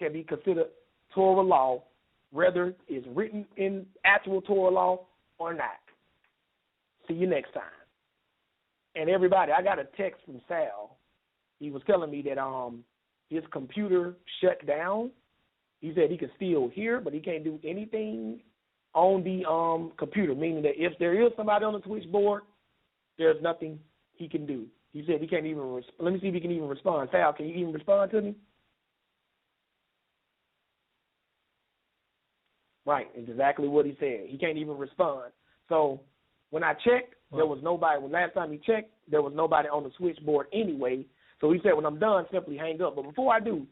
can be considered Torah law, whether it's written in actual Torah law or not. See you next time. And everybody, I got a text from Sal. He was telling me that his computer shut down. He said he can still hear, but he can't do anything on the computer, meaning that if there is somebody on the switchboard, there's nothing he can do. He said he can't even let me see if he can even respond. Sal, can you even respond to me? Right, exactly what he said. He can't even respond. So when I checked, there was nobody. When last time he checked, there was nobody on the switchboard anyway. So he said, when I'm done, simply hang up. But before I do,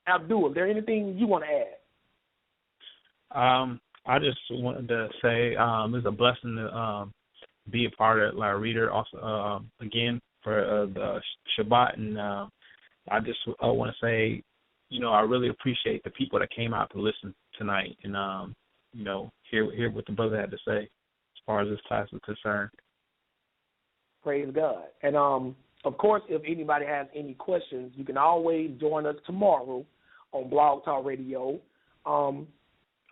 Abdul, is there anything you want to add? I just wanted to say it's a blessing to be a part of La Reader also, again, for the Shabbat. And I just want to say, I really appreciate the people that came out to listen tonight and, hear what the brother had to say as far as this class is concerned. Praise God. And, of course, if anybody has any questions, you can always join us tomorrow on Blog Talk Radio on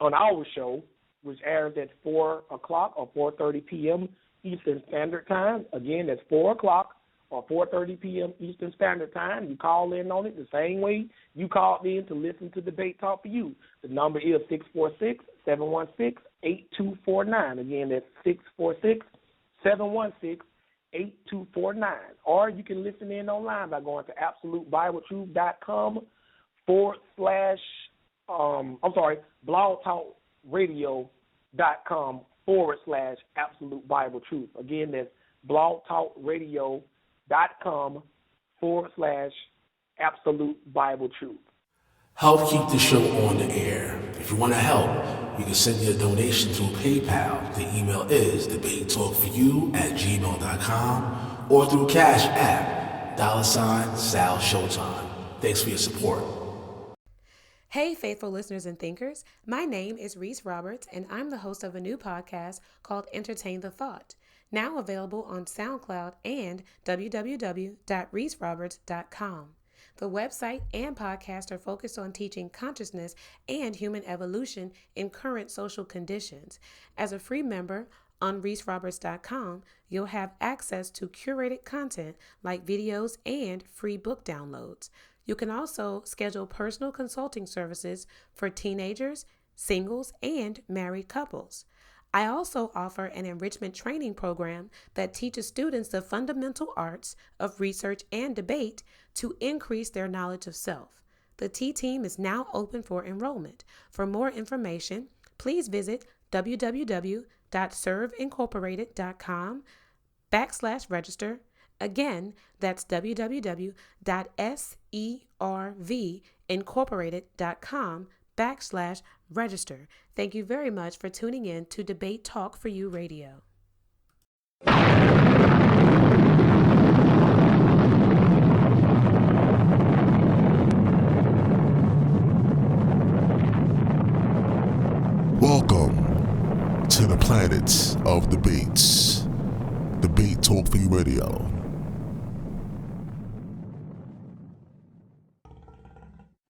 our show, which airs at 4 o'clock or 4:30 p.m. Eastern Standard Time. Again, that's 4 o'clock or 4:30 p.m. Eastern Standard Time. You call in on it the same way you called in to listen to Debate Talk for You. The number is 646-716-8249. Again, that's 646-716-8249. Or you can listen in online by going to absolutebibletruth.com blogtalkradio.com /Absolute Bible Truth. Again, that's blogtalkradio.com absolute Bible truth. Help keep the show on the air. If you want to help, you can send your donation through PayPal. The email is debatetalkforyou@gmail.com or through Cash App, $Sal Showtime. Thanks for your support. Hey, faithful listeners and thinkers. My name is Reese Roberts, and I'm the host of a new podcast called Entertain the Thought, now available on SoundCloud and www.reeseroberts.com. The website and podcast are focused on teaching consciousness and human evolution in current social conditions. As a free member on reeseroberts.com, you'll have access to curated content like videos and free book downloads. You can also schedule personal consulting services for teenagers, singles, and married couples. I also offer an enrichment training program that teaches students the fundamental arts of research and debate to increase their knowledge of self. The T-Team is now open for enrollment. For more information, please visit www.serveincorporated.com/register. Again, that's www.servincorporated.com/register. Thank you very much for tuning in to Debate Talk for You Radio. Welcome to the planets of debates. Debate Talk for You Radio.